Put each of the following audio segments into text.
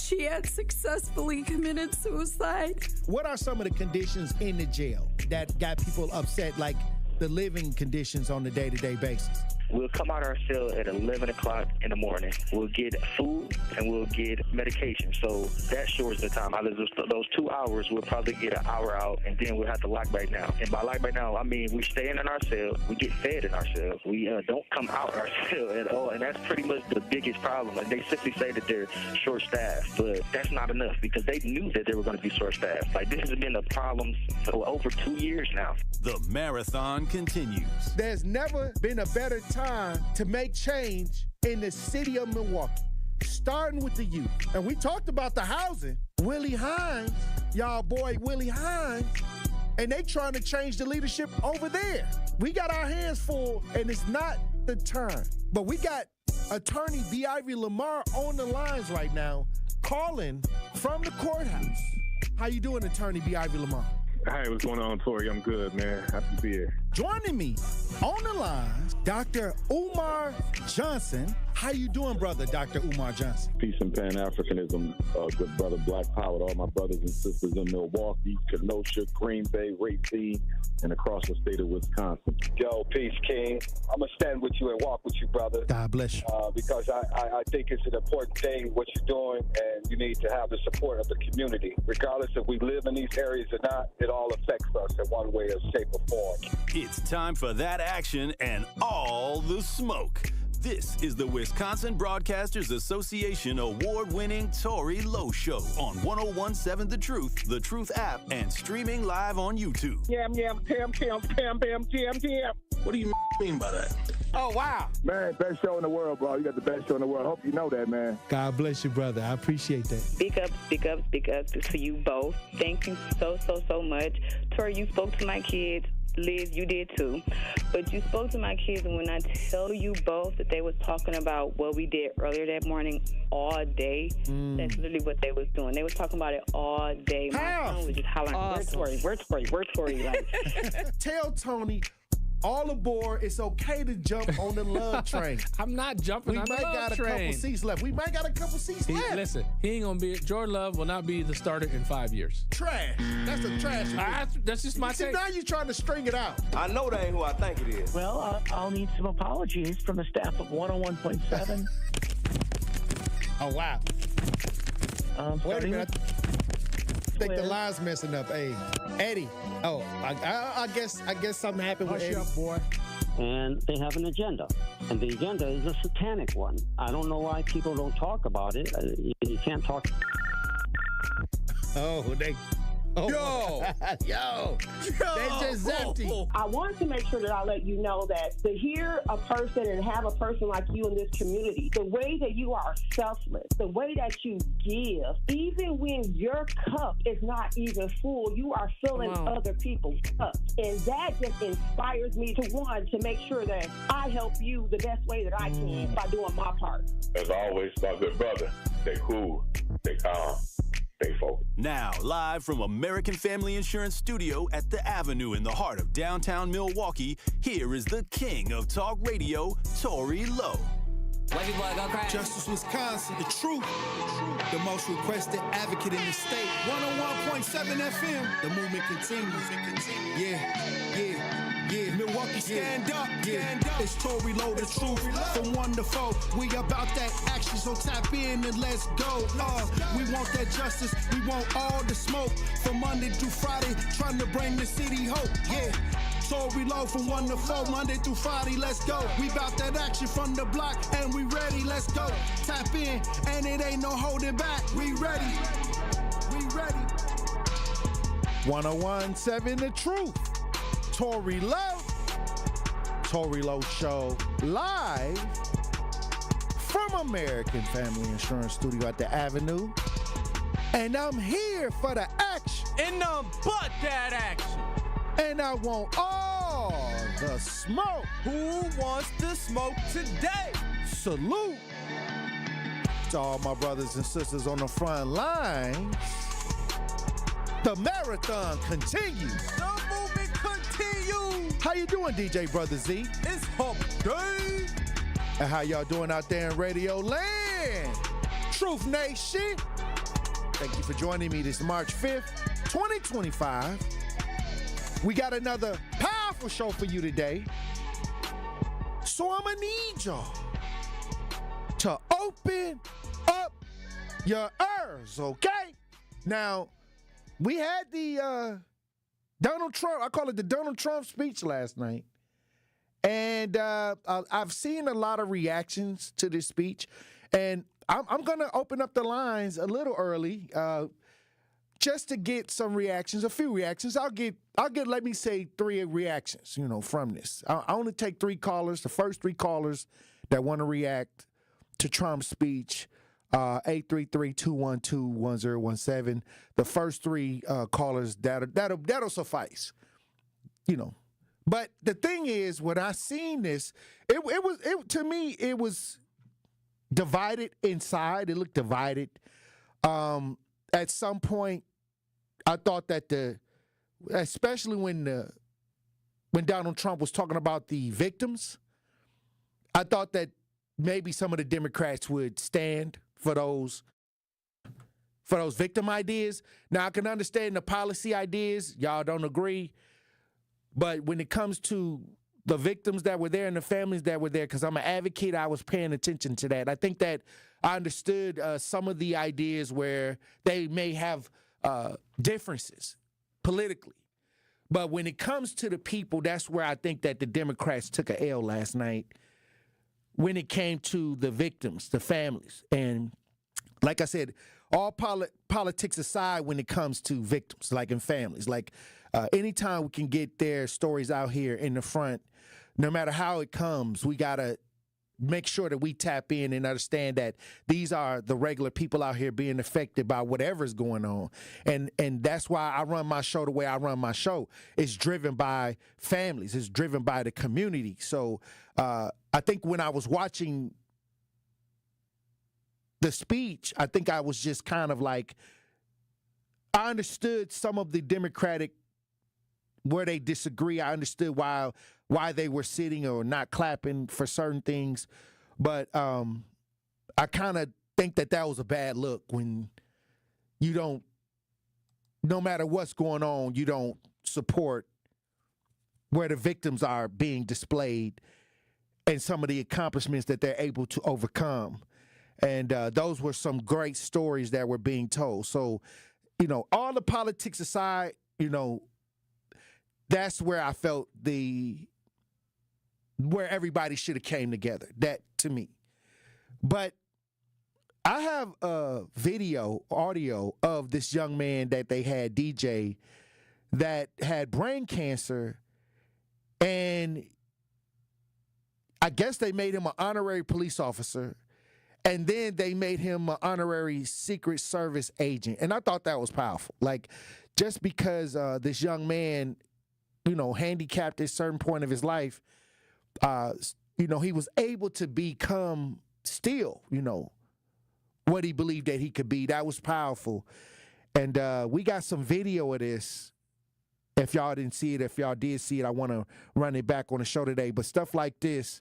she had successfully committed suicide. What are some of the conditions in the jail that got people upset, like the living conditions on a day-to-day basis? We'll come out our cell at 11 o'clock in the morning. We'll get food and we'll get medication. So that shortens the time. Out of those 2 hours, we'll probably get an hour out, and then we'll have to lock back down. And by lock back down, I mean we stay in our cell. We get fed in our cell. We don't come out our cell at all. And that's pretty much the biggest problem. Like, they simply say that they're short-staffed, but that's not enough because they knew that they were going to be short-staffed. Like, this has been a problem for over 2 years now. The marathon continues. There's never been a better time to make change in the city of Milwaukee, starting with the youth. And we talked about the housing. Willie Hines, y'all boy Willie Hines, and they trying to change the leadership over there. We got our hands full, and it's not the time. But we got attorney B. Ivy Lamar on the lines right now, calling from the courthouse. How you doing, attorney B. Ivy Lamar? Hey, what's going on, Tory? I'm good, man. Happy to be here. Joining me on the line, Dr. Umar Johnson. How you doing, brother, Dr. Umar Johnson? Peace and Pan-Africanism, good brother, Black Power, to all my brothers and sisters in Milwaukee, Kenosha, Green Bay, Racine, and across the state of Wisconsin. Yo, peace, King. I'm going to stand with you and walk with you, brother. God bless you. Because I think it's an important thing, what you're doing, and you need to have the support of the community. Regardless if we live in these areas or not, it all affects us in one way or shape or form. It's time for that action and all the smoke. This is the Wisconsin Broadcasters Association award-winning Tory Lowe Show on 101.7 The Truth app, and streaming live on YouTube. Yam, pam, jam. What do you mean by that? Oh, wow. Man, best show in the world, bro. You got the best show in the world. Hope you know that, man. God bless you, brother. I appreciate that. Speak up to you both. Thank you so much. Tory, you spoke to my kids. Liz, you did too. But you spoke to my kids, and when I tell you both that they was talking about what we did earlier that morning all day, that's literally what they was doing. They was talking about it all day. My son was just hollering, awesome. Where's Tory? Like, tell Tony, all aboard. It's okay to jump on the love train. I'm not jumping on the love train. We might got a couple seats left. Listen, he ain't going to be, Jordan Love will not be the starter in 5 years. Trash. That's a trash. That's just my take. Now you're trying to string it out. I know that ain't who I think it is. Well, I'll need some apologies from the staff of 101.7. Oh, wow. Wait a minute. I think the line's messing up. Hey, Eddie. Oh, I guess something happened with Eddie. Hush up, boy. And they have an agenda. And the agenda is a satanic one. I don't know why people don't talk about it. You can't talk. Oh, Yo, they just empty. I want to make sure that I let you know that to hear a person and have a person like you in this community, the way that you are selfless, the way that you give, even when your cup is not even full, you are filling other people's cups. And that just inspires me to make sure that I help you the best way that I can by doing my part. As always, my good brother, stay cool, stay calm. Now, live from American Family Insurance Studio at the Avenue in the heart of downtown Milwaukee, here is the king of talk radio, Tory Lowe. Justice Wisconsin, the truth, the most requested advocate in the state. 101.7 FM, the movement continues. Yeah. Milwaukee, stand up. It's Tory Lowe, the truth, from 1 to 4. We about that action, so tap in and let's go. We want that justice, we want all the smoke. From Monday through Friday, trying to bring the city hope. Yeah. Tory Lowe from 1 to 4, Monday through Friday, let's go. We bout that action from the block, and we ready, let's go. Tap in, and it ain't no holding back. We ready. 101.7 The Truth. Tory Lowe. Tory Lowe Show live from American Family Insurance Studio at the Avenue. And I'm here for the action. And none but that action. And I want all the smoke. Who wants the smoke today? Salute to all my brothers and sisters on the front lines. The marathon continues. The movement continues. How you doing, DJ Brother Z? It's hump day. And how y'all doing out there in Radio Land? Truth Nation. Thank you for joining me this March 5th, 2025. We got another powerful show for you today. So I'm going to need y'all to open up your ears, okay? Now, we had the Donald Trump, I call it the Donald Trump speech last night. And I've seen a lot of reactions to this speech. And I'm going to open up the lines a little early just to get some reactions, a few reactions. I'll get let me say 3 reactions, from this. I only take 3 callers, the first 3 callers that want to react to Trump's speech, 833-212-1017. The first 3 callers, that'll suffice, But the thing is, when I seen this, to me, it was divided inside. It looked divided. At some point, I thought that especially when Donald Trump was talking about the victims, I thought that maybe some of the Democrats would stand for those victim ideas. Now, I can understand the policy ideas. Y'all don't agree. But when it comes to the victims that were there and the families that were there, because I'm an advocate, I was paying attention to that. I think that I understood some of the ideas where they may have differences politically. But when it comes to the people, that's where I think that the Democrats took a L last night when it came to the victims, the families. And like I said, all politics aside when it comes to victims, like in families, like anytime we can get their stories out here in the front, no matter how it comes, we got to make sure that we tap in and understand that these are the regular people out here being affected by whatever's going on. And that's why I run my show the way I run my show. It's driven by families. It's driven by the community. So I think when I was watching the speech, I think I was just kind of like, I understood some of the Democratic where they disagree. I understood why they were sitting or not clapping for certain things. But I kind of think that was a bad look when you don't, no matter what's going on, you don't support where the victims are being displayed and some of the accomplishments that they're able to overcome. And those were some great stories that were being told. So, all the politics aside, that's where I felt where everybody should have came together. That to me. But I have a audio of this young man that they had, DJ, that had brain cancer, and I guess they made him an honorary police officer, and then they made him an honorary Secret Service agent. And I thought that was powerful. Like, just because this young man, handicapped at a certain point of his life, he was able to become still, what he believed that he could be. That was powerful. And we got some video of this. If y'all didn't see it, if y'all did see it, I want to run it back on the show today. But stuff like this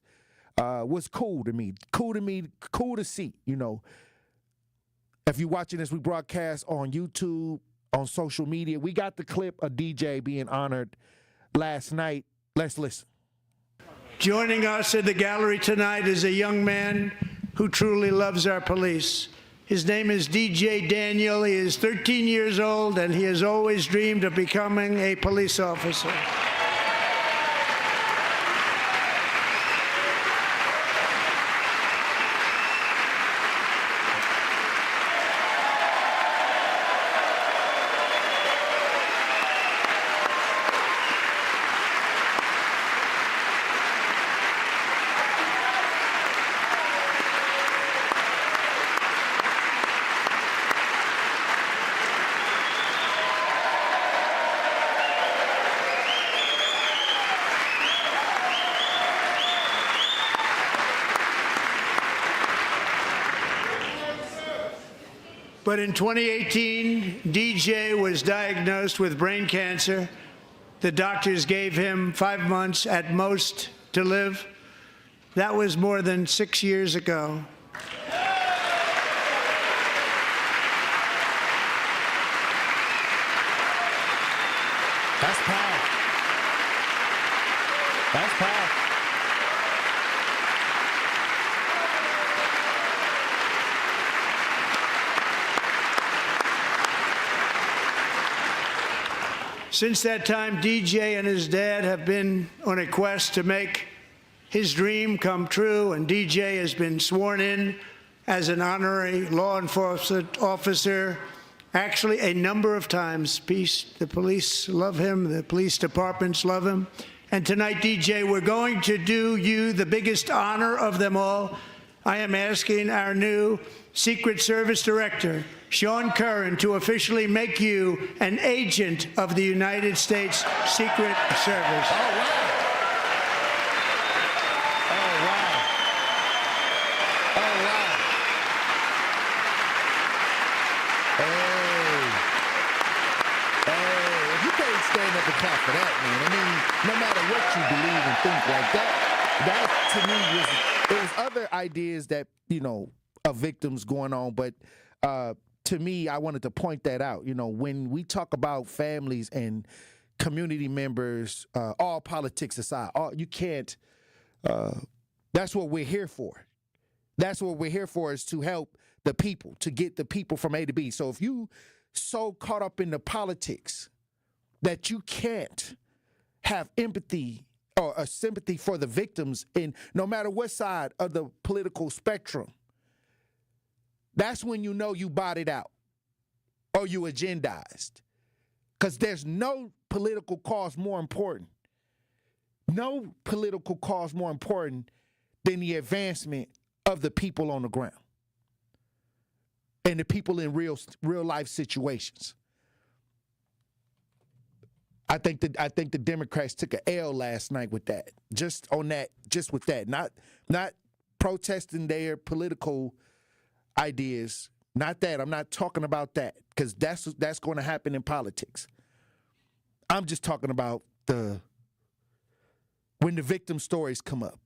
was cool to me. Cool to see, If you're watching this, we broadcast on YouTube, on social media. We got the clip of DJ being honored last night. Let's listen. Joining us in the gallery tonight is a young man who truly loves our police. His name is DJ Daniel. He is 13 years old, and he has always dreamed of becoming a police officer. But in 2018, DJ was diagnosed with brain cancer. The doctors gave him 5 months at most to live. That was more than 6 years ago. That's powerful. That's powerful. Since that time, DJ and his dad have been on a quest to make his dream come true, and DJ has been sworn in as an honorary law enforcement officer actually a number of times. The police love him. The police departments love him. And tonight, DJ, we're going to do you the biggest honor of them all. I am asking our new Secret Service Director, Sean Curran, to officially make you an agent of the United States Secret Service. Oh, wow. Oh, wow. Oh, wow. Hey, if you can't stand up and clap for that, man, I mean, no matter what you believe and think like that to me was other ideas that, you know, of victims going on, but to me, I wanted to point that out. You know, when we talk about families and community members, all politics aside, you can't, that's what we're here for. That's what we're here for, is to help the people, to get the people from A to B. So if you so caught up in the politics that you can't have empathy or a sympathy for the victims in no matter what side of the political spectrum, that's when you know you botted out or you agendized. Because there's no political cause more important. No political cause more important than the advancement of the people on the ground and the people in real life situations. I think the Democrats took an L last night with that. Just with that. Not protesting their political ideas. Not that. I'm not talking about that, because that's going to happen in politics. I'm just talking about when the victim stories come up.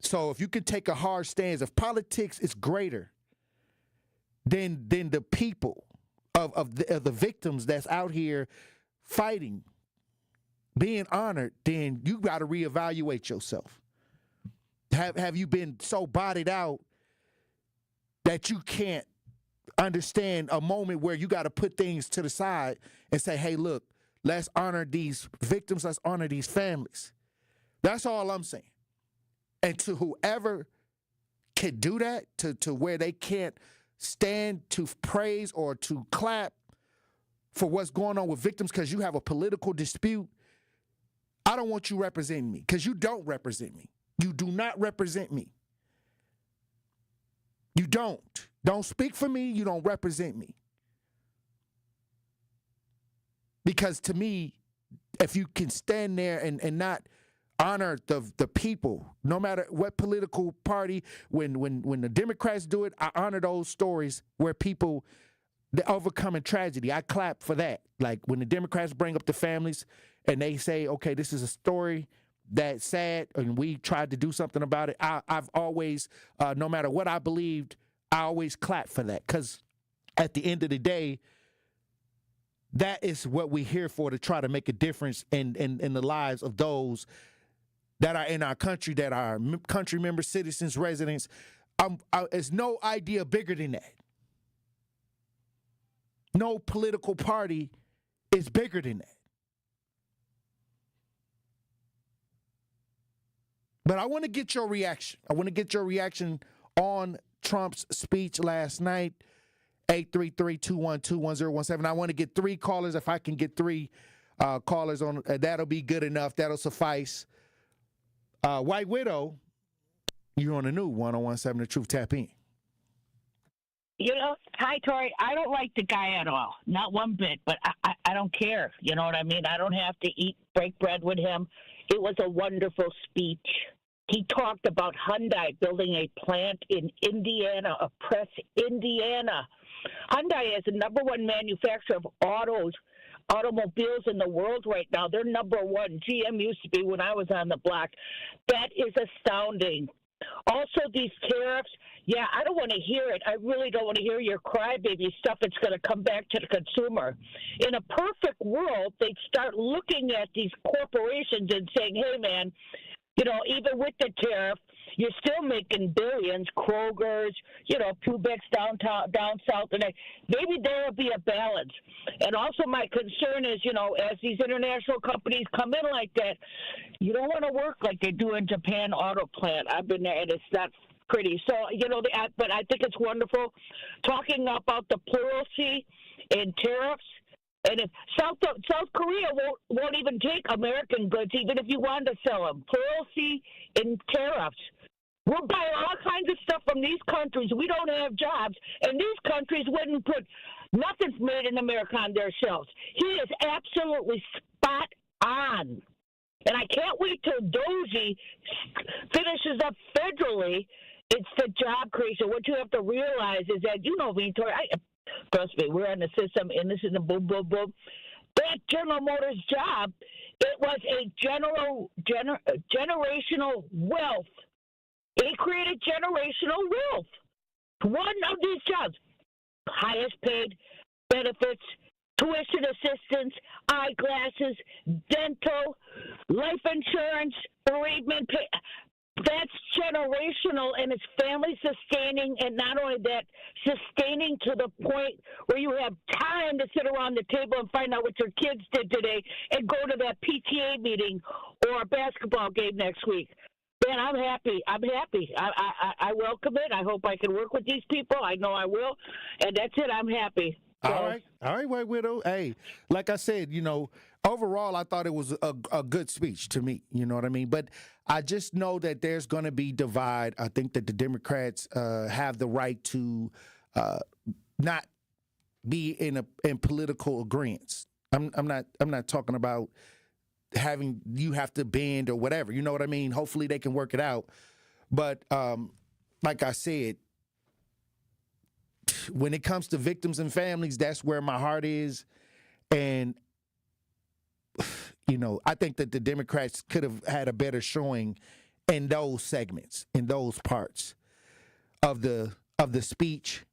So if you can take a hard stance, if politics is greater than the people of the victims that's out here fighting, being honored, then you got to reevaluate yourself. Have you been so bodied out that you can't understand a moment where you got to put things to the side and say, hey, look, let's honor these victims, let's honor these families. That's all I'm saying. And to whoever can do that, to where they can't stand to praise or to clap for what's going on with victims because you have a political dispute, I don't want you representing me, because you don't represent me. You do not represent me. You don't. Don't speak for me. You don't represent me. Because to me, if you can stand there and not honor the people, no matter what political party, when the Democrats do it, I honor those stories where people, they're overcoming tragedy. I clap for that. Like when the Democrats bring up the families and they say, okay, this is a story that's sad and we tried to do something about it. I've always, no matter what I believed, I always clap for that, because at the end of the day, that is what we're here for, to try to make a difference in the lives of those that are in our country, that are country members, citizens, residents. There's no idea bigger than that. No political party is bigger than that. But I want to get your reaction. I want to get your reaction on Trump's speech last night. 833-212-1017. I want to get 3 callers. If I can get 3 callers on, that'll be good enough. That'll suffice. White Widow, you're on the new 1017 The Truth. Tap in. You know, hi, Tory. I don't like the guy at all. Not one bit, but I don't care. You know what I mean? I don't have to break bread with him. It was a wonderful speech. He talked about Hyundai building a plant in Indiana, Press, Indiana. Hyundai is the number 1 manufacturer of automobiles in the world right now. They're number 1. GM used to be when I was on the block. That is astounding. Also, these tariffs, yeah, I don't want to hear it. I really don't want to hear your crybaby stuff. It's going to come back to the consumer. In a perfect world, they'd start looking at these corporations and saying, hey, man, even with the tariff, you're still making billions, Kroger's, Pubex down south, and maybe there will be a balance. And also my concern is, as these international companies come in like that, you don't want to work like they do in Japan Auto Plant. I've been there, and it's not pretty. So, but I think it's wonderful talking about the plurality in tariffs. And if South Korea won't even take American goods, even if you wanted to sell them. Plurality in tariffs. We're buying all kinds of stuff from these countries. We don't have jobs, and these countries wouldn't put nothing's made in America on their shelves. He is absolutely spot on. And I can't wait till Dozy finishes up federally. It's the job creation. What you have to realize is that, Victoria, trust me, we're in the system, and this is a boom, boom, boom. That General Motors job, it was a generational wealth. It created generational wealth. One of these jobs, highest paid, benefits, tuition assistance, eyeglasses, dental, life insurance, bereavement pay. That's generational, and it's family sustaining, and not only that, sustaining to the point where you have time to sit around the table and find out what your kids did today and go to that PTA meeting or a basketball game next week. Man, I'm happy. I welcome it. I hope I can work with these people. I know I will. And that's it. I'm happy. So, All right, White Widow. Hey, like I said, overall, I thought it was a good speech to me. You know what I mean? But I just know that there's going to be divide. I think that the Democrats have the right to not be in political agreement. I'm not talking about having you have to bend or whatever. You know what I mean? Hopefully they can work it out. But like I said, when it comes to victims and families, that's where my heart is. And, I think that the Democrats could have had a better showing in those segments, in those parts of the speech.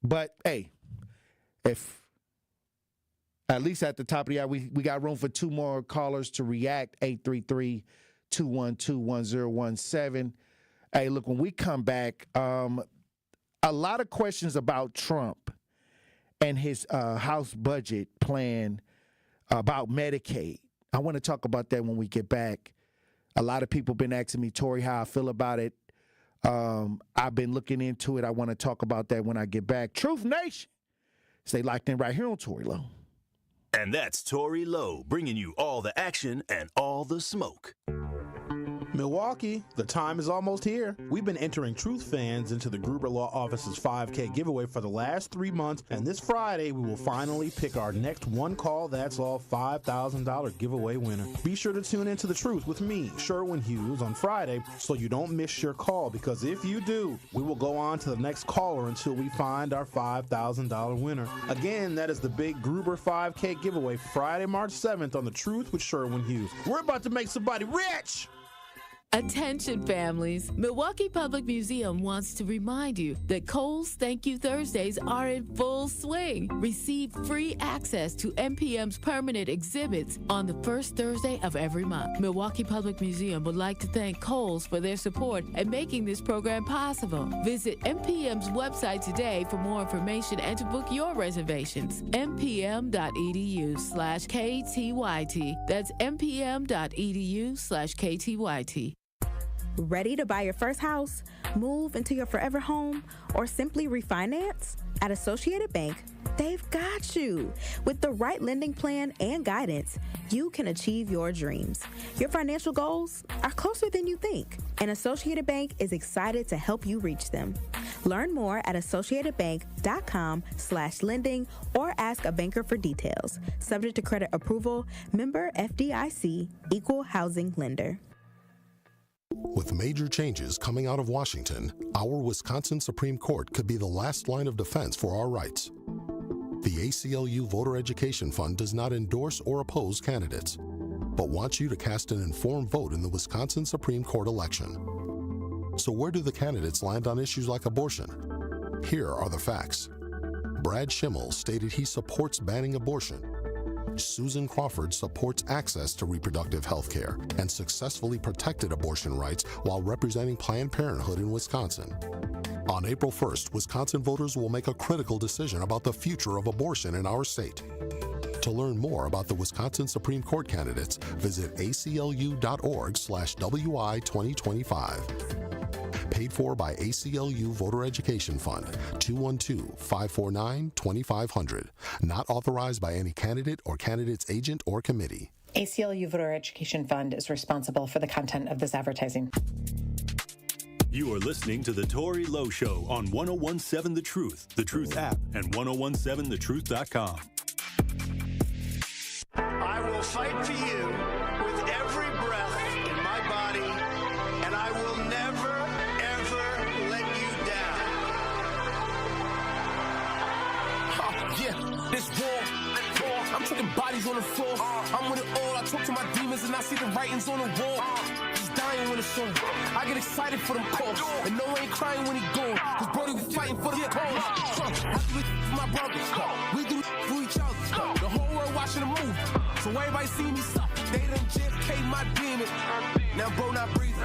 But, hey, if at least at the top of the hour, we got room for two more callers to react, 833-212-1017. Hey, look, when we come back, a lot of questions about Trump and his House budget plan about Medicaid. I want to talk about that when we get back. A lot of people been asking me, Tory, how I feel about it. I've been looking into it. I want to talk about that when I get back. Truth Nation. Stay locked in right here on Tory Lowe. And that's Tory Lowe, bringing you all the action and all the smoke. Milwaukee, the time is almost here. We've been entering Truth fans into the Gruber Law Office's 5K giveaway for the last 3 months, and this Friday we will finally pick our next one call that's all $5,000 giveaway winner. Be sure to tune into The Truth with me, Sherwin Hughes, on Friday so you don't miss your call, because if you do, we will go on to the next caller until we find our $5,000 winner. Again, that is the big Gruber 5K giveaway Friday, March 7th on The Truth with Sherwin Hughes. We're about to make somebody rich! Attention families, Milwaukee Public Museum wants to remind you that Kohl's Thank You Thursdays are in full swing. Receive free access to MPM's permanent exhibits on the first Thursday of every month. Milwaukee Public Museum would like to thank Kohl's for their support in making this program possible. Visit MPM's website today for more information and to book your reservations. mpm.edu/KTYT. That's mpm.edu/KTYT. Ready to buy your first house, move into your forever home, or simply refinance? At Associated Bank, they've got you. With the right lending plan and guidance, you can achieve your dreams. Your financial goals are closer than you think, and Associated Bank is excited to help you reach them. Learn more at associatedbank.com/lending or ask a banker for details. Subject to credit approval, member FDIC, equal housing lender. With major changes coming out of Washington, our Wisconsin Supreme Court could be the last line of defense for our rights. The ACLU Voter Education Fund does not endorse or oppose candidates, but wants you to cast an informed vote in the Wisconsin Supreme Court election. So where do the candidates land on issues like abortion? Here are the facts. Brad Schimmel stated he supports banning abortion. Susan Crawford supports access to reproductive health care and successfully protected abortion rights while representing Planned Parenthood in Wisconsin. On April 1st, Wisconsin voters will make a critical decision about the future of abortion in our state. To learn more about the Wisconsin Supreme Court candidates, visit aclu.org/WI2025. Paid for by ACLU Voter Education Fund, 212-549-2500. Not authorized by any candidate or candidate's agent or committee. ACLU Voter Education Fund is responsible for the content of this advertising. You are listening to The Tory Lowe Show on 1017 The Truth app, and 1017thetruth.com. I will fight for you with every breath in my body, and I will never, ever let you down. Yeah, this war, I'm taking bodies on the floor. I'm with it all. I talk to my demons and I see the writings on the wall. He's dying when it's on. I get excited for them calls, and no one ain't crying when he gone. Cause Brody was fighting for the cause. I do it for my brothers. We do it for each other. The whole world watching the move. So everybody see me suffer. They done JFK my demon. Now bro not breathing.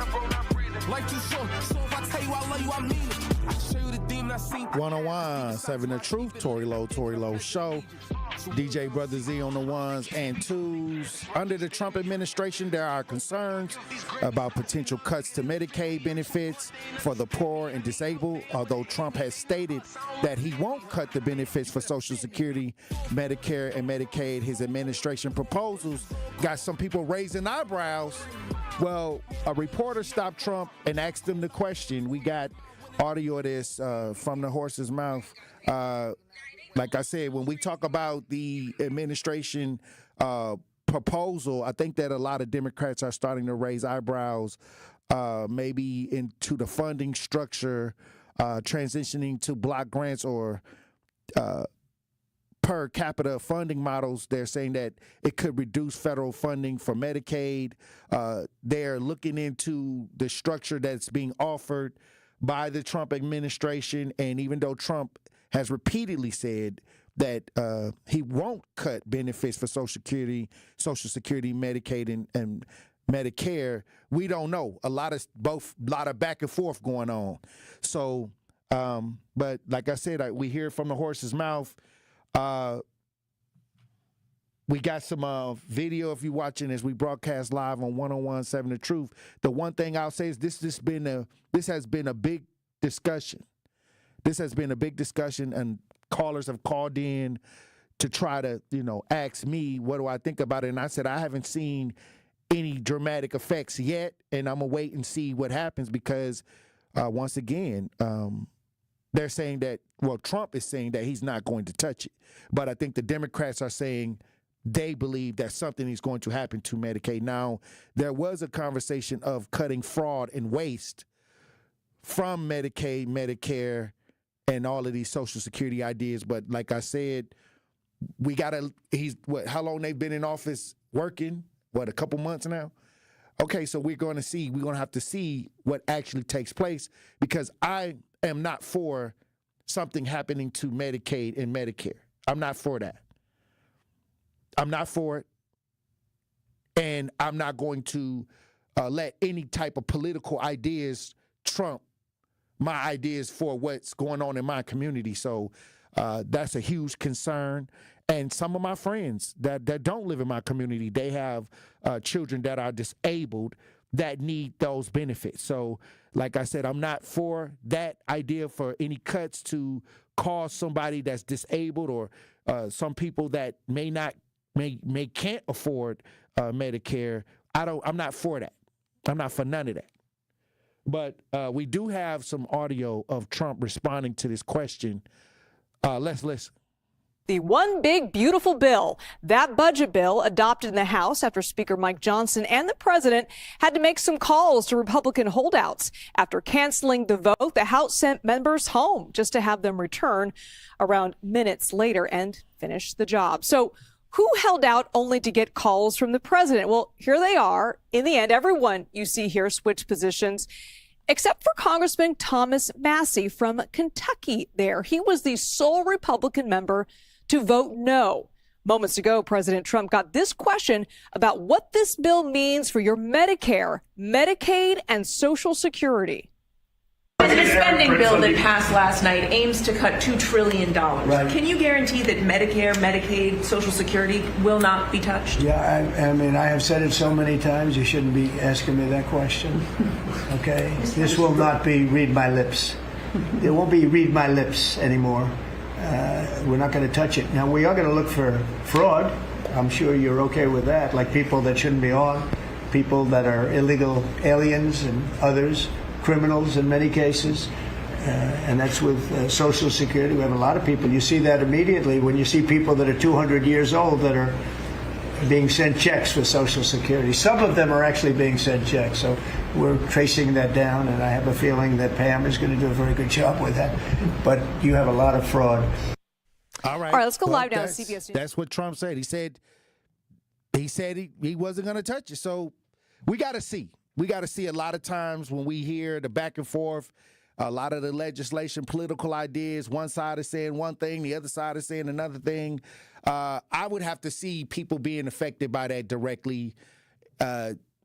Life too short. So if I tell you I love you, I mean it. I can show you the demon I seen. 101.7 The Truth, Tory Lowe Show. DJ Brother Z on the ones and twos. Under the Trump administration, there are concerns about potential cuts to Medicaid benefits for the poor and disabled, although Trump has stated that he won't cut the benefits for Social Security, Medicare, and Medicaid. His administration proposals got some people raising eyebrows. Well, a reporter stopped Trump and asked him the question. We got audio of this from the horse's mouth. Like I said, when we talk about the administration proposal, I think that a lot of Democrats are starting to raise eyebrows, maybe into the funding structure, transitioning to block grants or per capita funding models. They're saying that it could reduce federal funding for Medicaid. They're looking into the structure that's being offered by the Trump administration. And even though Trump has repeatedly said that he won't cut benefits for Social Security, Medicaid, and Medicare, we don't know. A lot of back and forth going on. So, but like I said, we hear from the horse's mouth. We got some video if you're watching as we broadcast live on 101.7 The Truth. The one thing I'll say is this has been a big discussion. This has been a big discussion, and callers have called in to try to, ask me what do I think about it. And I said I haven't seen any dramatic effects yet, and I'm gonna wait and see what happens because once again, they're saying that, well, Trump is saying that he's not going to touch it. But I think the Democrats are saying they believe that something is going to happen to Medicaid. Now, there was a conversation of cutting fraud and waste from Medicaid, Medicare, and all of these Social Security ideas. But like I said, how long they've been in office working? A couple months now? Okay, so we're going to have to see what actually takes place, because I am not for something happening to Medicaid and Medicare. I'm not for that. I'm not for it. And I'm not going to let any type of political ideas trump my ideas for what's going on in my community. So that's a huge concern. And some of my friends that don't live in my community, they have children that are disabled that need those benefits. So like I said, I'm not for that idea for any cuts to cause somebody that's disabled or some people that can't afford Medicare. I'm not for that. I'm not for none of that. But we do have some audio of Trump responding to this question. Let's listen. The one big, beautiful bill, that budget bill adopted in the House after Speaker Mike Johnson and the president had to make some calls to Republican holdouts. After canceling the vote, the House sent members home just to have them return around minutes later and finish the job. So who held out only to get calls from the president? Well, here they are. In the end, everyone you see here switched positions. except for Congressman Thomas Massey from Kentucky there. He was the sole Republican member to vote no. Moments ago, President Trump got this question about what this bill means for your Medicare, Medicaid, and Social Security. The spending bill that passed last night aims to cut $2 trillion. Right. Can you guarantee that Medicare, Medicaid, Social Security will not be touched? Yeah, I mean, I have said it so many times, you shouldn't be asking me that question. Okay? This will not be read my lips. It won't be read my lips anymore. We're not going to touch it. Now, we are going to look for fraud. I'm sure you're okay with that, like people that shouldn't be on, people that are illegal aliens and others, criminals in many cases. And that's with Social Security. We have a lot of people. You see that immediately when you see people that are 200 years old that are being sent checks for Social Security. Some of them are actually being sent checks. So we're tracing that down, and I have a feeling that Pam is going to do a very good job with that. But you have a lot of fraud. All right, let's go live now to CBS News. That's what Trump said. He said he wasn't going to touch it. So we got to see. We got to see a lot of times when we hear the back and forth, a lot of the legislation, political ideas, one side is saying one thing, the other side is saying another thing. I would have to see people being affected by that directly.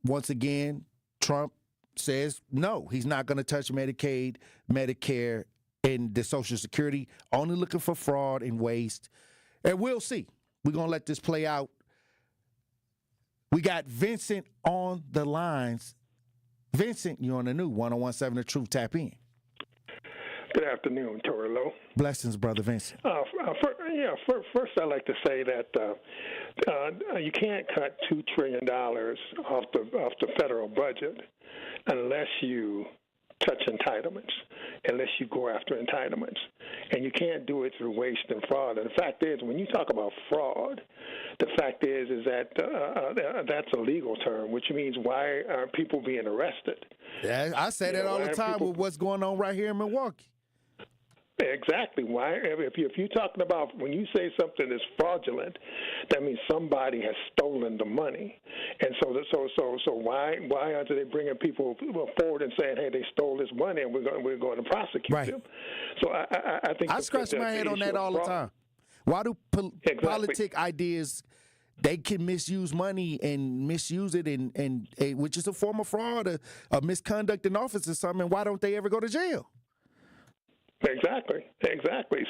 Once again, Trump says no, he's not going to touch Medicaid, Medicare, and the Social Security, only looking for fraud and waste. And we'll see. We're going to let this play out. We got Vincent on the lines. Vincent, you're on the new 1017 The Truth. Tap in. Good afternoon, Tory Lowe. Blessings, Brother Vincent. First I'd like to say that you can't cut $2 trillion off the federal budget unless you touch entitlements, unless you go after entitlements. And you can't do it through waste and fraud. And the fact is, when you talk about fraud, the fact is that that's a legal term, which means why aren't people being arrested? Yeah, I say that all the time with what's going on right here in Milwaukee. Exactly. Why? If you're talking about when you say something is fraudulent, that means somebody has stolen the money, and so why aren't they bringing people forward and saying, hey, they stole this money and we're going to prosecute them? So I think I scratch my head on that all the time. Why do politic ideas? They can misuse money and misuse it, and which is a form of fraud, a misconduct in office or something. Why don't they ever go to jail? Exactly.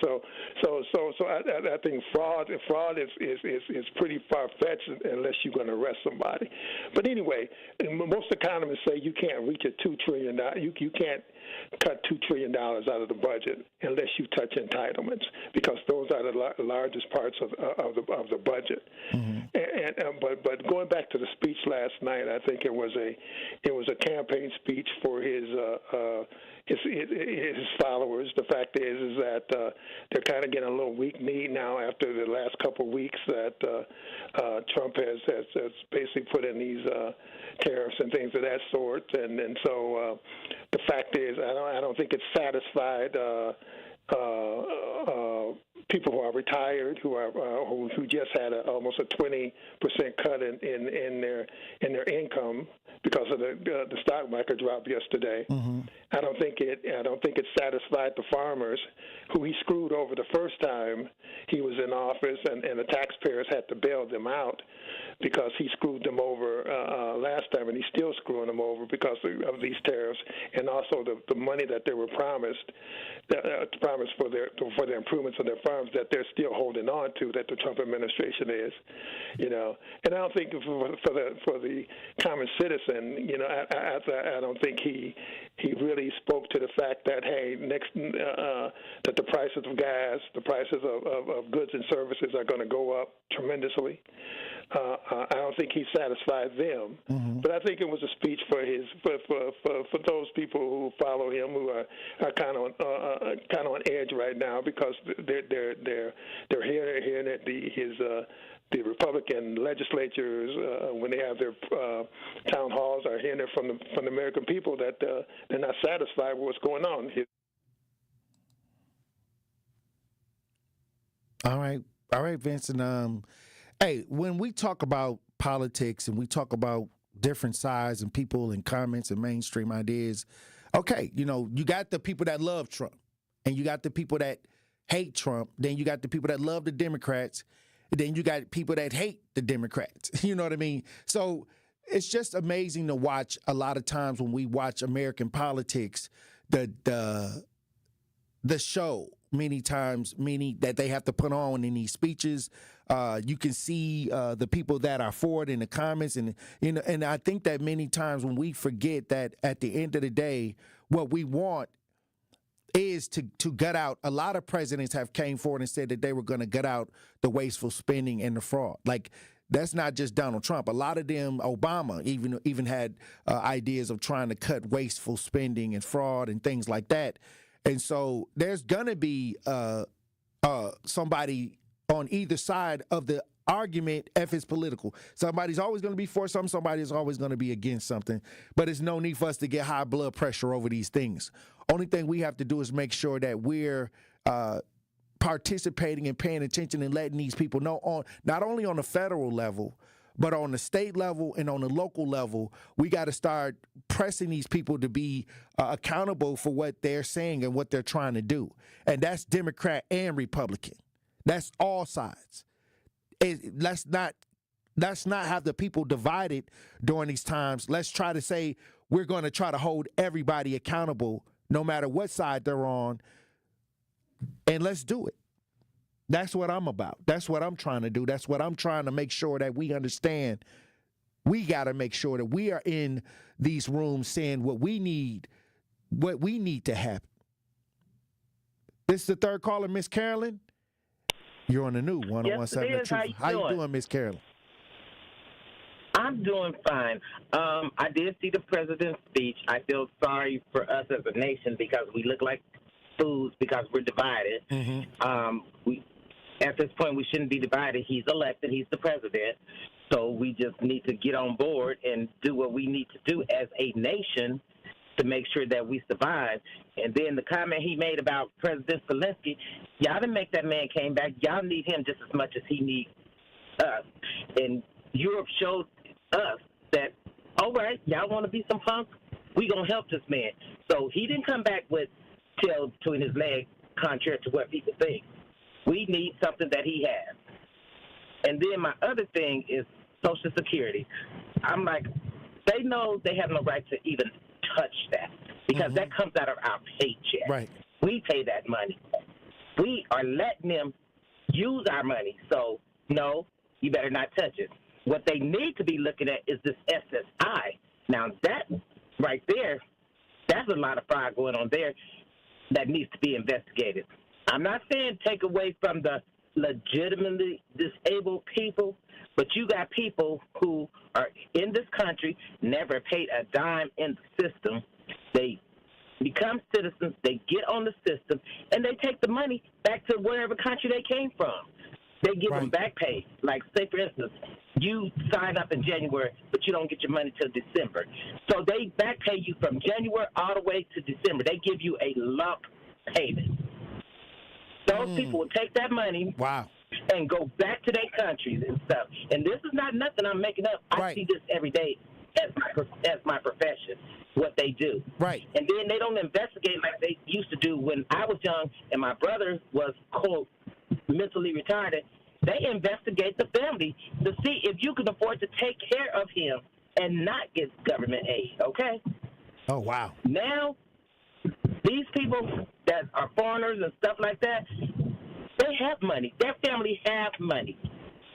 So I think fraud is pretty far-fetched unless you're going to arrest somebody. But anyway, most economists say you can't reach a $2 trillion. You can't cut $2 trillion out of the budget unless you touch entitlements, because those are the largest parts of the budget. Mm-hmm. But going back to the speech last night, I think it was a campaign speech for his followers. The fact is that they're kind of getting a little weak-kneed now after the last couple of weeks that Trump has basically put in these tariffs and things of that sort, and so the fact is I don't think it's satisfied people who are retired, who just had almost a 20% cut in their income because of the stock market drop yesterday. Mm-hmm. I don't think it satisfied the farmers who he screwed over the first time he was in office, and the taxpayers had to bail them out because he screwed them over last time, and he's still screwing them over because of these tariffs, and also the money that they were promised for their improvements on their farms that they're still holding on to, that the Trump administration is, And I don't think for the common citizen, I don't think he really spoke to the fact that that the prices of gas, the prices of goods and services are going to go up tremendously. I don't think he satisfied them, mm-hmm. But I think it was a speech for those people who follow him, who are kind of on edge right now because they're hearing that the Republican legislatures, when they have their town halls, are hearing it from the American people that they're not satisfied with what's going on. All right, Vincent. Hey, when we talk about politics and we talk about different sides and people and comments and mainstream ideas, Okay, you got the people that love Trump, and you got the people that hate Trump. Then you got the people that love the Democrats. And then you got people that hate the Democrats. You know what I mean? So it's just amazing to watch. A lot of times when we watch American politics, the show many times, meaning that they have to put on in these speeches. You can see the people that are for it in the comments, and and I think that many times when we forget that at the end of the day, what we want is to gut out. A lot of presidents have came forward and said that they were going to gut out the wasteful spending and the fraud. Like, that's not just Donald Trump. A lot of them, Obama even had ideas of trying to cut wasteful spending and fraud and things like that. And so there's going to be somebody on either side of the argument if it's political. Somebody's always going to be for something. Somebody's always going to be against something. But there's no need for us to get high blood pressure over these things. Only thing we have to do is make sure that we're participating and paying attention and letting these people know, not only on the federal level, but on the state level and on the local level, we got to start pressing these people to be accountable for what they're saying and what they're trying to do. And that's Democrat and Republican. That's all sides. Let's not have the people divided during these times. Let's try to say we're going to try to hold everybody accountable no matter what side they're on, and let's do it. That's what I'm about. That's what I'm trying to do. That's what I'm trying to make sure that we understand. We got to make sure that we are in these rooms saying what we need to happen. This is the third caller, Miss Carolyn. You're on the new 101.7 The Truth. How you doing, Miss Carolyn? I'm doing fine. I did see the president's speech. I feel sorry for us as a nation because we look like fools because we're divided. At this point, we shouldn't be divided. He's elected. He's the president. So we just need to get on board and do what we need to do as a nation to make sure that we survive. And then the comment he made about President Zelensky, y'all didn't make that man came back. Y'all need him just as much as he needs us. And Europe showed us that, all right, y'all want to be some punks? We going to help this man. So he didn't come back with tail between his leg, contrary to what people think. We need something that he has. And then my other thing is Social Security. I'm like, they know they have no right to even touch that because that comes out of our paycheck. Right. We pay that money. We are letting them use our money. So, no, you better not touch it. What they need to be looking at is this SSI. Now, that right there, that's a lot of fraud going on there that needs to be investigated. I'm not saying take away from the legitimately disabled people, but you got people who are in this country, never paid a dime in the system. They become citizens, they get on the system, and they take the money back to wherever country they came from. They give them back pay. Like, say, for instance, you sign up in January, but you don't get your money till December. So they back pay you from January all the way to December. They give you a lump payment. Those people will take that money and go back to their countries and stuff. And this is not nothing I'm making up. I see this every day as my profession, what they do. Right. And then they don't investigate like they used to do when I was young and my brother was, quote, mentally retarded. They investigate the family to see if you can afford to take care of him and not get government aid, okay? Oh, wow. Now, these people that are foreigners and stuff like that, they have money. Their family have money.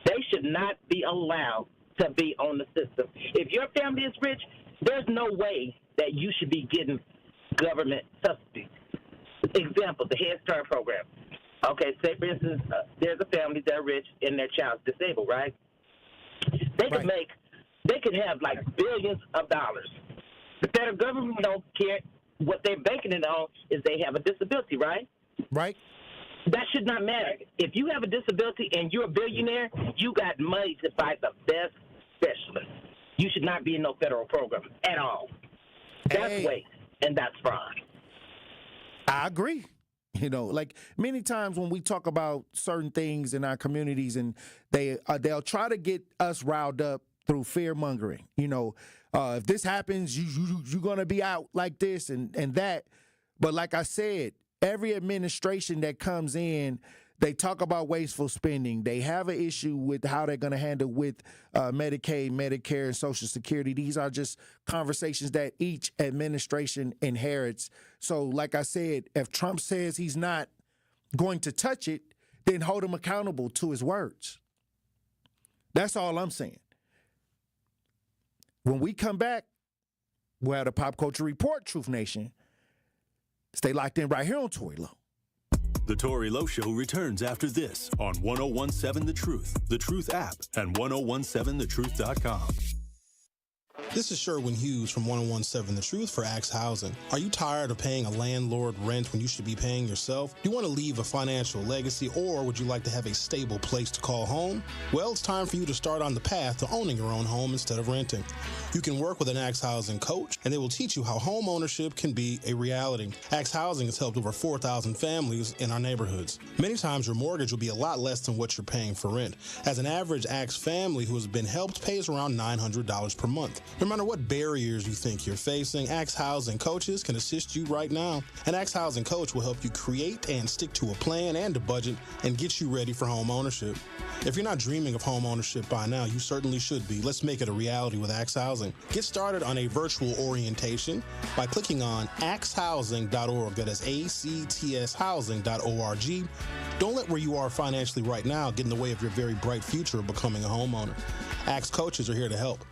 They should not be allowed to be on the system. If your family is rich, there's no way that you should be getting government subsidies. Example, the Head Start program. Okay, say, for instance, there's a family that are rich and their child's disabled, right? They could have, like, billions of dollars. The federal government don't care. What they're banking it on is they have a disability, right? Right. That should not matter. If you have a disability and you're a billionaire, you got money to buy the best specialist. You should not be in no federal program at all. That's waste, and that's fraud. I agree. You know, like many times when we talk about certain things in our communities and they'll try to get us riled up through fear mongering. If this happens, you're going to be out like this and that. But like I said, every administration that comes in, they talk about wasteful spending. They have an issue with how they're going to handle with Medicaid, Medicare, and Social Security. These are just conversations that each administration inherits. So like I said, if Trump says he's not going to touch it, then hold him accountable to his words. That's all I'm saying. When we come back, we'll have the Pop Culture Report, Truth Nation. Stay locked in right here on Tory Lowe. The Tory Lowe Show returns after this on 1017 The Truth app, and 1017thetruth.com. This is Sherwin Hughes from 1017 The Truth for Axe Housing. Are you tired of paying a landlord rent when you should be paying yourself? Do you want to leave a financial legacy, or would you like to have a stable place to call home? Well, it's time for you to start on the path to owning your own home instead of renting. You can work with an Axe Housing coach, and they will teach you how home ownership can be a reality. Axe Housing has helped over 4,000 families in our neighborhoods. Many times your mortgage will be a lot less than what you're paying for rent. As an average Axe family who has been helped pays around $900 per month. No matter what barriers you think you're facing, Axe Housing coaches can assist you right now. An Axe Housing coach will help you create and stick to a plan and a budget and get you ready for home ownership. If you're not dreaming of home ownership by now, you certainly should be. Let's make it a reality with Axe Housing. Get started on a virtual orientation by clicking on axehousing.org. That is ACTS housing.org. Don't let where you are financially right now get in the way of your very bright future of becoming a homeowner. Axe coaches are here to help.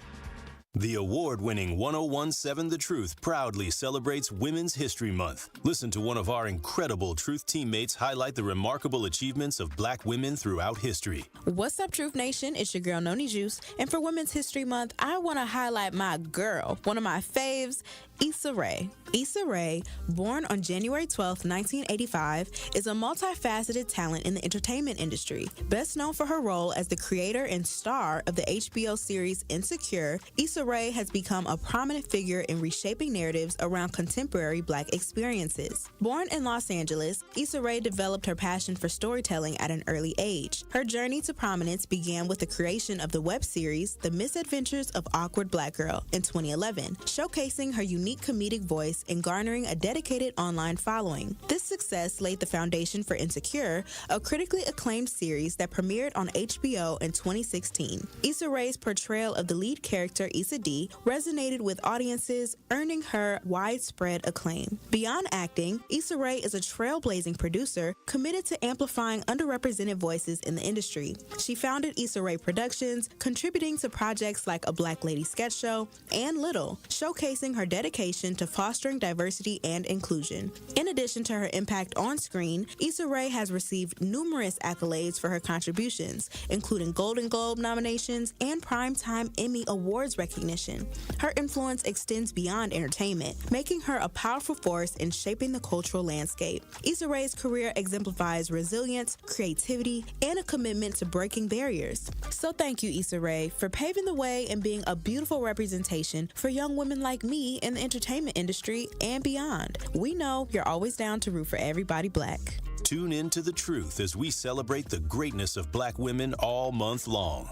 The award-winning 1017 The Truth proudly celebrates Women's History Month. Listen to one of our incredible Truth teammates highlight the remarkable achievements of Black women throughout history. What's up, Truth Nation? It's your girl, Noni Juice. And for Women's History Month, I want to highlight my girl, one of my faves, Issa Rae. Issa Rae, born on January 12, 1985, is a multifaceted talent in the entertainment industry. Best known for her role as the creator and star of the HBO series Insecure, Issa Rae has become a prominent figure in reshaping narratives around contemporary Black experiences. Born in Los Angeles, Issa Rae developed her passion for storytelling at an early age. Her journey to prominence began with the creation of the web series The Misadventures of Awkward Black Girl in 2011, showcasing her unique comedic voice and garnering a dedicated online following. This success laid the foundation for Insecure, a critically acclaimed series that premiered on HBO in 2016. Issa Rae's portrayal of the lead character Issa D resonated with audiences, earning her widespread acclaim. Beyond acting, Issa Rae is a trailblazing producer committed to amplifying underrepresented voices in the industry. She founded Issa Rae Productions, contributing to projects like A Black Lady Sketch Show and Little, showcasing her dedication to fostering diversity and inclusion. In addition to her impact on screen, Issa Rae has received numerous accolades for her contributions, including Golden Globe nominations and Primetime Emmy Awards recognition. Her influence extends beyond entertainment, making her a powerful force in shaping the cultural landscape. Issa Rae's career exemplifies resilience, creativity, and a commitment to breaking barriers. So thank you, Issa Rae, for paving the way and being a beautiful representation for young women like me in the entertainment industry and beyond. We know you're always down to root for everybody Black. Tune in to The Truth as we celebrate the greatness of Black women all month long.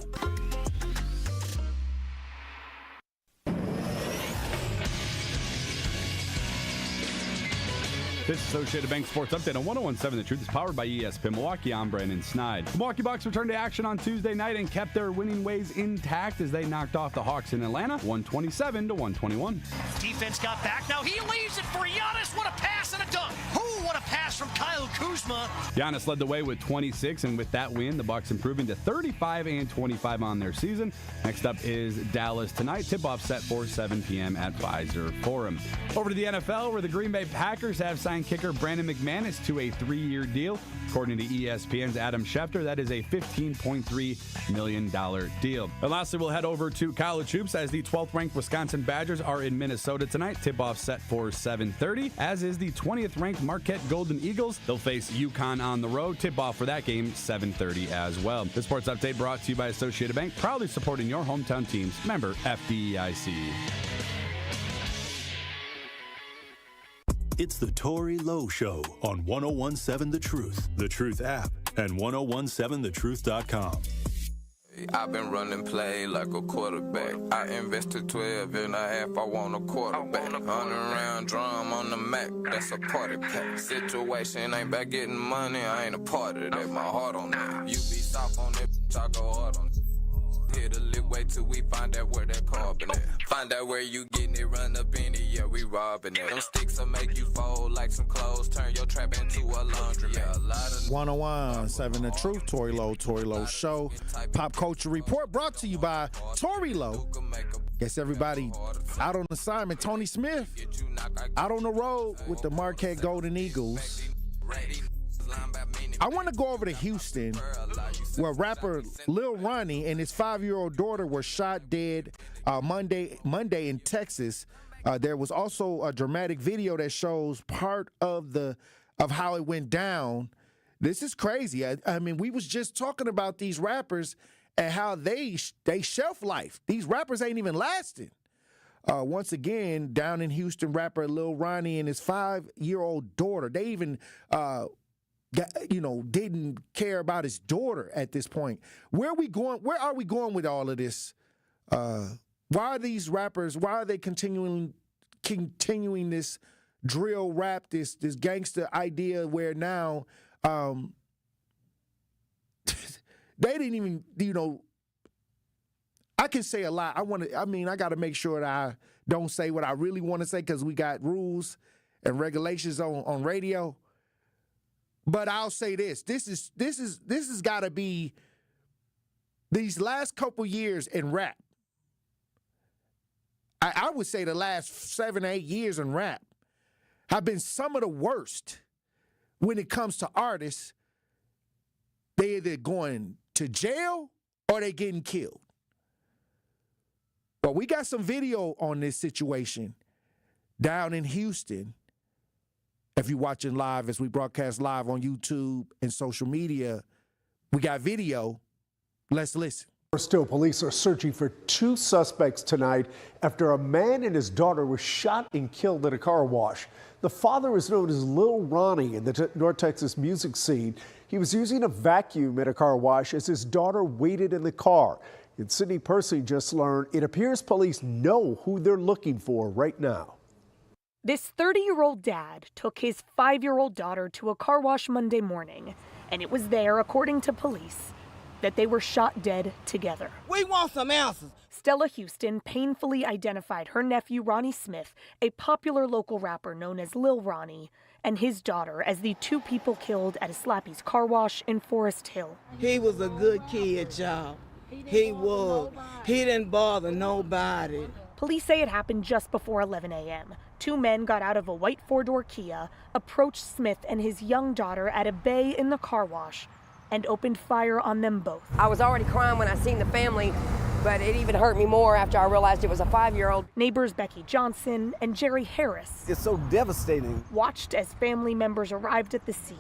This Associated Bank Sports Update on 1017 The Truth is powered by ESPN Milwaukee. I'm Brandon Snide. The Milwaukee Bucks returned to action on Tuesday night and kept their winning ways intact as they knocked off the Hawks in Atlanta, 127-121. Defense got back. Now he leaves it for Giannis. What a pass and a dunk. What a pass from Kyle Kuzma. Giannis led the way with 26, and with that win, the Bucks improving to 35-25 on their season. Next up is Dallas tonight. Tip-off set for 7 p.m. at Pfizer Forum. Over to the NFL, where the Green Bay Packers have signed kicker Brandon McManus to a 3-year deal. According to ESPN's Adam Schefter, that is a $15.3 million deal. And lastly, we'll head over to college hoops as the 12th-ranked Wisconsin Badgers are in Minnesota tonight. Tip-off set for 7:30, as is the 20th-ranked Marquette Golden Eagles. They'll face UConn on the road. Tip-off for that game, 7:30 as well. The Sports Update brought to you by Associated Bank, proudly supporting your hometown teams. Member FDIC. It's the Tory Lowe Show on 1017 The Truth app, and 1017thetruth.com. I've been running play like a quarterback. I invested 12 and a half, I want a quarterback. 100 round drum on the Mac, that's a party pack. Situation ain't about getting money, I ain't a part of that. My heart on that. You be soft on that, I go hard on that. Hit a lick way till we find out where that carbon at. Find out where you getting it, run up in it, yeah, we robbing it. Them sticks will make you fold like some clothes, turn your trap into a laundry. Yeah, a lot of 101.7 The Truth, Tory Lowe Show. Pop Culture Report brought to you by Tory Lowe. Guess everybody out on assignment. Tony Smith out on the road with the Marquette Golden Eagles. I want to go over to Houston, where rapper Lil Ronnie and his 5-year-old daughter were shot dead Monday in Texas. There was also a dramatic video that shows part of how it went down. This is crazy. I mean, we was just talking about these rappers and how they shelf life. These rappers ain't even lasting. Once again, down in Houston, rapper Lil Ronnie and his 5-year-old daughter. They even didn't care about his daughter at this point. Where are we going with all of this? Why are these rappers, why are they continuing this drill rap, this gangster idea where now they didn't even, I can say a lot. I got to make sure that I don't say what I really want to say because we got rules and regulations on radio. But I'll say this. This has got to be these last couple years in rap. I would say the last 7 or 8 years in rap have been some of the worst when it comes to artists. They either going to jail or they getting killed. But we got some video on this situation down in Houston. If you're watching live, as we broadcast live on YouTube and social media, we got video. Let's listen. Still, police are searching for 2 suspects tonight after a man and his daughter were shot and killed at a car wash. The father is known as Lil Ronnie in the North Texas music scene. He was using a vacuum at a car wash as his daughter waited in the car. And Sydney Percy just learned it appears police know who they're looking for right now. This 30-year-old dad took his 5-year-old daughter to a car wash Monday morning, and it was there, according to police, that they were shot dead together. We want some answers. Stella Houston painfully identified her nephew, Ronnie Smith, a popular local rapper known as Lil Ronnie, and his daughter as the 2 people killed at a Slappy's car wash in Forest Hill. He was a good kid, y'all. He was. He didn't bother nobody. Police say it happened just before 11 a.m. 2 men got out of a white 4-door Kia, approached Smith and his young daughter at a bay in the car wash, and opened fire on them both. I was already crying when I seen the family, but it even hurt me more after I realized it was a 5-year-old. Neighbors Becky Johnson and Jerry Harris. It's so devastating. Watched as family members arrived at the scene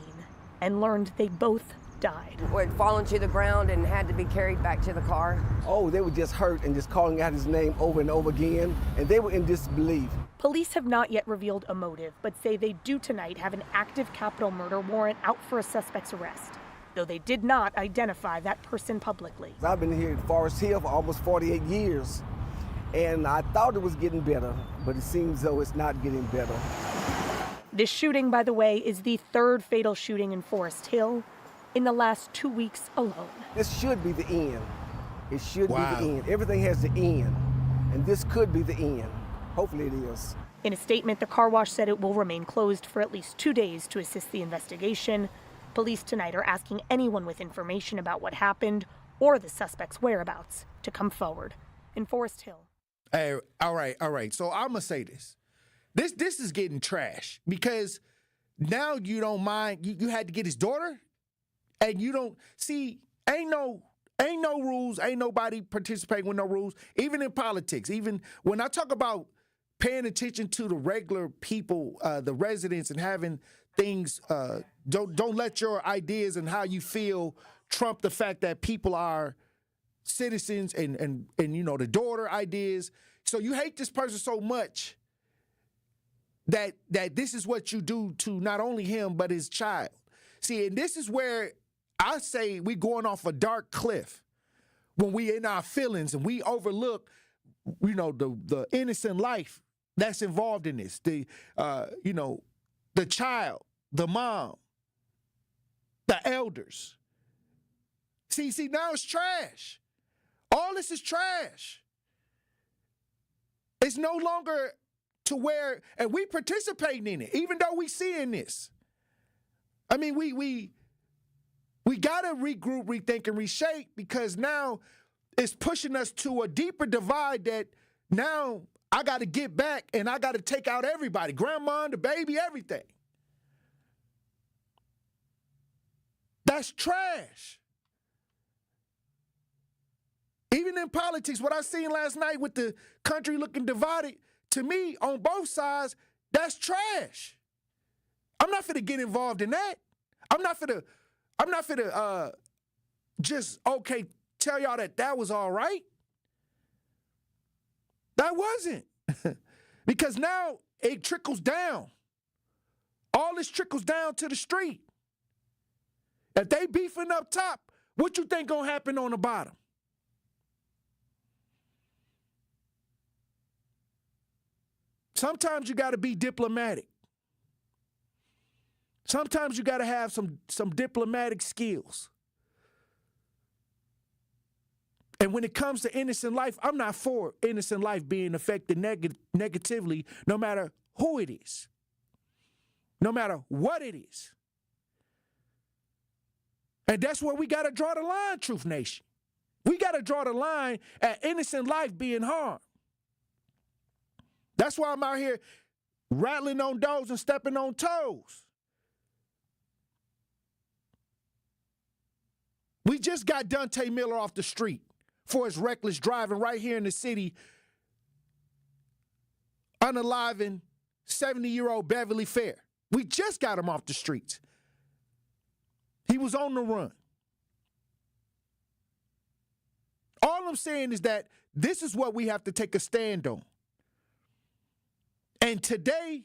and learned they both died. Had fallen to the ground and had to be carried back to the car. Oh, they were just hurt and just calling out his name over and over again, and they were in disbelief. Police have not yet revealed a motive, but say they do tonight have an active capital murder warrant out for a suspect's arrest, though they did not identify that person publicly. I've been here at Forest Hill for almost 48 years, and I thought it was getting better, but it seems though it's not getting better. This shooting, by the way, is the 3rd fatal shooting in Forest Hill in the last 2 weeks alone. This should be the end. It should be the end. Everything has to end, and this could be the end. Hopefully it is. In a statement, the car wash said it will remain closed for at least 2 days to assist the investigation. Police tonight are asking anyone with information about what happened or the suspect's whereabouts to come forward. In Forest Hill. Hey, all right. So I'm gonna say this. This is getting trash because now you don't mind. You had to get his daughter, and you don't see. Ain't no rules. Ain't nobody participating with no rules. Even in politics. Even when I talk about paying attention to the regular people, the residents, and having things. Don't let your ideas and how you feel trump the fact that people are citizens and the daughter ideas. So you hate this person so much that this is what you do to not only him but his child. See, and this is where I say we're going off a dark cliff when we in our feelings and we overlook, the innocent life that's involved in this, the child, the mom, the elders. See, now it's trash. All this is trash. It's no longer to where, and we participating in it, even though we seeing this. I mean, we got to regroup, rethink, and reshape, because now it's pushing us to a deeper divide that now I got to get back and I got to take out everybody, grandma, the baby, everything. That's trash. Even in politics, what I seen last night with the country looking divided, to me, on both sides, that's trash. I'm not finna get involved in that. I'm not finna just, tell y'all that was all right. That wasn't. Because now it trickles down. All this trickles down to the street. If they beefing up top, what you think gonna happen on the bottom? Sometimes you got to be diplomatic. Sometimes you got to have some diplomatic skills. And when it comes to innocent life, I'm not for innocent life being affected negatively, no matter who it is, no matter what it is. And that's where we got to draw the line, Truth Nation. We got to draw the line at innocent life being harmed. That's why I'm out here rattling on doors and stepping on toes. We just got Dante Mueller off the street for his reckless driving right here in the city, unaliving 70-year-old Beverly Fair. We just got him off the streets. He was on the run. All I'm saying is that this is what we have to take a stand on. And today,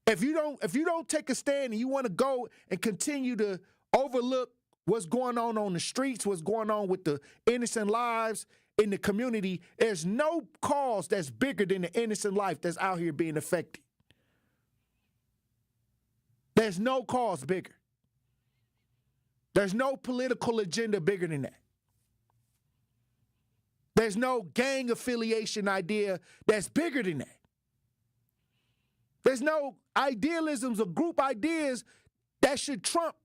if you don't take a stand and you want to go and continue to overlook what's going on the streets, what's going on with the innocent lives in the community, there's no cause that's bigger than the innocent life that's out here being affected. There's no cause bigger. There's no political agenda bigger than that. There's no gang affiliation idea that's bigger than that. There's no idealisms or group ideas that should trump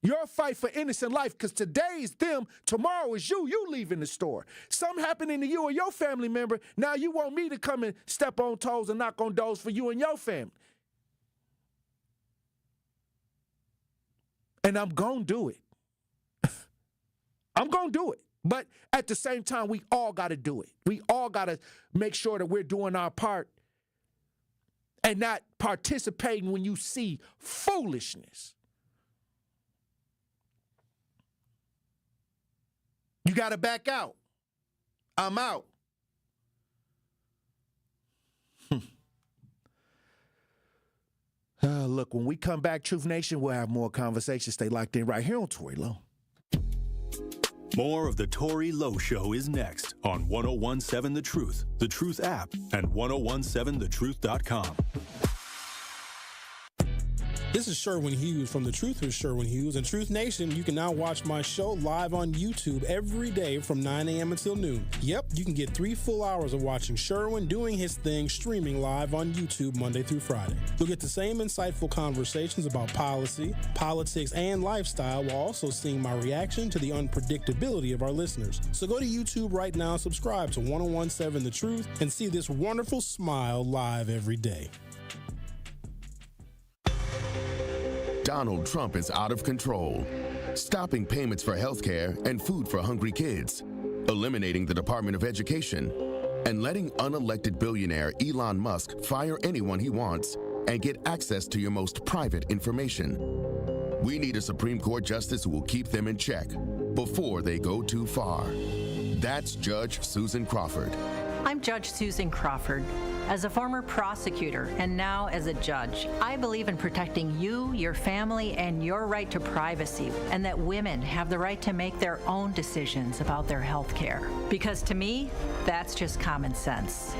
your fight for innocent life, because today is them, tomorrow is you. You leaving the store. Something happening to you or your family member, now you want me to come and step on toes and knock on doors for you and your family. And I'm going to do it. I'm going to do it. But at the same time, we all got to do it. We all got to make sure that we're doing our part and not participating when you see foolishness. You got to back out. I'm out. Look, when we come back, Truth Nation, we'll have more conversations. Stay locked in right here on Tory Lowe. More of the Tory Lowe Show is next on 1017 The Truth app, and 1017thetruth.com. This is Sherwin Hughes from The Truth with Sherwin Hughes. And Truth Nation, you can now watch my show live on YouTube every day from 9 a.m. until noon. Yep, you can get 3 full hours of watching Sherwin doing his thing, streaming live on YouTube Monday through Friday. You'll get the same insightful conversations about policy, politics, and lifestyle, while also seeing my reaction to the unpredictability of our listeners. So go to YouTube right now, subscribe to 1017 The Truth, and see this wonderful smile live every day. Donald Trump is out of control, stopping payments for healthcare and food for hungry kids, eliminating the Department of Education, and letting unelected billionaire Elon Musk fire anyone he wants and get access to your most private information. We need a Supreme Court justice who will keep them in check before they go too far. That's Judge Susan Crawford. I'm Judge Susan Crawford. As a former prosecutor and now as a judge, I believe in protecting you, your family, and your right to privacy, and that women have the right to make their own decisions about their health care. Because to me, that's just common sense.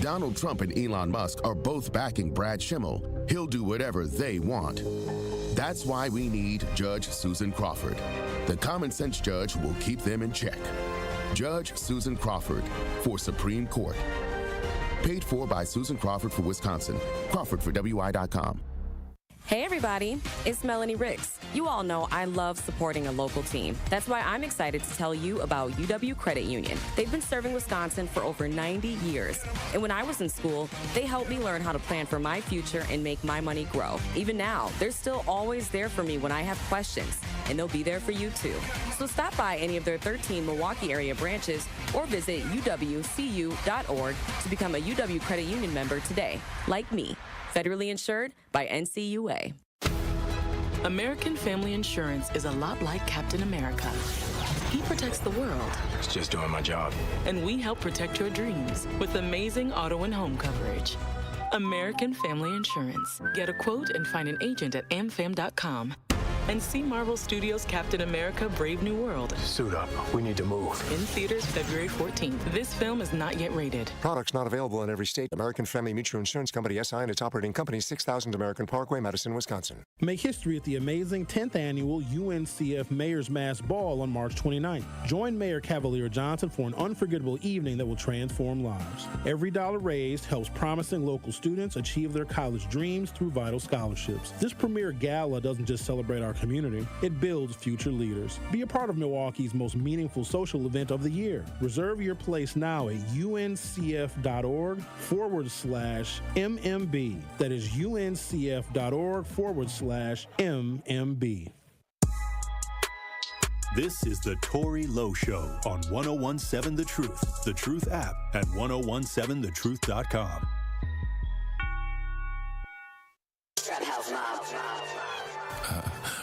Donald Trump and Elon Musk are both backing Brad Schimmel. He'll do whatever they want. That's why we need Judge Susan Crawford. The common sense judge who will keep them in check. Judge Susan Crawford for Supreme Court. Paid for by Susan Crawford for Wisconsin. Crawford for WI.com. Hey everybody, it's Melanie Ricks. You all know I love supporting a local team. That's why I'm excited to tell you about UW Credit Union. They've been serving Wisconsin for over 90 years. And when I was in school, they helped me learn how to plan for my future and make my money grow. Even now, they're still always there for me when I have questions. And they'll be there for you too. So stop by any of their 13 Milwaukee area branches or visit uwcu.org to become a UW Credit Union member today, like me. Federally insured by NCUA. American Family Insurance is a lot like Captain America. He protects the world. It's just doing my job. And we help protect your dreams with amazing auto and home coverage. American Family Insurance. Get a quote and find an agent at amfam.com. And see Marvel Studios' Captain America: Brave New World. Suit up. We need to move. In theaters February 14th. This film is not yet rated. Products not available in every state. American Family Mutual Insurance Company, SI, and its operating company, 6000 American Parkway, Madison, Wisconsin. Make history at the amazing 10th annual UNCF Mayor's Mass Ball on March 29th. Join Mayor Cavalier Johnson for an unforgettable evening that will transform lives. Every dollar raised helps promising local students achieve their college dreams through vital scholarships. This premier gala doesn't just celebrate our community, it builds future leaders. Be a part of Milwaukee's most meaningful social event of the year. Reserve your place now at uncf.org/MMB. That is uncf.org/MMB. This is the Tory Lowe Show on 1017 The Truth, The Truth app at 1017thetruth.com.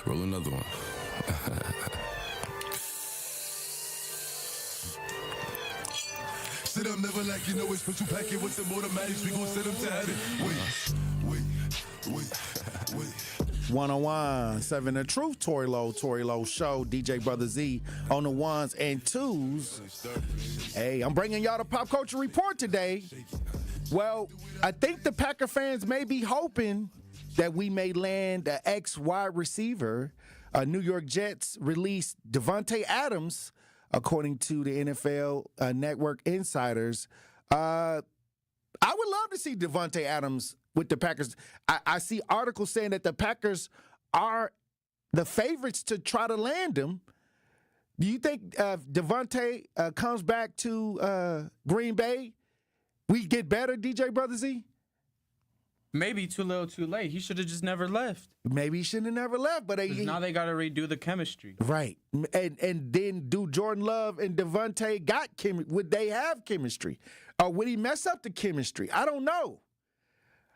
Roll another one. Sit up, never like you know it's special packet with some automatics. We gon' set them to heaven. Wait. 1017 The Truth, Tory Lowe Show, DJ Brother Z on the ones and twos. Hey, I'm bringing y'all the Pop Culture Report today. Well, I think the Packer fans may be hoping that we may land an ex-wide receiver. New York Jets released Davante Adams, according to the NFL Network insiders. I would love to see Davante Adams with the Packers. I see articles saying that the Packers are the favorites to try to land him. Do you think Davante comes back to Green Bay, we get better, DJ Brother Z? Maybe too little, too late. He should have just never left. Maybe he shouldn't have never left, but now they got to redo the chemistry. Right, and then do Jordan Love and Davante would they have chemistry, or would he mess up the chemistry? I don't know.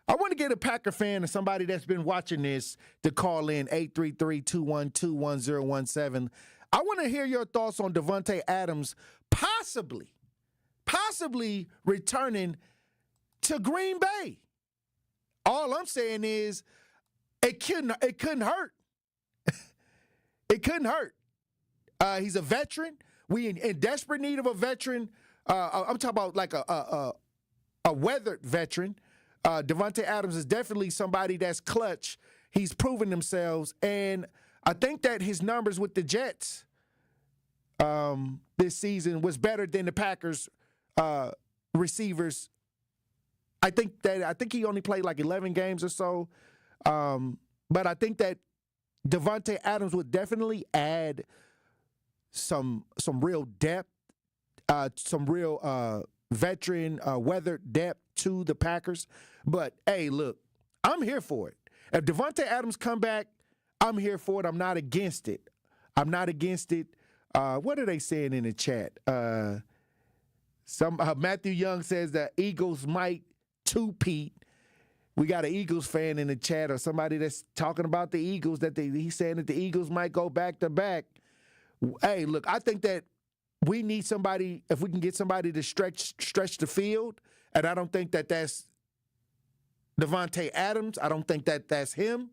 I want to get a Packer fan or somebody that's been watching this to call in 833-212-1017. I want to hear your thoughts on Davante Adams possibly returning to Green Bay. All I'm saying is it couldn't hurt. It couldn't hurt. He's a veteran. We in desperate need of a veteran. I'm talking about like a weathered veteran. Davante Adams is definitely somebody that's clutch. He's proven themselves, and I think that his numbers with the Jets this season was better than the Packers receivers. I think he only played like 11 games or so, but I think that Davante Adams would definitely add some real depth, some real veteran weathered depth to the Packers. But hey, look, I'm here for it. If Davante Adams come back, I'm here for it. I'm not against it. What are they saying in the chat? Matthew Young says the Eagles might two-peat. We got an Eagles fan in the chat or somebody that's talking about the Eagles, that he's saying that the Eagles might go back-to-back. Hey, look, I think that we need somebody, if we can get somebody to stretch the field, and I don't think that's Devontae Adams. I don't think that's him.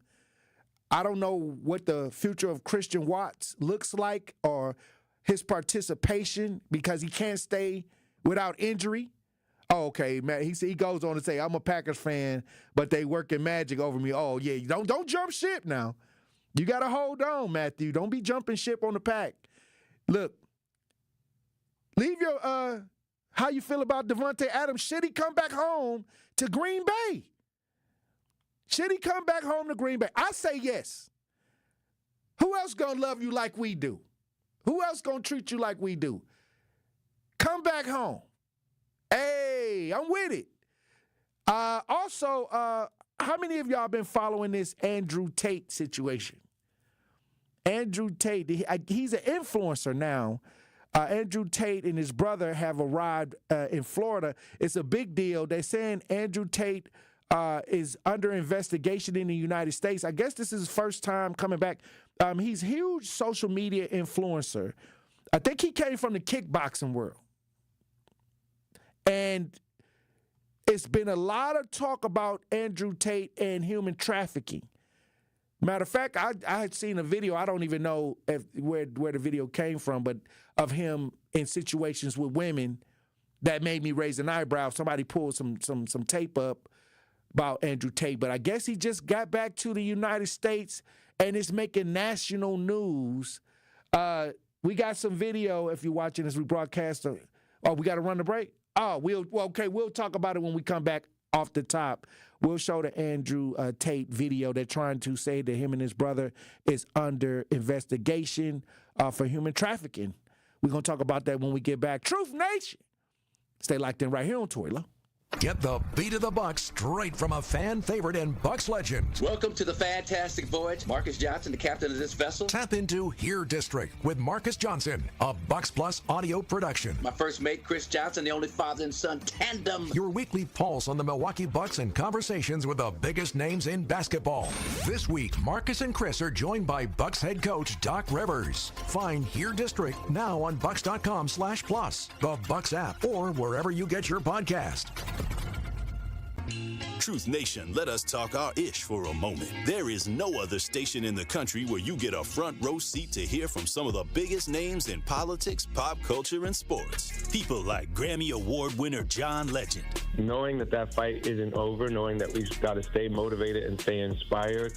I don't know what the future of Christian Watts looks like or his participation because he can't stay without injury. Oh, okay, man. He goes on to say, I'm a Packers fan, but they working magic over me. Oh, yeah, don't jump ship now. You got to hold on, Matthew. Don't be jumping ship on the Pack. Look, leave your how you feel about Devontae Adams. Should he come back home to Green Bay? Should he come back home to Green Bay? I say yes. Who else going to love you like we do? Who else going to treat you like we do? Come back home. Hey, I'm with it. Also, how many of y'all been following this Andrew Tate situation? Andrew Tate, he's an influencer now. Andrew Tate and his brother have arrived in Florida. It's a big deal. They're saying Andrew Tate is under investigation in the United States. I guess this is his first time coming back. He's a huge social media influencer. I think he came from the kickboxing world. And it's been a lot of talk about Andrew Tate and human trafficking. Matter of fact, I had seen a video, I don't even know where the video came from, but of him in situations with women that made me raise an eyebrow. Somebody pulled some tape up about Andrew Tate, but I guess he just got back to the United States and it's making national news. We got some video if you're watching as we broadcast. Oh, we got to run the break? Oh, we'll talk about it when we come back off the top. We'll show the Andrew Tate video. They're trying to say that him and his brother is under investigation for human trafficking. We're going to talk about that when we get back. Truth Nation. Stay locked in right here on Tory Lowe. Get the beat of the Bucs straight from a fan favorite and Bucs legend. Welcome to the fantastic voyage. Marcus Johnson, the captain of this vessel. Tap into Here District with Marcus Johnson, a Bucs Plus audio production. My first mate, Chris Johnson, the only father and son tandem. Your weekly pulse on the Milwaukee Bucks and conversations with the biggest names in basketball. This week, Marcus and Chris are joined by Bucs head coach Doc Rivers. Find Here District now on Bucs.com/plus, the Bucs app, or wherever you get your podcast. Truth Nation, let us talk our ish for a moment. There is no other station in the country where you get a front row seat to hear from some of the biggest names in politics, pop culture, and sports. People like Grammy Award winner John Legend. Knowing that fight isn't over, knowing that we've got to stay motivated and stay inspired.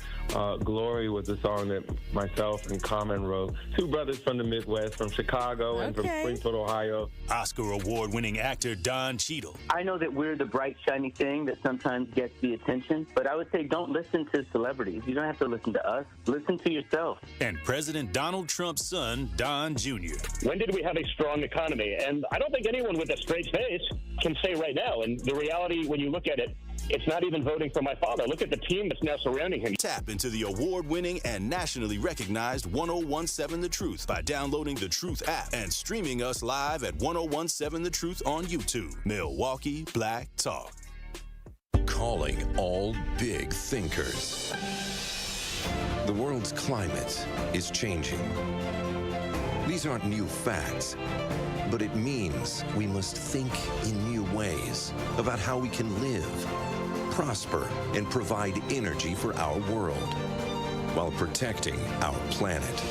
Glory was the song that myself and Common wrote. Two brothers from the Midwest, from Chicago and from Springfield, Ohio. Oscar Award winning actor Don Cheadle. I know that we're the bright, shiny thing that sometimes gets the attention, but I would say don't listen to celebrities. You don't have to listen to us. Listen to yourself. And President Donald Trump's son, Don Jr. When did we have a strong economy? And I don't think anyone with a straight face can say right now. And the reality, when you look at it, it's not even voting for my father. Look at the team that's now surrounding him. Tap into the award-winning and nationally recognized 1017 The Truth by downloading the Truth app and streaming us live at 1017 The Truth on YouTube. Milwaukee Black Talk. Calling all big thinkers. The world's climate is changing. These aren't new facts, but it means we must think in new ways about how we can live, prosper, and provide energy for our world while protecting our planet.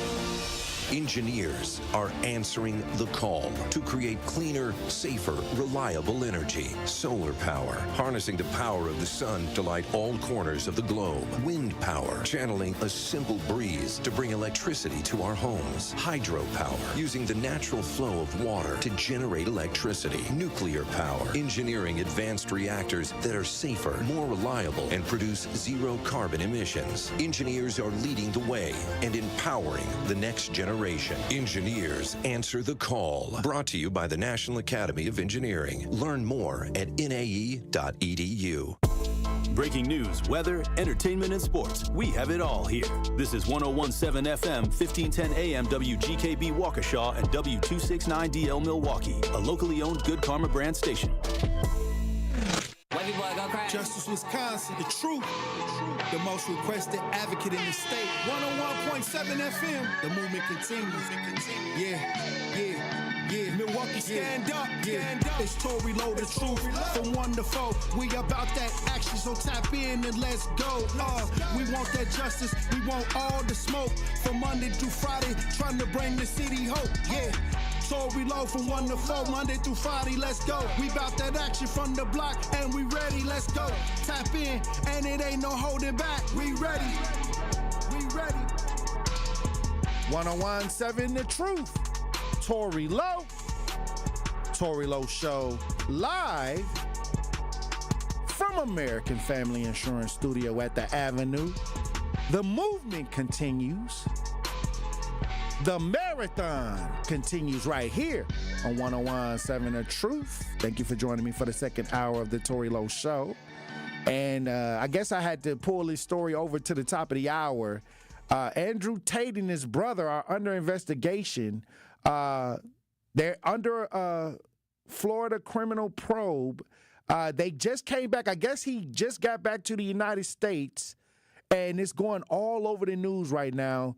Engineers are answering the call to create cleaner, safer, reliable energy. Solar power, harnessing the power of the sun to light all corners of the globe. Wind power, channeling a simple breeze to bring electricity to our homes. Hydropower, using the natural flow of water to generate electricity. Nuclear power, engineering advanced reactors that are safer, more reliable, and produce zero carbon emissions. Engineers are leading the way and empowering the next generation. Engineers answer the call. Brought to you by the National Academy of Engineering. Learn more at nae.edu. Breaking news, weather, entertainment, and sports. We have it all here. This is 1017 FM, 1510 AM WGKB Waukesha and W269DL Milwaukee, a locally owned Good Karma brand station. Justice, Wisconsin, the truth, the most requested advocate in the state. 101.7 FM, the movement continues. Yeah. Stand up, it's Tory Lowe, the truth. From 1 to 4, we about that action, so tap in and let's go. We want that justice, we want all the smoke. From Monday through Friday, trying to bring the city hope. Yeah, Tory Lowe from 1 to 4, Monday through Friday, let's go. We about that action from the block, and we ready, let's go. Tap in, and it ain't no holding back. We ready, we ready. 101.7 The Truth. Tory Lowe. Tory Lowe Show live from American Family Insurance Studio at the Avenue. The movement continues. The marathon continues right here on 101.7 The Truth. Thank you for joining me for the second hour of the Tory Lowe Show. And I guess I had to pull this story over to the top of the hour. Andrew Tate and his brother are under investigation. They're under a Florida criminal probe. They just came back. I guess he just got back to the United States, and it's going all over the news right now.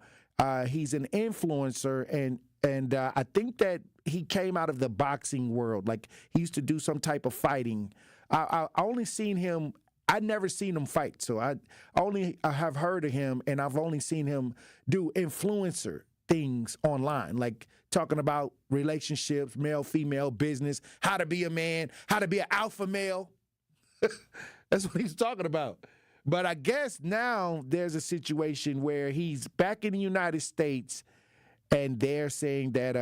He's an influencer, and I think that he came out of the boxing world. Like, he used to do some type of fighting. I only seen him. I'd never seen him fight, so I have heard of him, and I've only seen him do influencer things online, like talking about relationships, male, female, business, how to be a man, how to be an alpha male. That's what he's talking about. But I guess now there's a situation where he's back in the United States, and they're saying that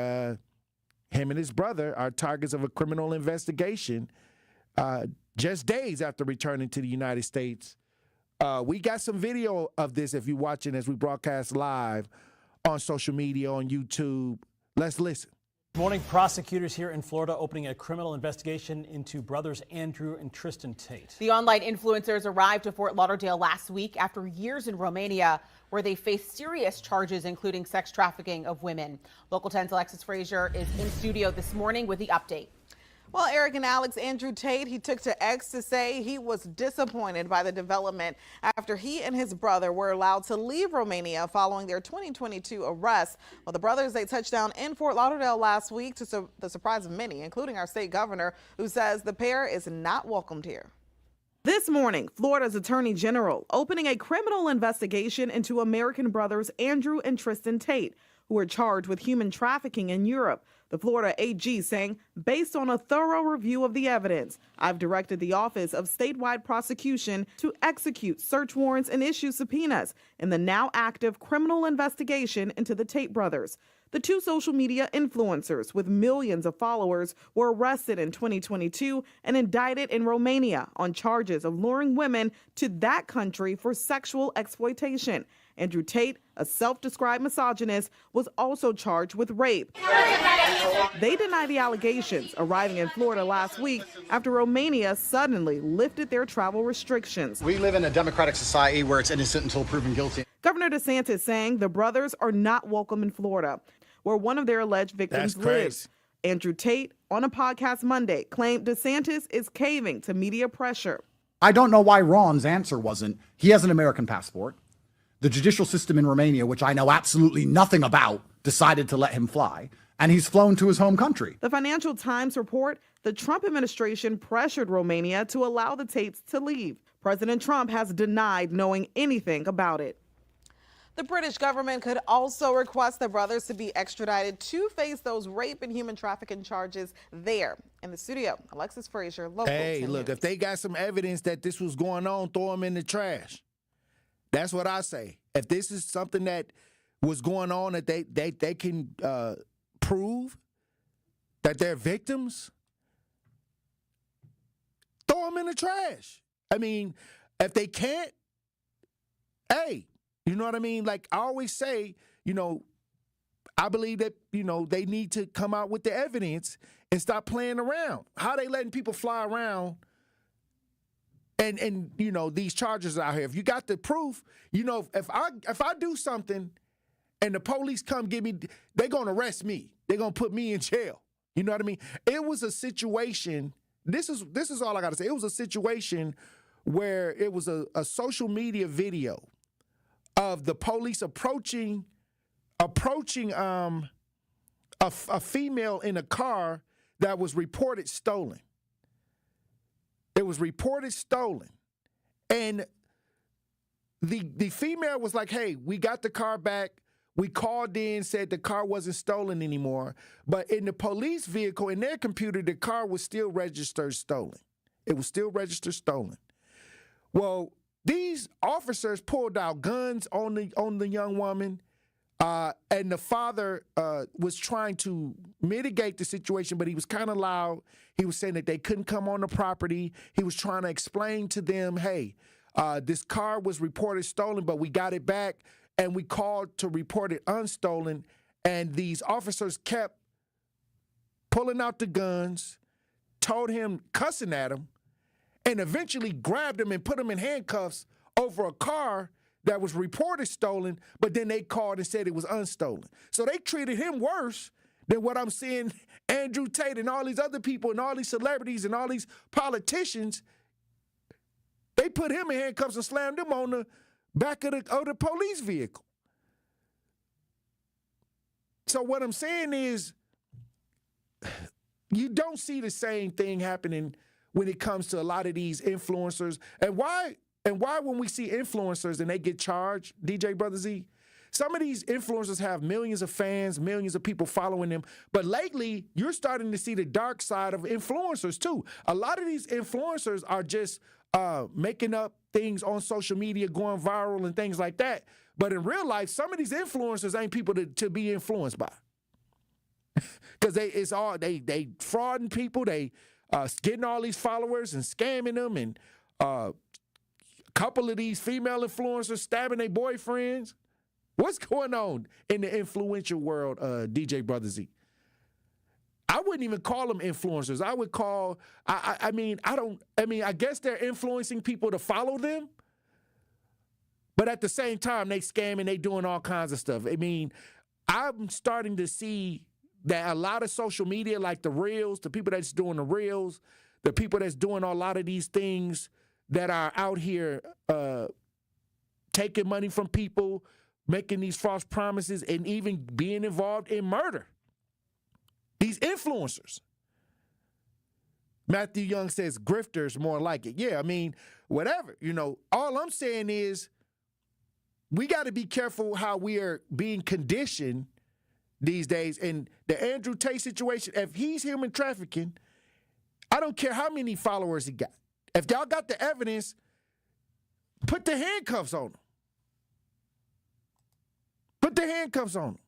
him and his brother are targets of a criminal investigation. Just days after returning to the United States. We got some video of this if you're watching as we broadcast live on social media, on YouTube. Let's listen. Good morning. Prosecutors here in Florida opening a criminal investigation into brothers Andrew and Tristan Tate. The online influencers arrived to Fort Lauderdale last week after years in Romania, where they faced serious charges, including sex trafficking of women. Local 10's Alexis Frazier is in studio this morning with the update. Well, Eric and Alex, Andrew Tate, he took to X to say he was disappointed by the development after he and his brother were allowed to leave Romania following their 2022 arrest. Well, the brothers, they touched down in Fort Lauderdale last week to the surprise of many, including our state governor, who says the pair is not welcomed here. This morning, Florida's Attorney General opening a criminal investigation into American brothers Andrew and Tristan Tate, who are charged with human trafficking in Europe. The Florida AG saying, based on a thorough review of the evidence, I've directed the Office of Statewide Prosecution to execute search warrants and issue subpoenas in the now active criminal investigation into the Tate brothers. The two social media influencers with millions of followers were arrested in 2022 and indicted in Romania on charges of luring women to that country for sexual exploitation. Andrew Tate, a self-described misogynist, was also charged with rape. They deny the allegations, arriving in Florida last week after Romania suddenly lifted their travel restrictions. We live in a democratic society where it's innocent until proven guilty. Governor DeSantis saying the brothers are not welcome in Florida, where one of their alleged victims lives. Andrew Tate, on a podcast Monday, claimed DeSantis is caving to media pressure. I don't know why Ron's answer wasn't, he has an American passport. The judicial system in Romania, which I know absolutely nothing about, decided to let him fly, and he's flown to his home country. The Financial Times report the Trump administration pressured Romania to allow the Tates to leave. President Trump has denied knowing anything about it. The British government could also request the brothers to be extradited to face those rape and human trafficking charges there. In the studio, Alexis Frazier, Local 10 Hey, look, if they got some evidence that this was going on, throw them in the trash. That's what I say. If this is something that was going on that they can prove that they're victims, throw them in the trash. I mean, if they can't, hey, you know what I mean? Like I always say, you know, I believe that, you know, they need to come out with the evidence and stop playing around. How they letting people fly around and you know, these charges out here. If you got the proof, you know, if I do something and the police come get me, they're going to arrest me. They're going to put me in jail. You know what I mean? It was a situation. This is all I got to say. It was a situation where it was a social media video of the police approaching a female in a car that was reported stolen. It was reported stolen. And the female was like, hey, we got the car back. We called in, said the car wasn't stolen anymore. But in the police vehicle, in their computer, the car was still registered stolen. It was still registered stolen. Well, these officers pulled out guns on the young woman, and the father was trying to mitigate the situation, but he was kind of loud. He was saying that they couldn't come on the property. He was trying to explain to them, hey, this car was reported stolen, but we got it back, and we called to report it unstolen, and these officers kept pulling out the guns, told him, cussing at him, and eventually grabbed him and put him in handcuffs over a car that was reported stolen, but then they called and said it was unstolen. So they treated him worse than what I'm seeing Andrew Tate and all these other people and all these celebrities and all these politicians. They put him in handcuffs and slammed him on the back of the police vehicle. So what I'm saying is, you don't see the same thing happening when it comes to a lot of these influencers. And why when we see influencers and they get charged, DJ Brother Z, some of these influencers have millions of fans, millions of people following them. But lately, you're starting to see the dark side of influencers too. A lot of these influencers are just making up things on social media, going viral and things like that. But in real life, some of these influencers ain't people to be influenced by. Because they frauding people, they getting all these followers and scamming them, and a couple of these female influencers stabbing their boyfriends. What's going on in the influential world, DJ Brother Z? I wouldn't even call them influencers. I would call, I guess they're influencing people to follow them. But at the same time, they scamming, they doing all kinds of stuff. I mean, I'm starting to see that a lot of social media, like the Reels, the people that's doing the Reels, the people that's doing a lot of these things that are out here taking money from people, making these false promises, and even being involved in murder. These influencers. Matthew Young says grifters more like it. Yeah, I mean, whatever. You know, all I'm saying is we got to be careful how we are being conditioned these days. And the Andrew Tate situation, if he's human trafficking, I don't care how many followers he got. If y'all got the evidence, put the handcuffs on him. Put the handcuffs on him.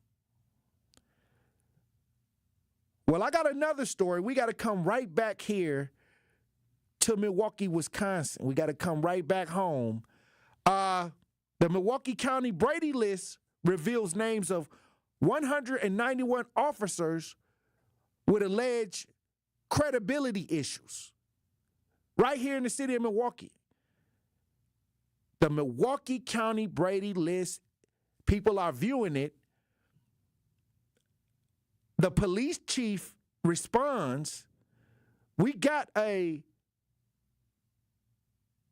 Well, I got another story. We got to come right back here to Milwaukee, Wisconsin. We got to come right back home. The Milwaukee County Brady list reveals names of 191 officers with alleged credibility issues right here in the city of Milwaukee. The Milwaukee County Brady list, people are viewing it. The police chief responds. We got a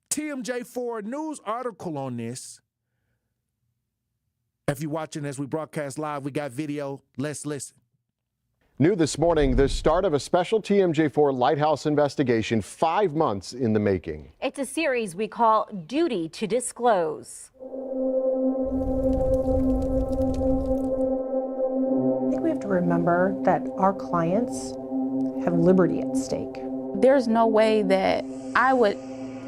TMJ4 news article on this. If you're watching as we broadcast live, we got video. Let's listen. New this morning, the start of a special TMJ4 Lighthouse investigation, 5 months in the making. It's a series we call Duty to Disclose. I think we have to remember that our clients have liberty at stake. There's no way that I would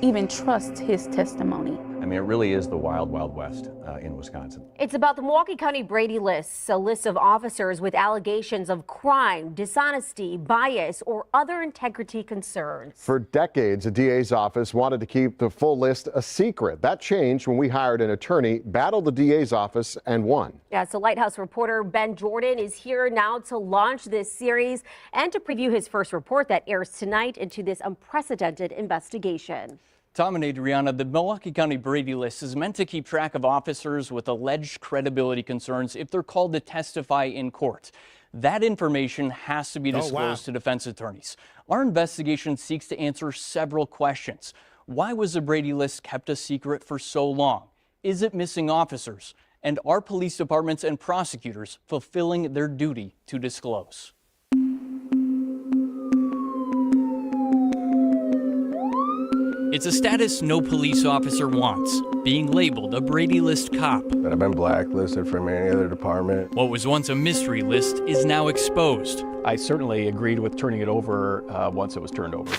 even trust his testimony. I mean, it really is the wild, wild west in Wisconsin. It's about the Milwaukee County Brady lists, a list of officers with allegations of crime, dishonesty, bias, or other integrity concerns. For decades, the DA's office wanted to keep the full list a secret. That changed when we hired an attorney, battled the DA's office, and won. Yeah, so Lighthouse reporter Ben Jordan is here now to launch this series and to preview his first report that airs tonight into this unprecedented investigation. Tom and Adriana, the Milwaukee County Brady list is meant to keep track of officers with alleged credibility concerns if they're called to testify in court. That information has to be disclosed to defense attorneys. Our investigation seeks to answer several questions. Why was the Brady list kept a secret for so long? Is it missing officers? And are police departments and prosecutors fulfilling their duty to disclose? It's a status no police officer wants, being labeled a Brady List cop. But I've been blacklisted from any other department. What was once a mystery list is now exposed. I certainly agreed with turning it over once it was turned over.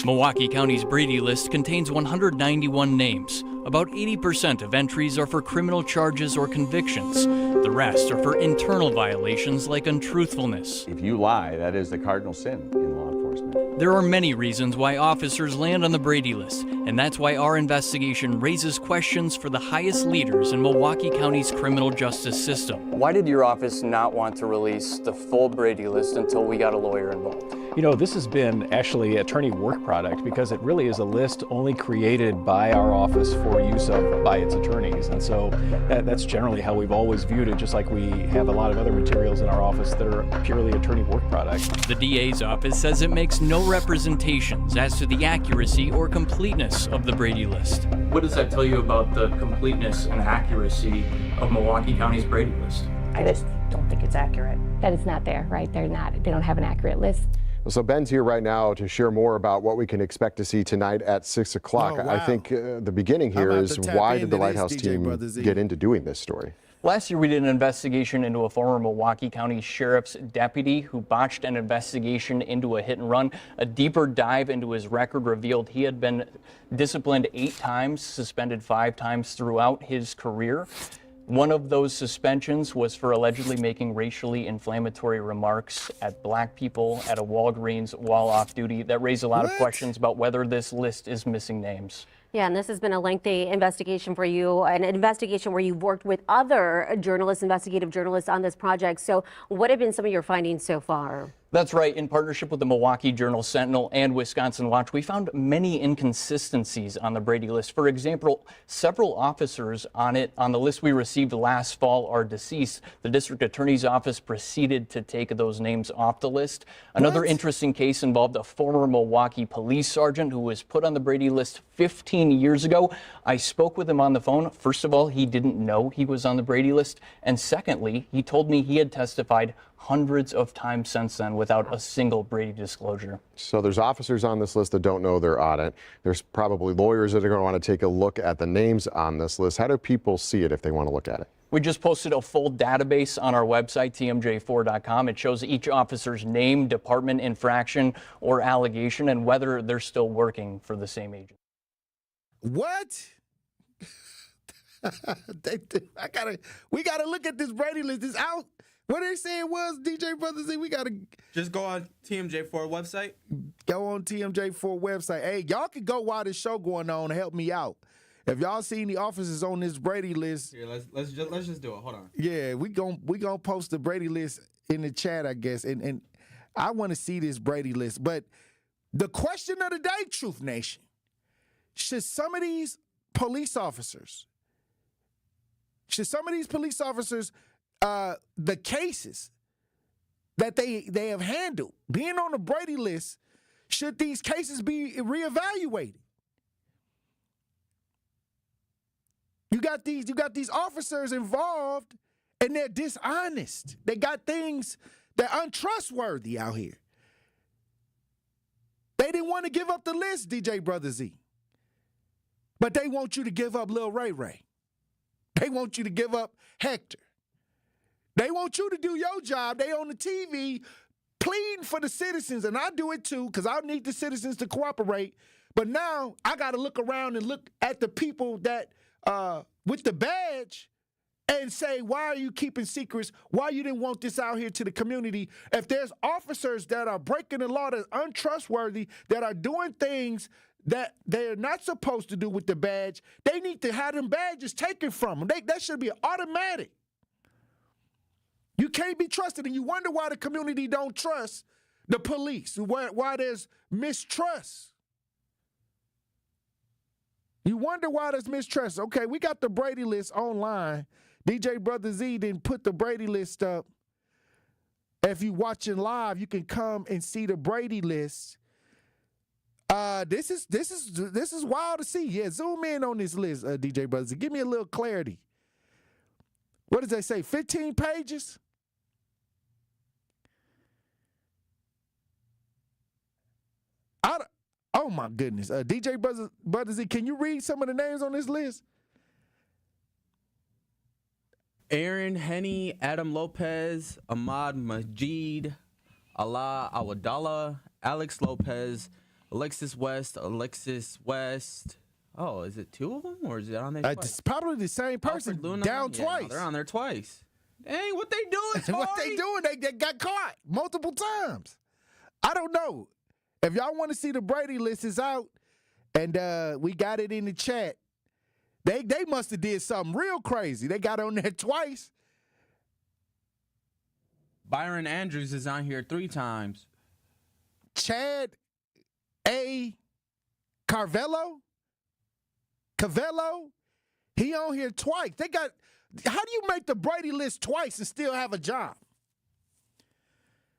Milwaukee County's Brady List contains 191 names. About 80% of entries are for criminal charges or convictions. The rest are for internal violations like untruthfulness. If you lie, that is the cardinal sin in law enforcement. There are many reasons why officers land on the Brady List, and that's why our investigation raises questions for the highest leaders in Milwaukee County's criminal justice system. Why did your office not want to release the full Brady List until we got a lawyer involved? You know, this has been actually attorney work product because it really is a list only created by our office for use of by its attorneys. And so that's generally how we've always viewed it, just like we have a lot of other materials in our office that are purely attorney work product. The DA's office says it makes no representations as to the accuracy or completeness of the Brady List. What does that tell you about the completeness and accuracy of Milwaukee County's Brady List? I just don't think it's accurate. That it's not there, right? They don't have an accurate list. So Ben's here right now to share more about what we can expect to see tonight at 6 o'clock. Oh, wow. I think the beginning here is why did the Lighthouse team get into doing this story? Last year, we did an investigation into a former Milwaukee County Sheriff's deputy who botched an investigation into a hit and run. A deeper dive into his record revealed he had been disciplined 8 times, suspended 5 times throughout his career. One of those suspensions was for allegedly making racially inflammatory remarks at black people at a Walgreens while off duty. That raised a lot of questions about whether this list is missing names. Yeah, and this has been a lengthy investigation for you, an investigation where you've worked with other journalists, investigative journalists on this project. So what have been some of your findings so far? That's right. In partnership with the Milwaukee Journal-Sentinel and Wisconsin Watch, we found many inconsistencies on the Brady List. For example, several officers on the list we received last fall are deceased. The district attorney's office proceeded to take those names off the list. Another interesting case involved a former Milwaukee police sergeant who was put on the Brady List 15 years ago. I spoke with him on the phone. First of all, he didn't know he was on the Brady List. And secondly, he told me he had testified hundreds of times since then without a single Brady disclosure. So there's officers on this list that don't know they're on it. There's probably lawyers that are going to want to take a look at the names on this list. How do people see it if they want to look at it? We just posted a full database on our website, tmj4.com. It shows each officer's name, department, infraction, or allegation, and whether they're still working for the same agent. What? We gotta look at this Brady List. It's out. What they saying was, DJ Brother Z, we gotta just go on TMJ4 website. Go on TMJ4 website. Hey, y'all can go while this show going on and help me out. If y'all see any officers on this Brady List, here, let's just do it. Hold on. Yeah, we gonna post the Brady List in the chat, I guess, and I want to see this Brady List. But the question of the day, Truth Nation, should some of these police officers, the cases that they have handled, being on the Brady List, should these cases be reevaluated? You got these officers involved and they're dishonest. They got things that are untrustworthy out here. They didn't want to give up the list, DJ Brother Z. But they want you to give up Lil Ray Ray. They want you to give up Hector. They want you to do your job. They on the TV pleading for the citizens, and I do it too because I need the citizens to cooperate. But now I got to look around and look at the people that with the badge and say, why are you keeping secrets? Why you didn't want this out here to the community? If there's officers that are breaking the law, that's untrustworthy, that are doing things that they're not supposed to do with the badge, they need to have them badges taken from them. That should be automatic. You can't be trusted, and you wonder why the community don't trust the police, why there's mistrust. You wonder why there's mistrust. Okay, we got the Brady List online. DJ Brother Z didn't put the Brady List up. If you watching live, you can come and see the Brady List. This is wild to see. Yeah, zoom in on this list, DJ Brother Z. Give me a little clarity. What does they say? 15 pages? Oh my goodness. DJ Buttersy, can you read some of the names on this list? Aaron Henny, Adam Lopez, Ahmad Majid, Allah Awadallah, Alex Lopez, Alexis West. Oh, is it two of them, or is it on there twice? It's probably the same person down twice. No, they're on there twice. Dang, what they doing, Tory? What they doing? They got caught multiple times. I don't know. If y'all want to see the Brady list, is out, and we got it in the chat. They must have did something real crazy. They got on there twice. Byron Andrews is on here 3 times. Chad A. Cavello, he on here twice. How do you make the Brady list twice and still have a job?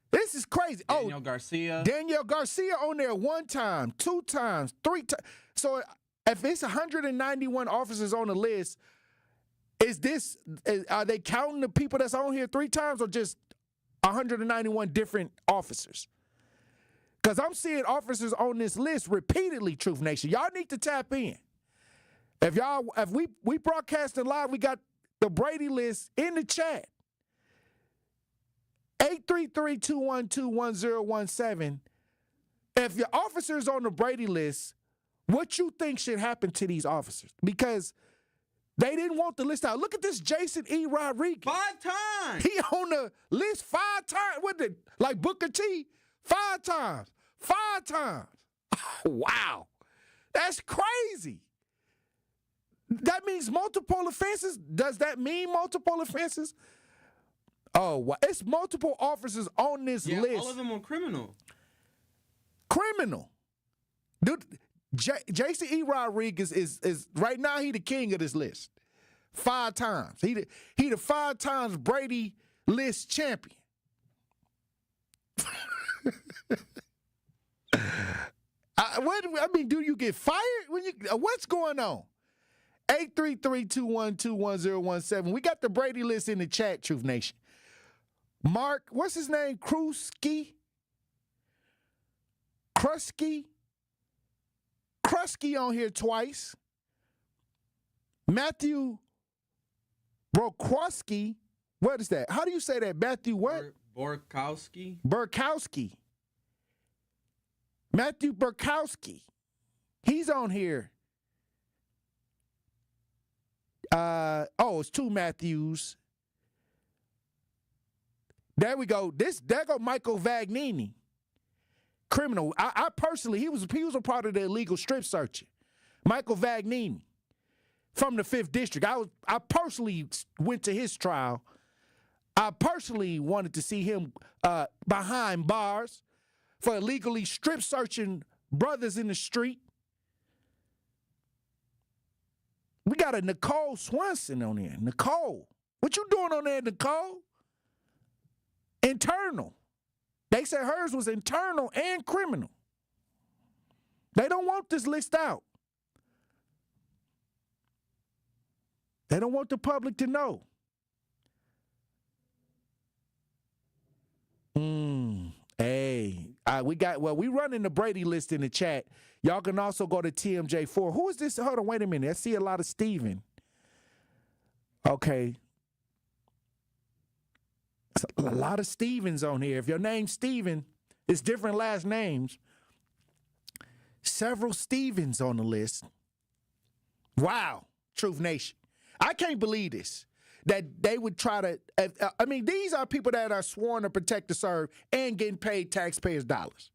This is crazy. Daniel Garcia on there 1 time, 2 times, 3 times. So if it's 191 officers on the list, are they counting the people that's on here 3 times or just 191 different officers? Because I'm seeing officers on this list repeatedly, Truth Nation. Y'all need to tap in. If we broadcasting live, we got the Brady list in the chat. 833-212-1017. If your officer's on the Brady list, what you think should happen to these officers? Because they didn't want the list out. Look at this Jason E. Rodriguez. 5 times. He on the list 5 times. Like Booker T? 5 times. 5 times. Oh, wow. That's crazy. That means multiple offenses? Does that mean multiple offenses? Oh, wow. It's multiple officers on this list. All of them are criminal. Dude, Jason E. Rodriguez is right now, he the king of this list. 5 times. He the 5 times Brady list champion. Do you get fired when what's going on? 833-212-1017. We got the Brady list in the chat, Truth Nation. Mark, what's his name? Krusky on here twice. Matthew Borkowski. What is that? How do you say that? Matthew what? Borkowski. Matthew Borkowski. He's on here. It's 2 Matthews. There we go. There go Michael Vagnini. Criminal. I personally, he was a part of the illegal strip searching. Michael Vagnini from the 5th District. I personally went to his trial. I personally wanted to see him behind bars for illegally strip searching brothers in the street. We got a Nicole Swanson on there. Nicole. What you doing on there, Nicole? Internal. They said hers was internal and criminal. They don't want this list out. They don't want the public to know. We running the Brady list in the chat. Y'all can also go to TMJ4. Who is this? Hold on, wait a minute. I see a lot of Steven. Okay. A lot of Stevens on here. If your name's Steven, it's different last names. Several Stevens on the list. Wow, Truth Nation. I can't believe this. That they would try to, these are people that are sworn to protect the serve and getting paid taxpayers' dollars.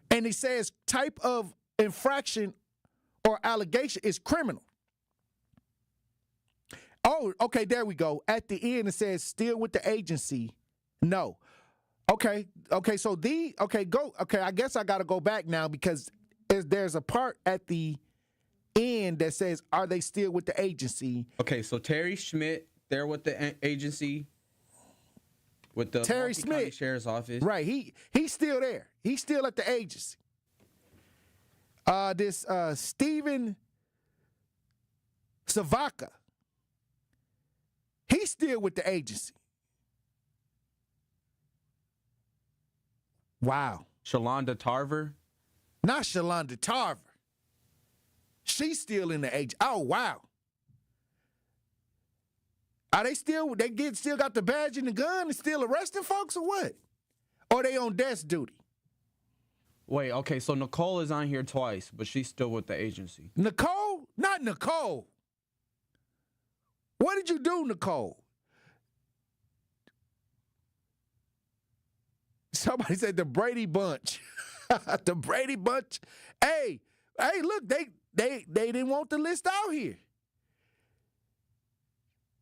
And it says type of infraction or allegation is criminal. Oh, okay, there we go. At the end, it says still with the agency. No. Okay, so I guess I got to go back now because there's a part at the end that says, are they still with the agency? Okay, so Terry Schmidt, they're with the agency, with the Terry Milwaukee Schmidt County Sheriff's Office. Right, he's still there. He's still at the agency. This Stephen Savaka, he's still with the agency. Wow. Shalonda Tarver. Not Shalonda Tarver. She's still in the age. Oh, wow. Are they still got the badge and the gun and still arresting folks or what? Or they on desk duty? Wait, okay, so Nicole is on here twice, but she's still with the agency. Nicole? Not Nicole. What did you do, Nicole? Somebody said the Brady bunch. The Brady bunch. Hey, look, they didn't want the list out here.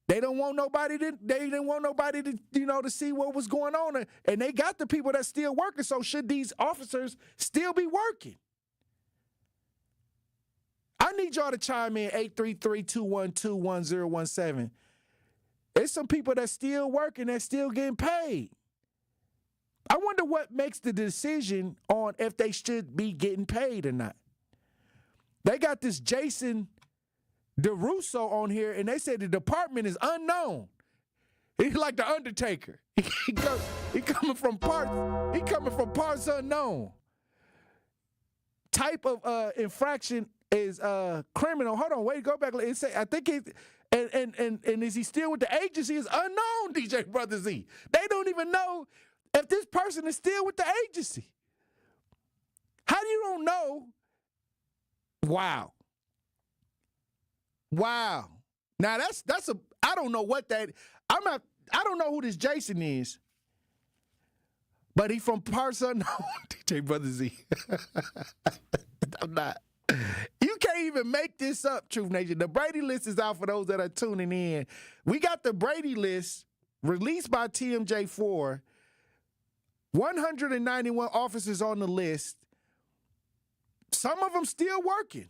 They didn't want nobody to to see what was going on. And they got the people that's still working. So should these officers still be working? I need y'all to chime in 833-212-1017. There's some people that's still working, that's still getting paid. I wonder what makes the decision on if they should be getting paid or not. They got this Jason DeRusso on here, and they said the department is unknown. He's like the Undertaker. He coming from parts unknown. Type of infraction is criminal. Hold on, wait, go back. It say, I think it, and is he still with the agency? Is unknown, DJ Brother Z. They don't even know if this person is still with the agency. How do you don't know? Wow. Now that's a I don't know what that I don't know who this Jason is. But he from parts unknown. DJ Brother Z. I'm not. You can't even make this up, Truth Nation. The Brady list is out for those that are tuning in. We got the Brady list released by TMJ4. 191 officers on the list. Some of them still working.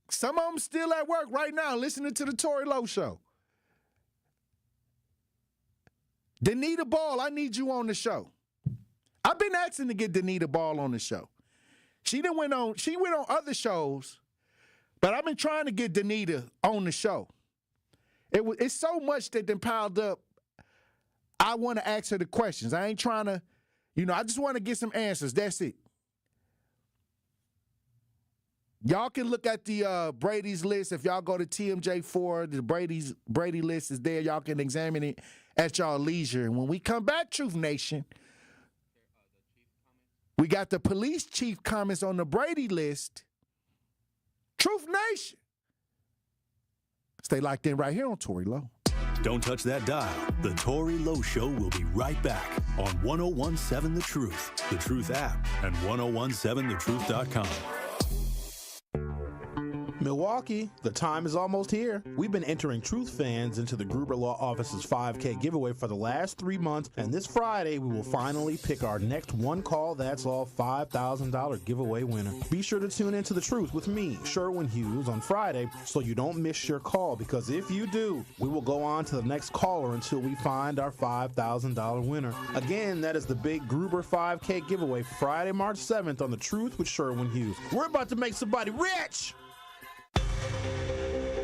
Some of them still at work right now listening to the Tory Lowe Show. Danita Ball, I need you on the show. I've been asking to get Danita Ball on the show. She went on other shows, but I've been trying to get Danita on the show. It's so much that then piled up. I want to ask her the questions. I ain't trying to, I just want to get some answers. That's it. Y'all can look at the Brady's list. If y'all go to TMJ4, the Brady list is there. Y'all can examine it at y'all leisure. And when we come back, Truth Nation, we got the police chief comments on the Brady list. Truth Nation. Stay locked in right here on Tory Lowe. Don't touch that dial. The Tory Lowe Show will be right back on 1017 The Truth, The Truth app, and 1017thetruth.com. Milwaukee, the time is almost here. We've been entering Truth fans into the Gruber Law Office's 5K giveaway for the last 3 months, and this Friday we will finally pick our next one call that's all $5,000 giveaway winner. Be sure to tune into The Truth with me, Sherwin Hughes, on Friday so you don't miss your call, because if you do, we will go on to the next caller until we find our $5,000 winner. Again, that is the big Gruber 5K giveaway Friday, March 7th on The Truth with Sherwin Hughes. We're about to make somebody rich!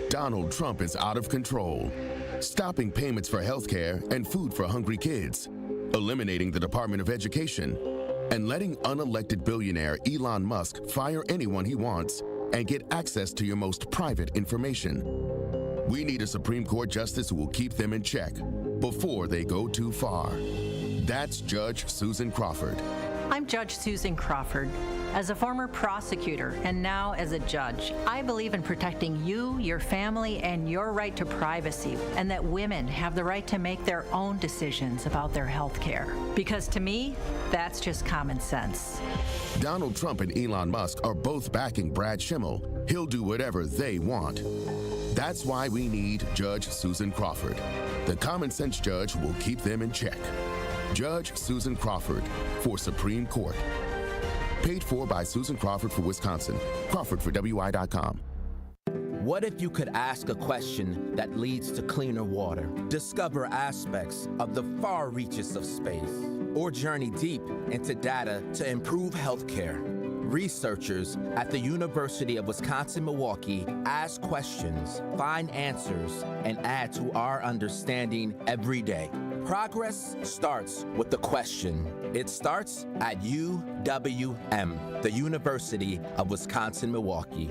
Donald Trump is out of control, stopping payments for health care and food for hungry kids, eliminating the Department of Education, and letting unelected billionaire Elon Musk fire anyone he wants and get access to your most private information. We need a Supreme Court justice who will keep them in check before they go too far. That's Judge Susan Crawford. I'm Judge Susan Crawford. As a former prosecutor and now as a judge, I believe in protecting you, your family, and your right to privacy, and that women have the right to make their own decisions about their health care. Because to me, that's just common sense. Donald Trump and Elon Musk are both backing Brad Schimmel. He'll do whatever they want. That's why we need Judge Susan Crawford, the common sense judge who will keep them in check. Judge Susan Crawford for Supreme Court. Paid for by Susan Crawford for Wisconsin. Crawford for WI.com. What if you could ask a question that leads to cleaner water, discover aspects of the far reaches of space, or journey deep into data to improve healthcare? Researchers at the University of Wisconsin-Milwaukee ask questions, find answers, and add to our understanding every day. Progress starts with the question. It starts at UWM, the University of Wisconsin-Milwaukee.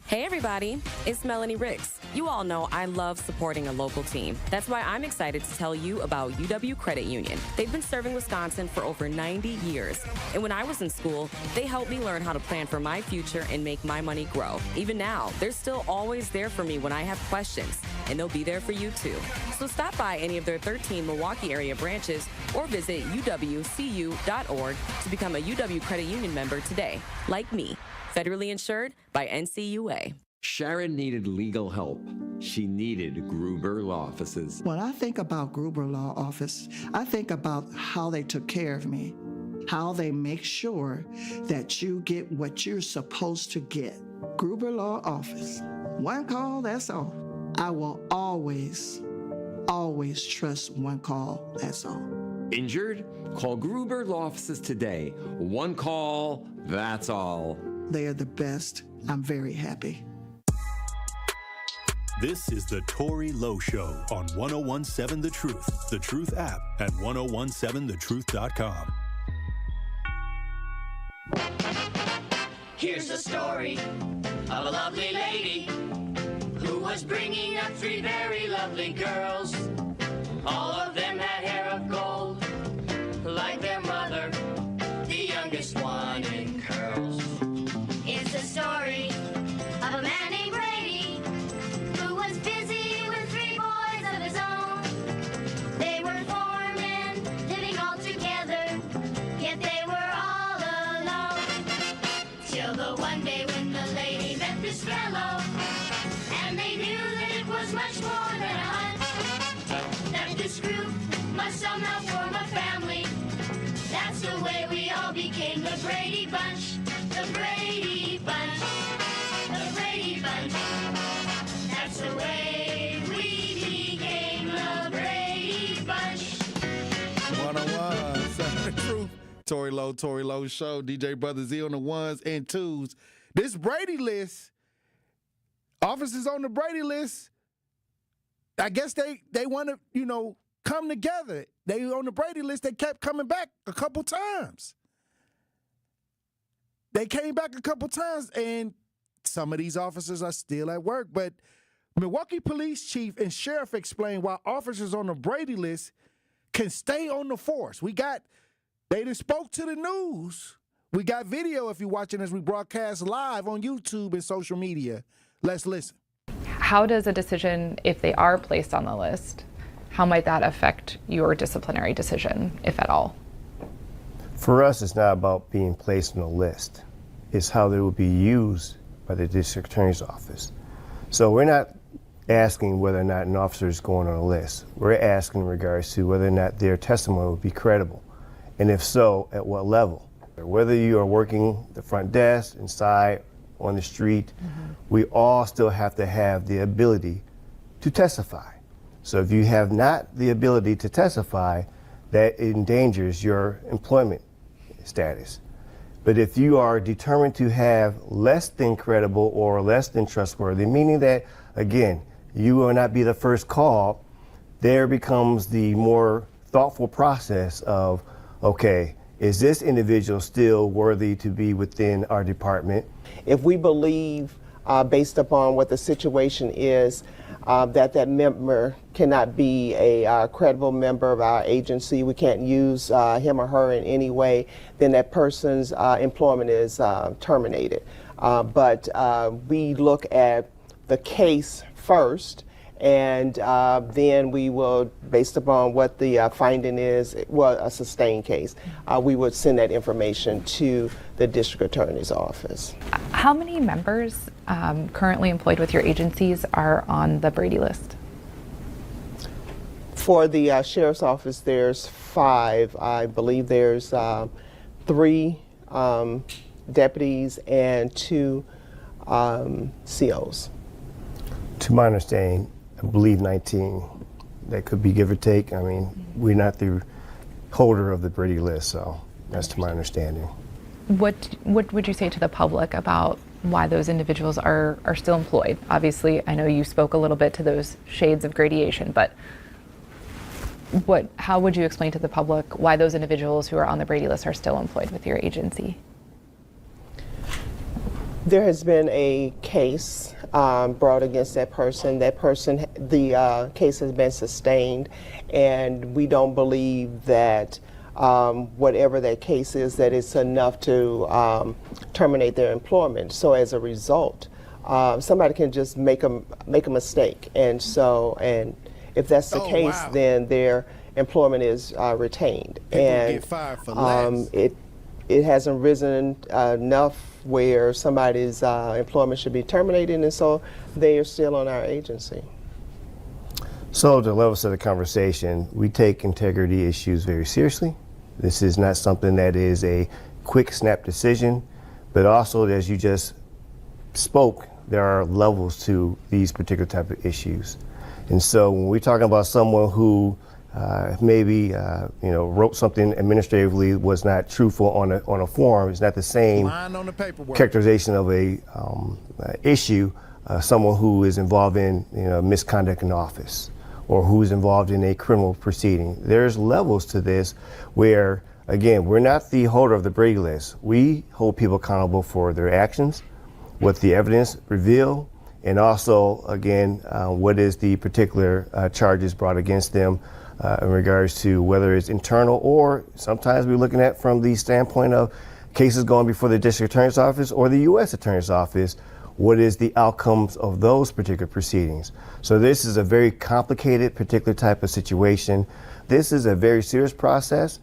Hey everybody, it's Melanie Ricks. You all know I love supporting a local team. That's why I'm excited to tell you about UW Credit Union. They've been serving Wisconsin for over 90 years. And when I was in school, they helped me learn how to plan for my future and make my money grow. Even now, they're still always there for me when I have questions, and they'll be there for you too. So stop by any of their 13 Milwaukee area branches or visit uwcu.org to become a UW Credit Union member today, like me. Federally insured by NCUA. Sharon needed legal help. She needed Gruber Law Offices. When I think about Gruber Law Office, I think about how they took care of me, how they make sure that you get what you're supposed to get. Gruber Law Office. One call, that's all. I will always trust one call, that's all. Injured? Call Gruber Law Offices today. One call, that's all. They are the best. I'm very happy. This is the Tory Lowe Show on 1017 The Truth app, at 1017thetruth.com. Here's the story of a lovely lady who was bringing up three very lovely girls. All of them had hair of gold, like their mother, the youngest one in curls. It's the story of a man named Brady who was busy with three boys of his own. They were 4 men living all together, yet they were all alone. Till the one day when the lady met this fellow, and they knew that it was much more than a hunch, that this group must somehow form a family. That's the way we all became the Brady Bunch. The Brady Bunch, the Brady Bunch. That's the way we became the Brady Bunch. 101, the truth. Tory Lowe Show. DJ Brother Z on the ones and twos. This Brady list, officers on the Brady list, I guess they want to, come together. They on the Brady list, they kept coming back a couple times. They came back a couple times, and some of these officers are still at work. But Milwaukee Police Chief and Sheriff explained why officers on the Brady list can stay on the force. They just spoke to the news. We got video if you're watching as we broadcast live on YouTube and social media. Let's listen. How does a decision, if they are placed on the list, how might that affect your disciplinary decision, if at all? For us, it's not about being placed on a list. It's how they will be used by the district attorney's office. So we're not asking whether or not an officer is going on a list. We're asking in regards to whether or not their testimony will be credible, and if so, at what level. Whether you are working the front desk, inside, on the street, we all still have to have the ability to testify. So if you have not the ability to testify, that endangers your employment status. But if you are determined to have less than credible or less than trustworthy, meaning that, again, you will not be the first call, there becomes the more thoughtful process of, okay, is this individual still worthy to be within our department? If we believe, based upon what the situation is, that member cannot be a credible member of our agency, we can't use him or her in any way, then that person's employment is terminated. But we look at the case first, and then we will, based upon what the finding is, well, a sustained case, we would send that information to the district attorney's office. How many members currently employed with your agencies are on the Brady list? For the sheriff's office, there's 5. I believe there's 3 deputies and 2 COs. To my understanding, I believe 19. That could be give or take. I mean, we're not the holder of the Brady list, so that's to my understanding. What would you say to the public about why those individuals are still employed? Obviously, I know you spoke a little bit to those shades of gradation, but How would you explain to the public why those individuals who are on the Brady list are still employed with your agency? There has been a case brought against that person. The case has been sustained, and we don't believe that whatever that case is, that it's enough to terminate their employment. So as a result, somebody can just make a mistake, and if that's the case, then their employment is retained. People and get fired for less. It hasn't risen enough where somebody's employment should be terminated, and so they are still on our agency. So to level set the conversation, we take integrity issues very seriously. This is not something that is a quick snap decision, but also, as you just spoke, there are levels to these particular type of issues. And so when we're talking about someone who maybe wrote something administratively was not truthful on a form, it's not the same on the paperwork characterization of a issue. Someone who is involved in misconduct in office, or who is involved in a criminal proceeding. There's levels to this where, again, we're not the holder of the Brady list. We hold people accountable for their actions, what the evidence reveal, and also, again, what is the particular charges brought against them in regards to whether it's internal, or sometimes we're looking at from the standpoint of cases going before the district attorney's office or the U.S. attorney's office. What is the outcomes of those particular proceedings? So this is a very complicated particular type of situation. This is a very serious process.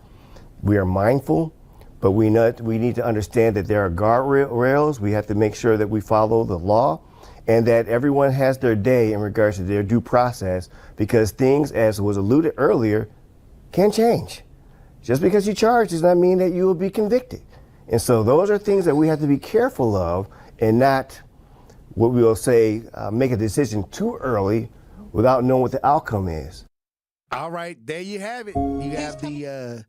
We are mindful, but we need to understand that there are guardrails. We have to make sure that we follow the law, and that everyone has their day in regards to their due process, because things, as was alluded earlier, can change. Just because you charge does not mean that you will be convicted. And so those are things that we have to be careful of, and not, what we will say, make a decision too early without knowing what the outcome is. All right, there you have it. You have the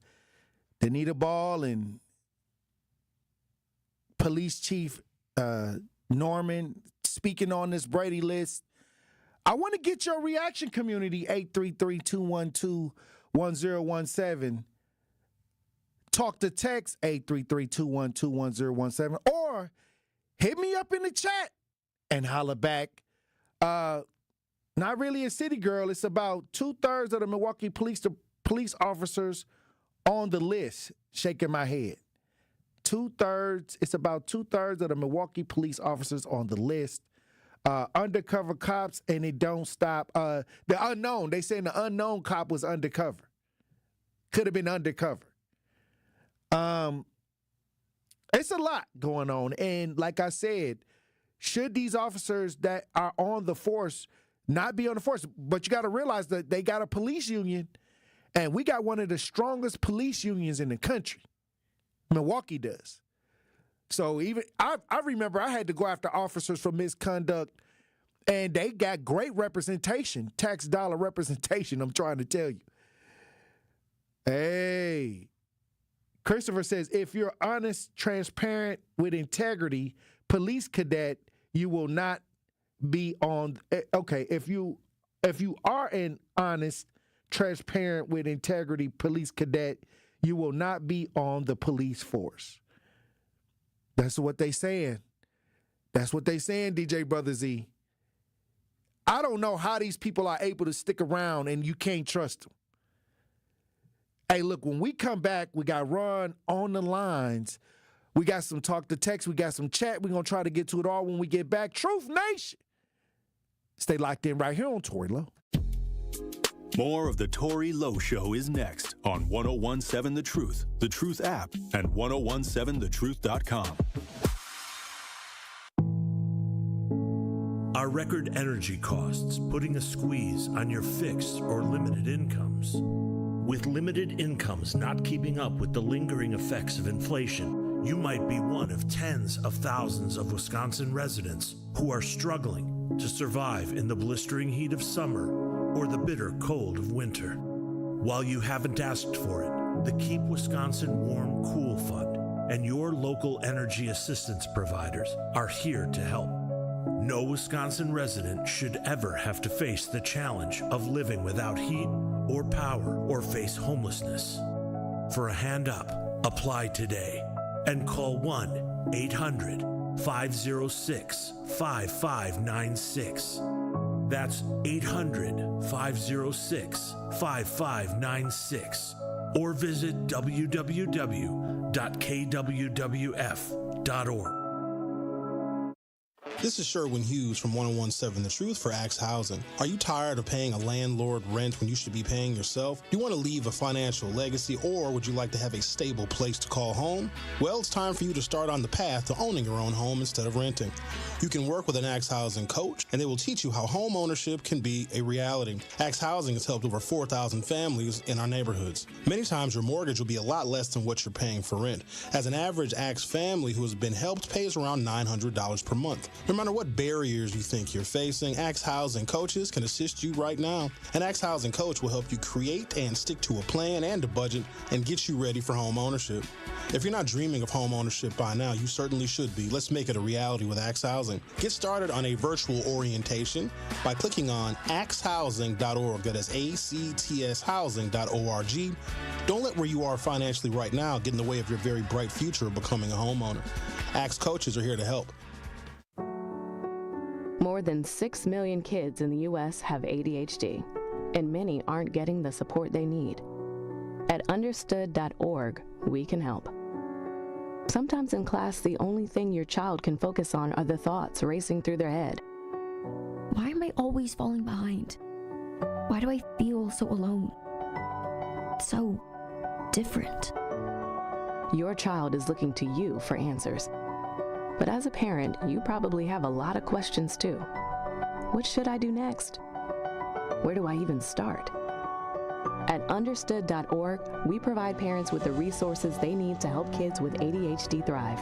Danita Ball and Police Chief Norman speaking on this Brady list. I want to get your reaction, community. 833-212-1017. Talk to text 833-212-1017, or hit me up in the chat and holler back. Not really a city girl. It's about 2/3 of the Milwaukee police officers on the list. Shaking my head. It's about 2/3 of the Milwaukee police officers on the list. Undercover cops, and it don't stop. The unknown, they saying the unknown cop was undercover. Could have been undercover. It's a lot going on. And like I said, should these officers that are on the force not be on the force? But you got to realize that they got a police union, and we got one of the strongest police unions in the country. Milwaukee does. So even I remember I had to go after officers for misconduct, and they got great representation, tax dollar representation, I'm trying to tell you. Hey, Christopher says, if you're honest, transparent, with integrity, police cadet, you will not be on. Okay, if you are an honest, transparent, with integrity police cadet, you will not be on the police force. That's what they saying. That's what they saying, DJ Brother Z. I don't know how these people are able to stick around and you can't trust them. Hey, look, when we come back, we got Ron on the lines. We got some talk to text. We got some chat. We're going to try to get to it all when we get back. Truth Nation. Stay locked in right here on Tory Lowe. More of the Tory Lowe Show is next on 1017 The Truth app, and 1017thetruth.com. Are record energy costs putting a squeeze on your fixed or limited incomes? With limited incomes not keeping up with the lingering effects of inflation, you might be one of tens of thousands of Wisconsin residents who are struggling to survive in the blistering heat of summer or the bitter cold of winter. While you haven't asked for it, the Keep Wisconsin Warm Cool Fund and your local energy assistance providers are here to help. No Wisconsin resident should ever have to face the challenge of living without heat or power, or face homelessness. For a hand up, apply today and call 1-800-506-5596. That's 800-506-5596. Or visit www.kwwf.org. This is Sherwin Hughes from 1017 The Truth for Axe Housing. Are you tired of paying a landlord rent when you should be paying yourself? Do you want to leave a financial legacy, or would you like to have a stable place to call home? Well, it's time for you to start on the path to owning your own home instead of renting. You can work with an Axe Housing coach, and they will teach you how home ownership can be a reality. Axe Housing has helped over 4,000 families in our neighborhoods. Many times your mortgage will be a lot less than what you're paying for rent. As an average Axe family who has been helped pays around $900 per month. No matter what barriers you think you're facing, Axe Housing coaches can assist you right now. An Axe Housing coach will help you create and stick to a plan and a budget and get you ready for home ownership. If you're not dreaming of home ownership by now, you certainly should be. Let's make it a reality with Axe Housing. Get started on a virtual orientation by clicking on axehousing.org. That is ACTShousing.org. Don't let where you are financially right now get in the way of your very bright future of becoming a homeowner. Axe coaches are here to help. More than 6 million kids in the U.S. have ADHD, and many aren't getting the support they need. At understood.org, we can help. Sometimes in class, the only thing your child can focus on are the thoughts racing through their head. Why am I always falling behind? Why do I feel so alone? So different. Your child is looking to you for answers. But as a parent, you probably have a lot of questions too. What should I do next? Where do I even start? At understood.org, we provide parents with the resources they need to help kids with ADHD thrive.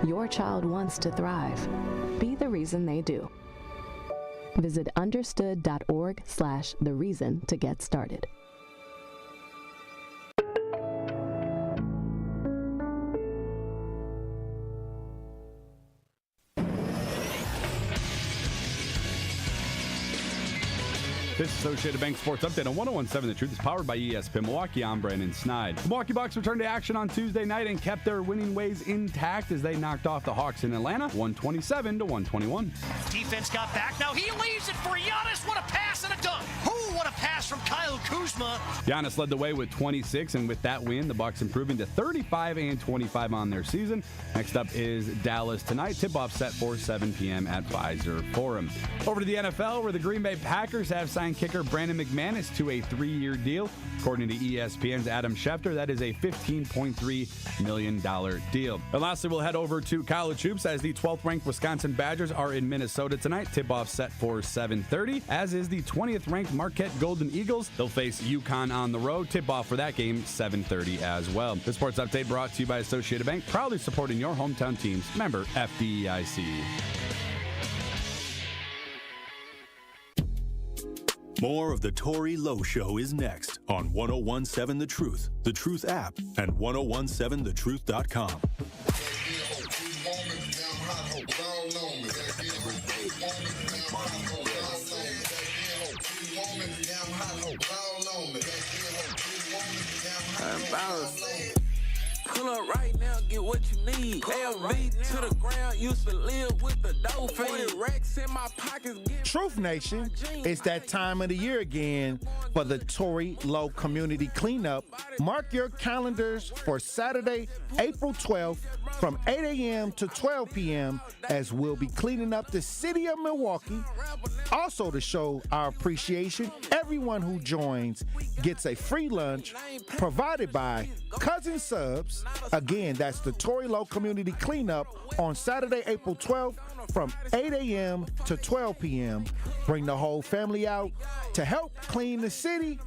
Your child wants to thrive. Be the reason they do. Visit understood.org/the reason to get started. This Associated Bank Sports Update on 1017 The Truth is powered by ESPN Milwaukee. I'm Brandon Snide. The Milwaukee Bucks returned to action on Tuesday night and kept their winning ways intact as they knocked off the Hawks in Atlanta, 127-121. Defense got back. Now he leaves it for Giannis. What a pass and a dunk. What a pass from Kyle Kuzma. Giannis led the way with 26, and with that win, the Bucks improving to 35-25 on their season. Next up is Dallas tonight. Tip-off set for 7 p.m. at Pfizer Forum. Over to the NFL, where the Green Bay Packers have signed kicker Brandon McManus to a 3-year deal. According to ESPN's Adam Schefter, that is a $15.3 million deal. And lastly, we'll head over to college hoops as the 12th-ranked Wisconsin Badgers are in Minnesota tonight. Tip-off set for 7:30, as is the 20th-ranked Marquette Golden Eagles. They'll face UConn on the road. Tip-off for that game, 7:30 as well. The Sports Update brought to you by Associated Bank, proudly supporting your hometown teams. Member FDIC. More of the Tory Lowe Show is next on 1017 The Truth app, and 1017thetruth.com. Pull up right now, get what you need. LV to the ground, used to live with the dough. 40 racks in my pockets. Truth Nation, it's that time of the year again for the Tory Lowe Community Cleanup. Mark your calendars for Saturday, April 12th from 8 a.m. to 12 p.m. as we'll be cleaning up the city of Milwaukee. Also, to show our appreciation, everyone who joins gets a free lunch provided by Cousin Subs. Again, that's the Tory Lowe Community Cleanup on Saturday, April 12th from 8 a.m. to 12 p.m. Bring the whole family out to help clean the city.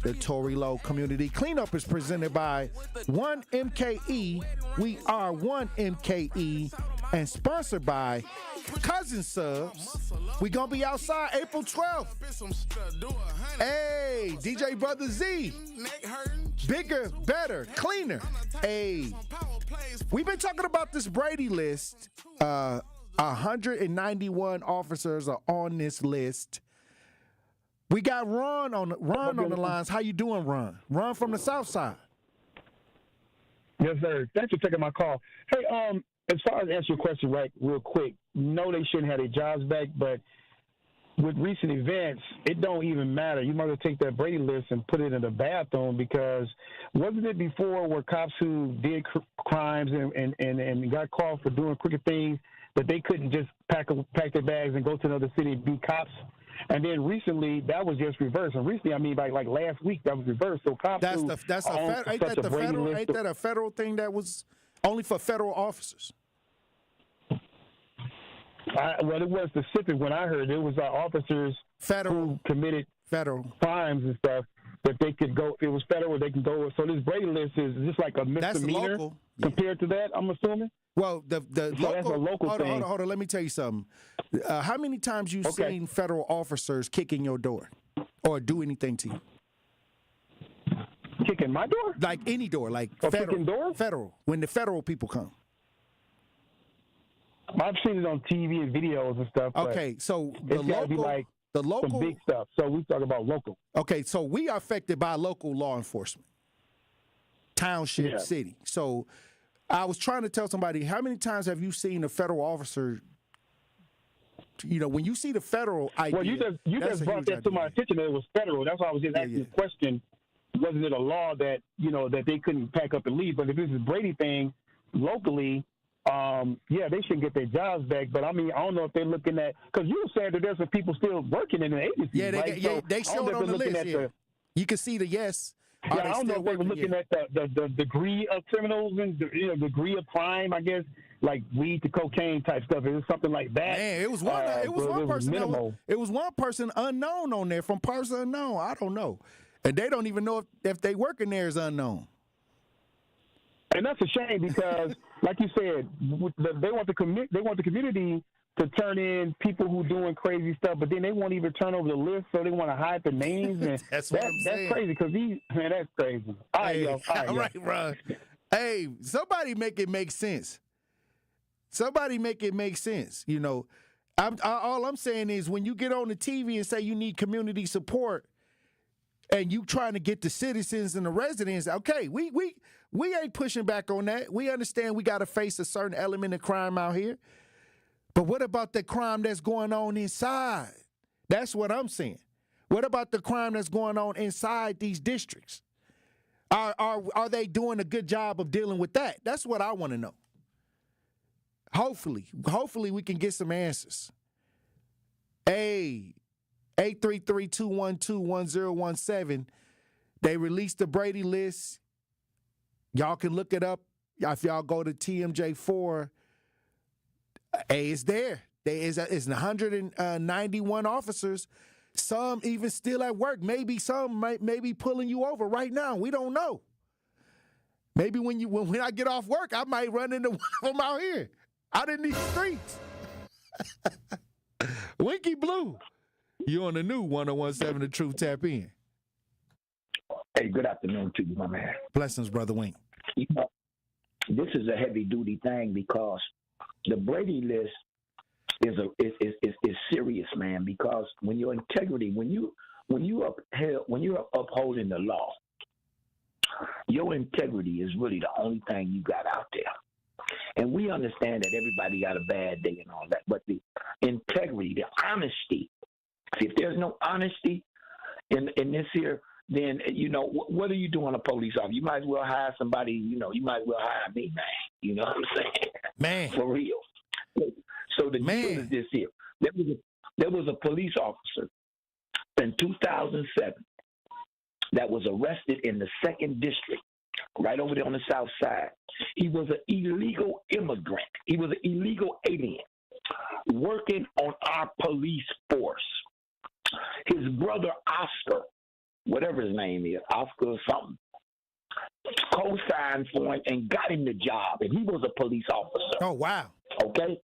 The Tory Lowe Community Cleanup is presented by 1MKE. We are 1MKE, and sponsored by Cousin Subs. We gonna be outside April 12th. Hey, DJ Brother Z. Bigger, better, cleaner. Hey, we've been talking about this Brady list. 191 officers are on this list. We got Ron on the lines. How you doing, Ron? Ron from the South Side. Yes, sir. Thanks for taking my call. Hey, as far as answer your question right real quick, no, they shouldn't have their jobs back, but with recent events, it don't even matter. You might as well take that Brady list and put it in the bathroom, because wasn't it before where cops who did crimes and got caught for doing crooked things that they couldn't just pack their bags and go to another city and be cops? And then recently, that was just reversed. And recently, I mean, like last week, that was reversed. So cops ain't that a federal thing that was only for federal officers? Well, it was specific when I heard it was officers who committed federal crimes and stuff that they could go. It was federal; they can go. So this Brady list is just like a misdemeanor compared to that. I'm assuming. Well, the that's a local thing. Hold on. Let me tell you something. How many times you seen federal officers kick in your door or do anything to you? Kicking my door? Like any door, like kicking doors? Federal. When the federal people come. I've seen it on TV and videos and stuff. Okay, so it's gotta be like the local some big stuff. So we talk about local. Okay, so we are affected by local law enforcement, township, city. So I was trying to tell somebody, how many times have you seen a federal officer? You know, when you see the federal idea. Well, you just brought that to my attention that it was federal. That's why I was just asking the question. Wasn't it a law that that they couldn't pack up and leave? But if this is a Brady thing locally. They should get their jobs back, but I mean, I don't know if they're looking at, because you said that there's some people still working in the agency. Yeah, they show it on the list. You can see the yes. I don't know if they were looking at the degree of criminals and degree of crime. I guess like weed to cocaine type stuff. It was something like that. Man, it was one. It was one person. It was one person unknown on there from person unknown. I don't know, and they don't even know if they working there is unknown. And that's a shame because, like you said, they want the community to turn in people who doing crazy stuff, but then they won't even turn over the list, so they want to hide the names. And that's crazy because that's crazy. All right, Ron. Hey, somebody make it make sense. Somebody make it make sense. You know, all I'm saying is when you get on the TV and say you need community support, and you trying to get the citizens and the residents, okay, we ain't pushing back on that. We understand we got to face a certain element of crime out here. But what about the crime that's going on inside? That's what I'm saying. What about the crime that's going on inside these districts? Are they doing a good job of dealing with that? That's what I want to know. Hopefully we can get some answers. 833-212-1017. They released the Brady list. Y'all can look it up. If y'all go to TMJ4, it's there. It's 191 officers. Some even still at work. Maybe some may be pulling you over right now. We don't know. Maybe when I get off work, I might run into one of them out here, out in these streets. Winky Blue. You on the new 101.7 The Truth. Tap in. Hey, good afternoon to you, my man. Blessings, Brother Wink. You know, this is a heavy-duty thing because the Brady list is serious, man. Because when your integrity, when you're upholding the law, your integrity is really the only thing you got out there. And we understand that everybody got a bad day and all that, but the integrity, the honesty. If there's no honesty in this here, then, what are you doing a police officer? You might as well hire somebody, you might as well hire me, man. You know what I'm saying? Man. For real. So the deal is this here. There was a police officer in 2007 that was arrested in the 2nd District, right over there on the south side. He was an illegal immigrant. He was an illegal alien working on our police force. His brother, Oscar, whatever his name is, Oscar or something, co-signed for him and got him the job, and he was a police officer. Oh, wow. Okay?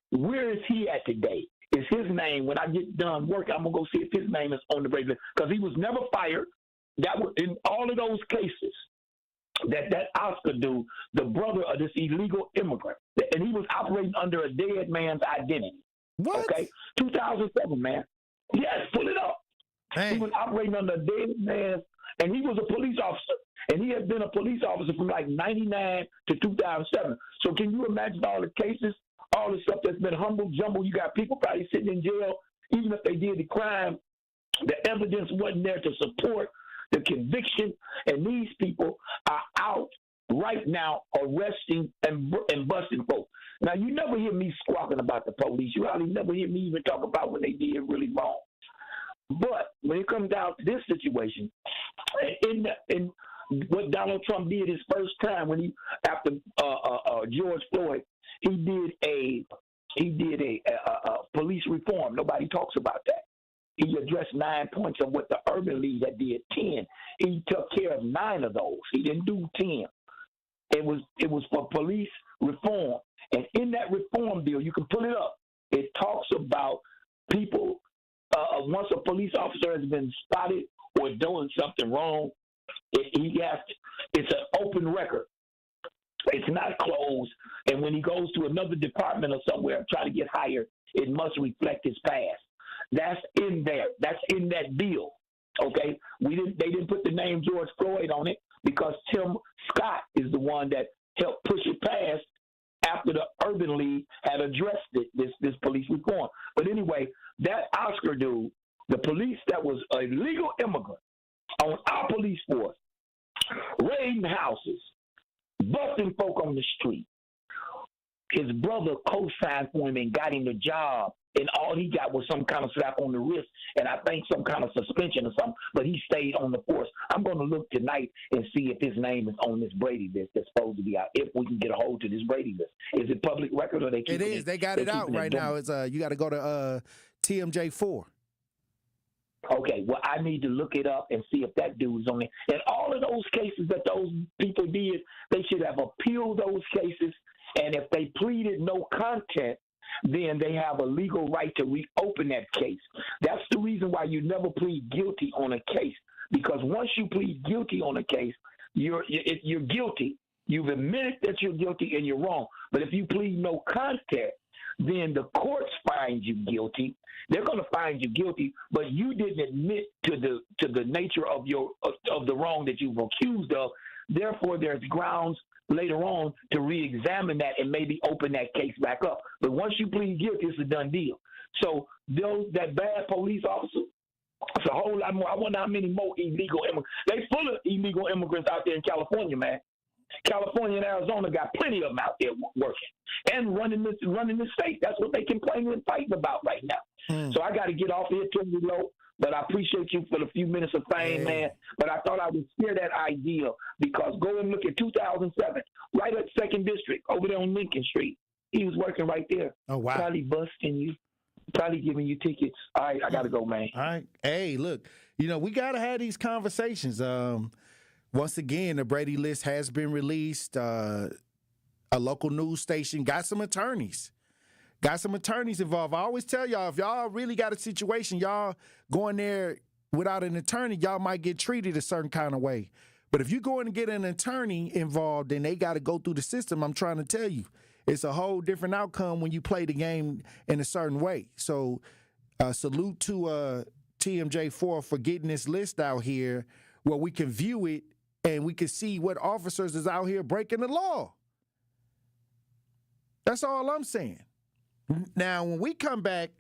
Where is he at today? Is his name, when I get done work, I'm going to go see if his name is on the Brady list, because he was never fired. That was in all of those cases that Oscar do, the brother of this illegal immigrant, and he was operating under a dead man's identity. What? Okay? 2007, man. Yes, pull it up. Man. He was operating under a dead man, and he was a police officer. And he had been a police officer from like 99 to 2007. So can you imagine all the cases, all the stuff that's been jumbled? You got people probably sitting in jail, even if they did the crime. The evidence wasn't there to support the conviction. And these people are out right now arresting and busting folks. Now, you never hear me squawking about the police. You hardly never hear me even talk about when they did really wrong. But when it comes down to this situation, in what Donald Trump did his first time when he, after George Floyd, he did a police reform. Nobody talks about that. He addressed 9 points of what the Urban League had did 10. He took care of 9 of those. He didn't do 10. It was for police reform. And in that reform bill, you can pull it up. It talks about people, once a police officer has been spotted or doing something wrong, it's an open record. It's not closed. And when he goes to another department or somewhere try to get hired, it must reflect his past. That's in there. That's in that bill. Okay? They didn't put the name George Floyd on it because Tim Scott is the one that helped push it past after the Urban League had addressed this police reform. But anyway, that Oscar dude, the police that was a legal immigrant on our police force, raiding houses, busting folk on the street. His brother co-signed for him and got him the job, and all he got was some kind of slap on the wrist and I think some kind of suspension or something, but he stayed on the force. I'm going to look tonight and see if his name is on this Brady list that's supposed to be out, if we can get a hold to this Brady list. Is it public record or they keep it? It is. They got it out right now. It's you got to go to TMJ4. Okay, well, I need to look it up and see if that dude's on there. And all of those cases that those people did, they should have appealed those cases. And if they pleaded no content, then they have a legal right to reopen that case. That's the reason why you never plead guilty on a case. Because once you plead guilty on a case, you're guilty. You've admitted that you're guilty and you're wrong. But if you plead no content, then the courts find you guilty. They're going to find you guilty, but you didn't admit to the nature of the wrong that you've accused of. Therefore, there's grounds later on to re-examine that and maybe open that case back up. But once you plead guilty, it's a done deal. So that bad police officer, it's a whole lot more. I wonder how many more illegal immigrants. They full of illegal immigrants out there in California, man. California and Arizona got plenty of them out there working and running the state. That's what they complaining and fighting about right now. So I got to get off here, Tory Lowe. But I appreciate you for the few minutes of fame, man. But I thought I would share that idea because go and look at 2007, right at 2nd District, over there on Lincoln Street. He was working right there. Oh, wow. Probably busting you, probably giving you tickets. All right, I got to go, man. All right. Hey, look, we got to have these conversations. Once again, the Brady list has been released. A local news station got some attorneys. Involved. I always tell y'all, if y'all really got a situation, y'all going there without an attorney, y'all might get treated a certain kind of way. But if you go in and get an attorney involved, then they got to go through the system. I'm trying to tell you, it's a whole different outcome when you play the game in a certain way. So salute to TMJ4 for getting this list out here where we can view it and we can see what officers is out here breaking the law. That's all I'm saying. Now, when we come back,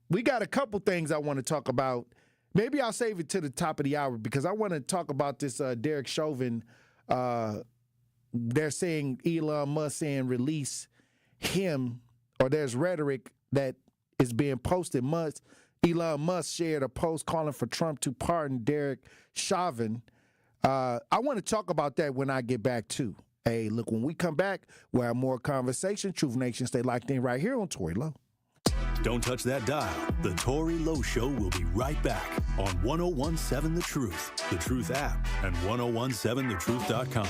we got a couple things I want to talk about. Maybe I'll save it to the top of the hour because I want to talk about this Derek Chauvin. They're saying Elon Musk saying release him, or there's rhetoric that is being posted. Elon Musk shared a post calling for Trump to pardon Derek Chauvin. I want to talk about that when I get back, too. Hey, look, when we come back, we'll have more conversation. Truth Nation, stay locked in right here on Tory Lowe. Don't touch that dial. The Tory Lowe Show will be right back on 1017 The Truth, The Truth app, and 1017thetruth.com.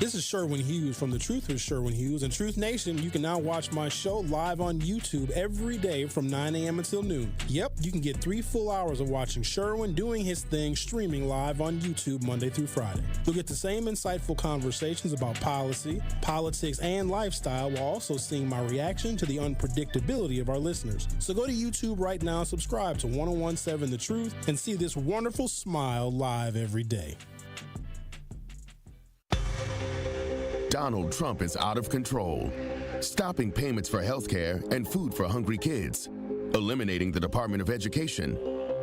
This is Sherwin Hughes from The Truth with Sherwin Hughes. And Truth Nation, you can now watch my show live on YouTube every day from 9 a.m. until noon. Yep, you can get 3 full hours of watching Sherwin doing his thing streaming live on YouTube Monday through Friday. You'll get the same insightful conversations about policy, politics, and lifestyle while also seeing my reaction to the unpredictability of our listeners. So go to YouTube right now and subscribe to 1017 The Truth and see this wonderful smile live every day. Donald Trump is out of control, stopping payments for healthcare and food for hungry kids, eliminating the Department of Education,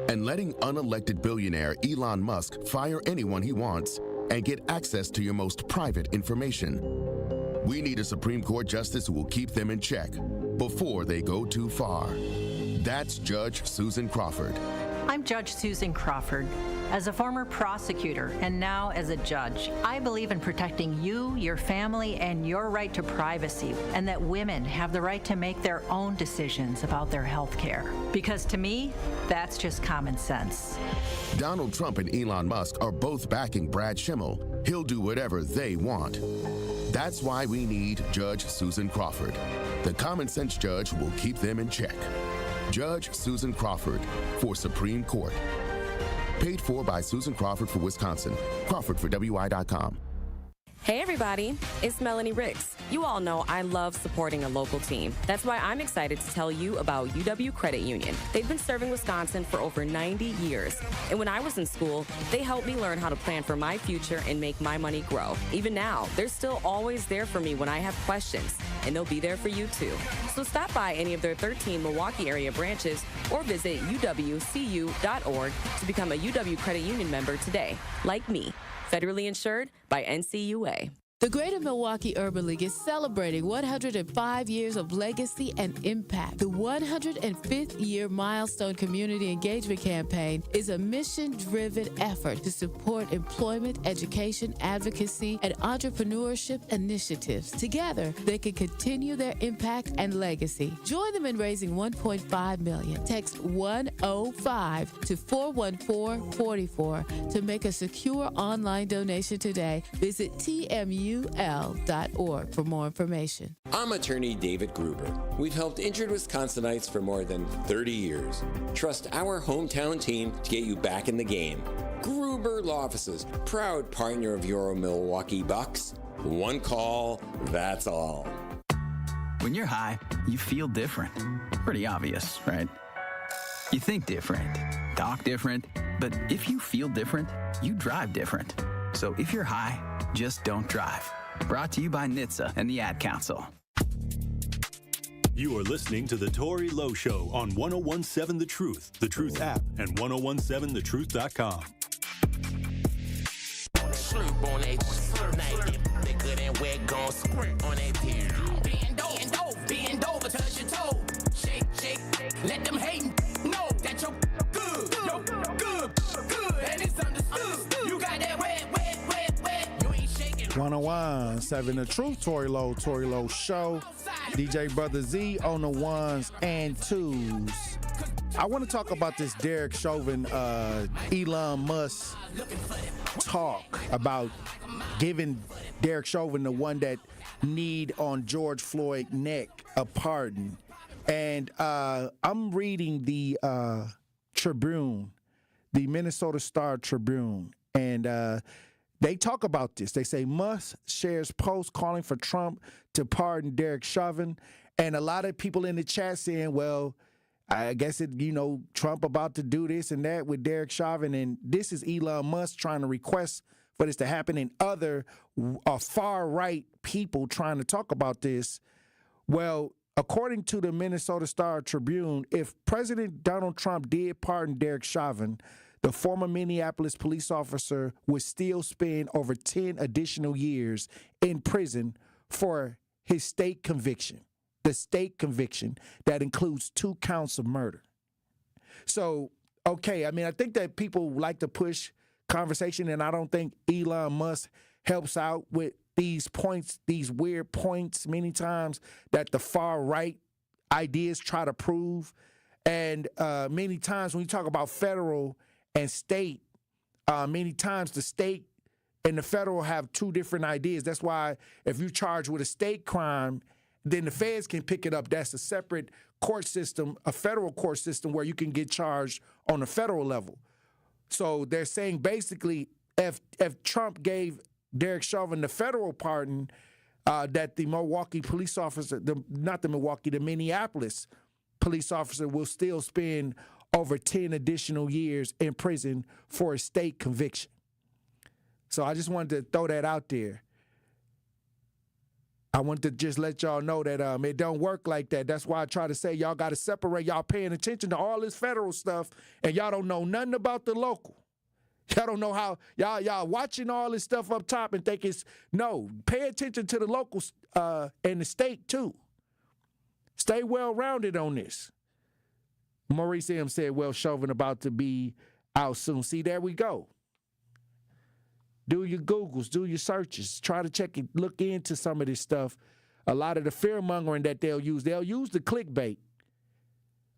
and letting unelected billionaire Elon Musk fire anyone he wants and get access to your most private information. We need a Supreme Court justice who will keep them in check before they go too far. That's Judge Susan Crawford. I'm Judge Susan Crawford. As a former prosecutor and now as a judge, I believe in protecting you, your family, and your right to privacy, and that women have the right to make their own decisions about their health care. Because to me, that's just common sense. Donald Trump and Elon Musk are both backing Brad Schimmel. He'll do whatever they want. That's why we need Judge Susan Crawford, the common sense judge who will keep them in check. Judge Susan Crawford for Supreme Court. Paid for by Susan Crawford for Wisconsin. Crawford for WI.com. Hey everybody, it's Melanie Ricks. You all know I love supporting a local team. That's why I'm excited to tell you about UW Credit Union. They've been serving Wisconsin for over 90 years. And when I was in school, they helped me learn how to plan for my future and make my money grow. Even now, they're still always there for me when I have questions, and they'll be there for you too. So stop by any of their 13 Milwaukee area branches or visit uwcu.org to become a UW Credit Union member today, like me. Federally insured by NCUA. The Greater Milwaukee Urban League is celebrating 105 years of legacy and impact. The 105th year milestone community engagement campaign is a mission-driven effort to support employment, education, advocacy, and entrepreneurship initiatives. Together, they can continue their impact and legacy. Join them in raising $1.5 million. Text 105 to 41444 to make a secure online donation today. Visit TMU.org for more information. I'm attorney David Gruber. We've helped injured Wisconsinites for more than 30 years. Trust our hometown team to get you back in the game. Gruber Law Offices, proud partner of your Milwaukee Bucks. One call, that's all. When you're high, you feel different. Pretty obvious, right? You think different, talk different, but if you feel different, you drive different. So if you're high, just don't drive. Brought to you by NHTSA and the Ad Council. You are listening to The Tory Lowe Show on 1017 The Truth app, and 1017thetruth.com. Sleep on that night, thicker than wet gon' squirt on that tear. Bend over, touch your toe. Shake, let them hatin' know that you're good. And it's understood. You got that wet. You ain't shaking. 1017 The Truth, Tory Lowe Show. DJ Brother Z on the ones and twos. I want to talk about this Derek Chauvin, Elon Musk talk about giving Derek Chauvin, the one that need on George Floyd's neck, a pardon. And I'm reading the Tribune, the Minnesota Star Tribune, and they talk about this. They say Musk shares post calling for Trump to pardon Derek Chauvin, and a lot of people in the chat saying, well, I guess Trump about to do this and that with Derek Chauvin, and this is Elon Musk trying to request for this to happen, and other far-right people trying to talk about this. Well, according to the Minnesota Star Tribune, if President Donald Trump did pardon Derek Chauvin, the former Minneapolis police officer would still spend over 10 additional years in prison for his state conviction, the state conviction that includes 2 counts of murder. So, okay, I mean, I think that people like to push conversation, and I don't think Elon Musk helps out with these points, these weird points many times that the far right ideas try to prove. And many times when you talk about federal and state, many times the state and the federal have two different ideas. That's why if you charge with a state crime, then the feds can pick it up. That's a separate court system, a federal court system where you can get charged on the federal level. So they're saying basically if Trump gave Derek Chauvin the federal pardon, that the Milwaukee police officer, the Minneapolis police officer will still spend over 10 additional years in prison for a state conviction. So I just wanted to throw that out there. I wanted to just let y'all know that it don't work like that. That's why I try to say y'all got to separate. Y'all paying attention to all this federal stuff, and y'all don't know nothing about the local. Y'all don't know how y'all watching all this stuff up top and think it's no. Pay attention to the locals and the state too. Stay well-rounded on this. Maurice M. said, well, Chauvin about to be out soon. See, there we go. Do your Googles, do your searches. Try to check it, look into some of this stuff. A lot of the fear-mongering that they'll use the clickbait.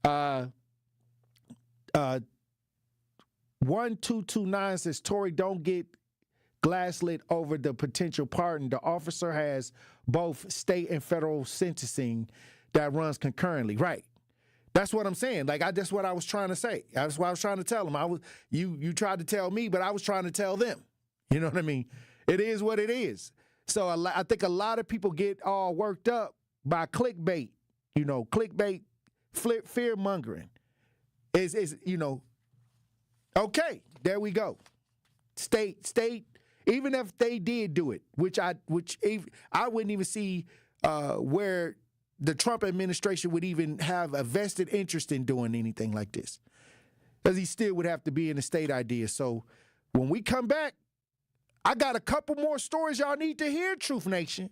1229 says, Tory, don't get glasslit over the potential pardon. The officer has both state and federal sentencing that runs concurrently. Right. That's what I'm saying. That's what I was trying to say. That's what I was trying to tell them. You tried to tell me, but I was trying to tell them. You know what I mean? It is what it is. So I think a lot of people get all worked up by clickbait. You know, clickbait, fear mongering. Is okay, there we go. State, even if they did do it, which I wouldn't even see where the Trump administration would even have a vested interest in doing anything like this, because he still would have to be in the state idea. So when we come back, I got a couple more stories y'all need to hear, Truth Nation.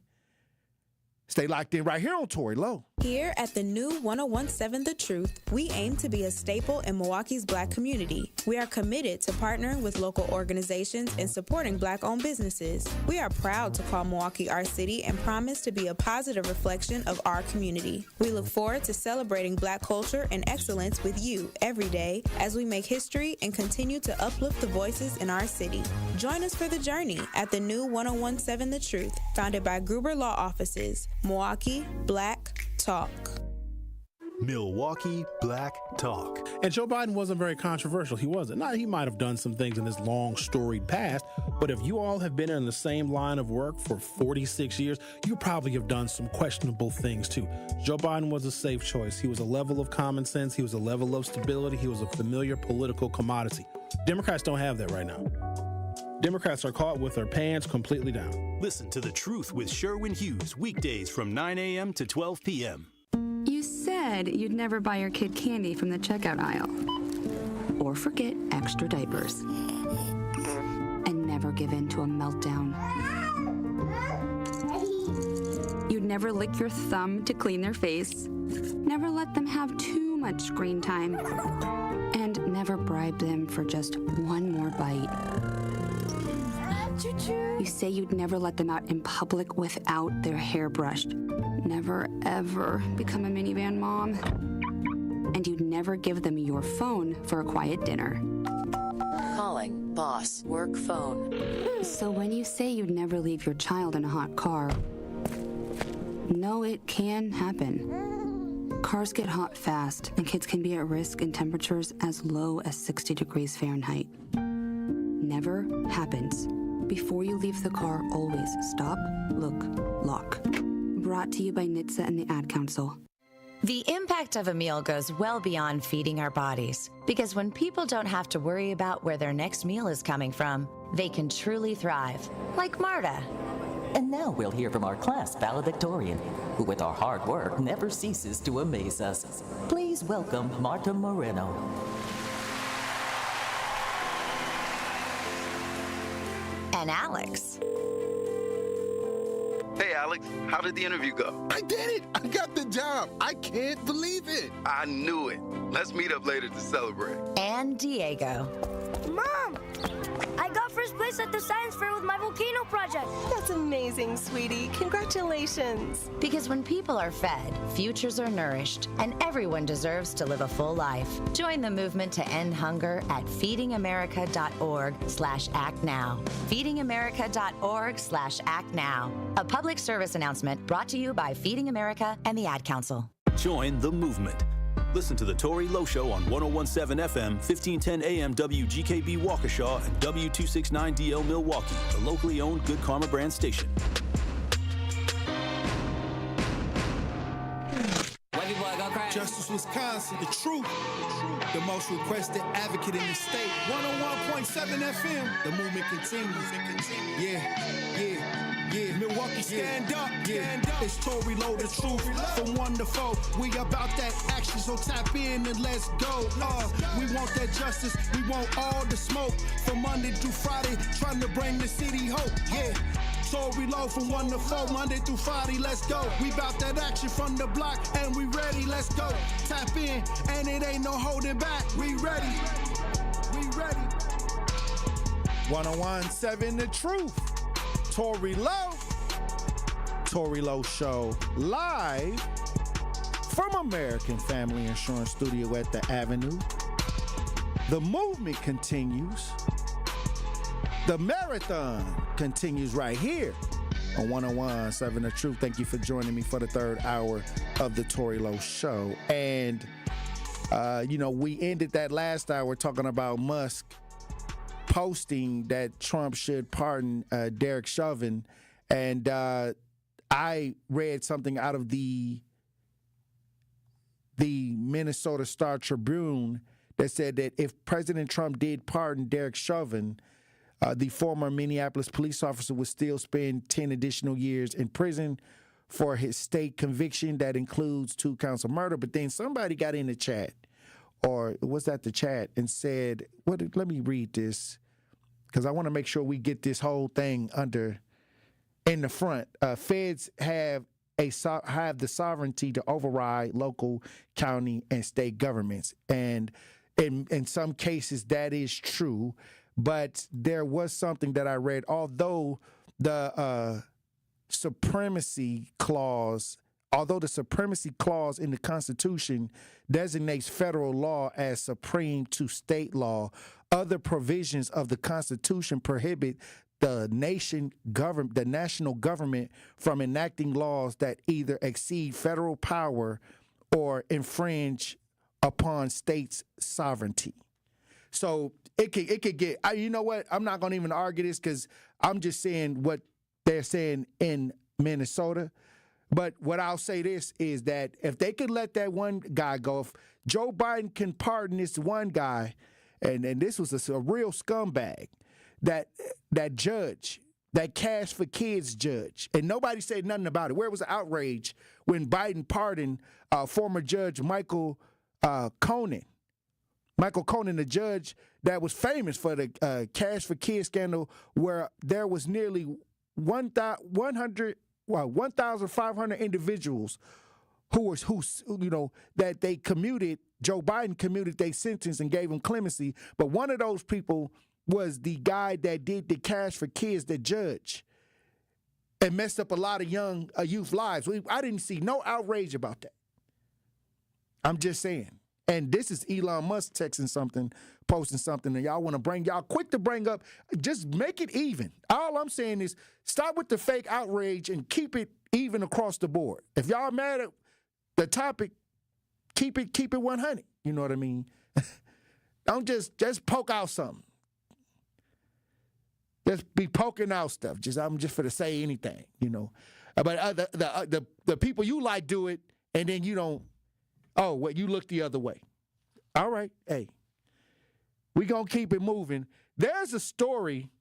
Stay locked in right here on Tory Lowe. Here at the new 1017 The Truth, we aim to be a staple in Milwaukee's Black community. We are committed to partnering with local organizations and supporting Black-owned businesses. We are proud to call Milwaukee our city and promise to be a positive reflection of our community. We look forward to celebrating Black culture and excellence with you every day as we make history and continue to uplift the voices in our city. Join us for the journey at the new 1017 The Truth, founded by Gruber Law Offices. Milwaukee Black Talk. Milwaukee Black Talk. And Joe Biden wasn't very controversial. He wasn't. Now, he might have done some things in his long, storied past, but if you all have been in the same line of work for 46 years, you probably have done some questionable things too. Joe Biden was a safe choice. He was a level of common sense. He was a level of stability. He was a familiar political commodity. Democrats don't have that right now. Democrats are caught with their pants completely down. Listen to The Truth with Sherwin Hughes, weekdays from 9 a.m. to 12 p.m. You said you'd never buy your kid candy from the checkout aisle. Or forget extra diapers. And never give in to a meltdown. You'd never lick your thumb to clean their face. Never let them have too much screen time. And never bribe them for just one more bite. You say you'd never let them out in public without their hair brushed. Never, ever become a minivan mom. And you'd never give them your phone for a quiet dinner. Calling boss work phone. So when you say you'd never leave your child in a hot car, no, it can happen. Cars get hot fast, and kids can be at risk in temperatures as low as 60 degrees Fahrenheit. Never happens. Before you leave the car, always stop, look, lock. Brought to you by NHTSA and the Ad Council. The impact of a meal goes well beyond feeding our bodies, because when people don't have to worry about where their next meal is coming from, they can truly thrive, like Marta. And now we'll hear from our class valedictorian, who with our hard work never ceases to amaze us. Please welcome Marta Moreno. And Alex. Hey, Alex, how did the interview go? I did it! I got the job! I can't believe it! I knew it. Let's meet up later to celebrate. And Diego. Mom! I got first place us at the science fair with my volcano project. That's amazing, sweetie. Congratulations. Because when people are fed, futures are nourished, and everyone deserves to live a full life. Join the movement to end hunger at feedingamerica.org/actnow. feedingamerica.org/actnow. A public service announcement brought to you by Feeding America and the Ad Council. Join the movement. Listen to the Tory Lowe Show on 101.7 FM, 1510 AM WGKB Waukesha, and W269DL Milwaukee, the locally owned Good Karma brand station. Justice Wisconsin, the truth, the most requested advocate in the state. 101.7 FM, the movement continues. Yeah. Milwaukee, stand up. It's Tory Lowe, the truth. From 1 to 4, we about that action, so tap in and let's go. We want that justice, we want all the smoke. From Monday through Friday, trying to bring the city hope. Yeah. Tory Lowe from 1 to 4, Monday through Friday, let's go. We bout that action from the block, and we ready, let's go. Tap in, and it ain't no holding back. We ready. 101.7 The Truth. Tory Lowe. Tory Lowe Show live from American Family Insurance Studio at the Avenue. The movement continues. The marathon continues right here on 101.7 The Truth. Thank you for joining me for the third hour of the Tory Lowe Show. And, we ended that last hour talking about Musk posting that Trump should pardon Derek Chauvin. And I read something out of the Minnesota Star Tribune that said that if President Trump did pardon Derek Chauvin, the former Minneapolis police officer would still spend 10 additional years in prison for his state conviction that includes 2 counts of murder. But then somebody got in the chat, or was that the chat, and said, let me read this, because I want to make sure we get this whole thing in the front. Feds have the sovereignty to override local, county, and state governments. And in some cases, that is true. But there was something that I read, although the supremacy clause in the Constitution designates federal law as supreme to state law, other provisions of the Constitution prohibit the national government from enacting laws that either exceed federal power or infringe upon states' sovereignty. So it could get, you know what? I'm not going to even argue this because I'm just saying what they're saying in Minnesota. But what I'll say this is that if they could let that one guy go, if Joe Biden can pardon this one guy, and this was a real scumbag, that judge, that Cash for Kids judge, and nobody said nothing about it. Where was the outrage when Biden pardoned former Judge Michael Conan? Michael Conan, the judge that was famous for the Cash for Kids scandal, where there was nearly 1,500 individuals that they commuted. Joe Biden commuted their sentence and gave them clemency, but one of those people was the guy that did the Cash for Kids, the judge, and messed up a lot of youth lives. I didn't see no outrage about that. I'm just saying. And this is Elon Musk posting something, and y'all quick to bring up, just make it even. All I'm saying is stop with the fake outrage and keep it even across the board. If y'all mad at the topic, keep it 100. You know what I mean? Don't just poke out something. Just be poking out stuff. I'm just for to say anything, But the people you like do it, and then you don't. Oh, you look the other way. All right, hey, we gonna keep it moving. There's a story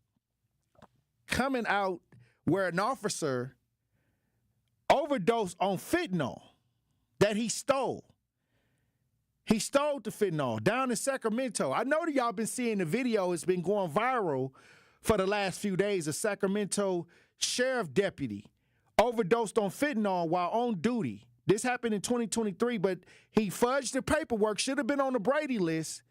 coming out where an officer overdosed on fentanyl that he stole. He stole the fentanyl down in Sacramento. I know that y'all been seeing the video. It's been going viral for the last few days. A Sacramento sheriff deputy overdosed on fentanyl while on duty. This happened in 2023, but he fudged the paperwork, should have been on the Brady list,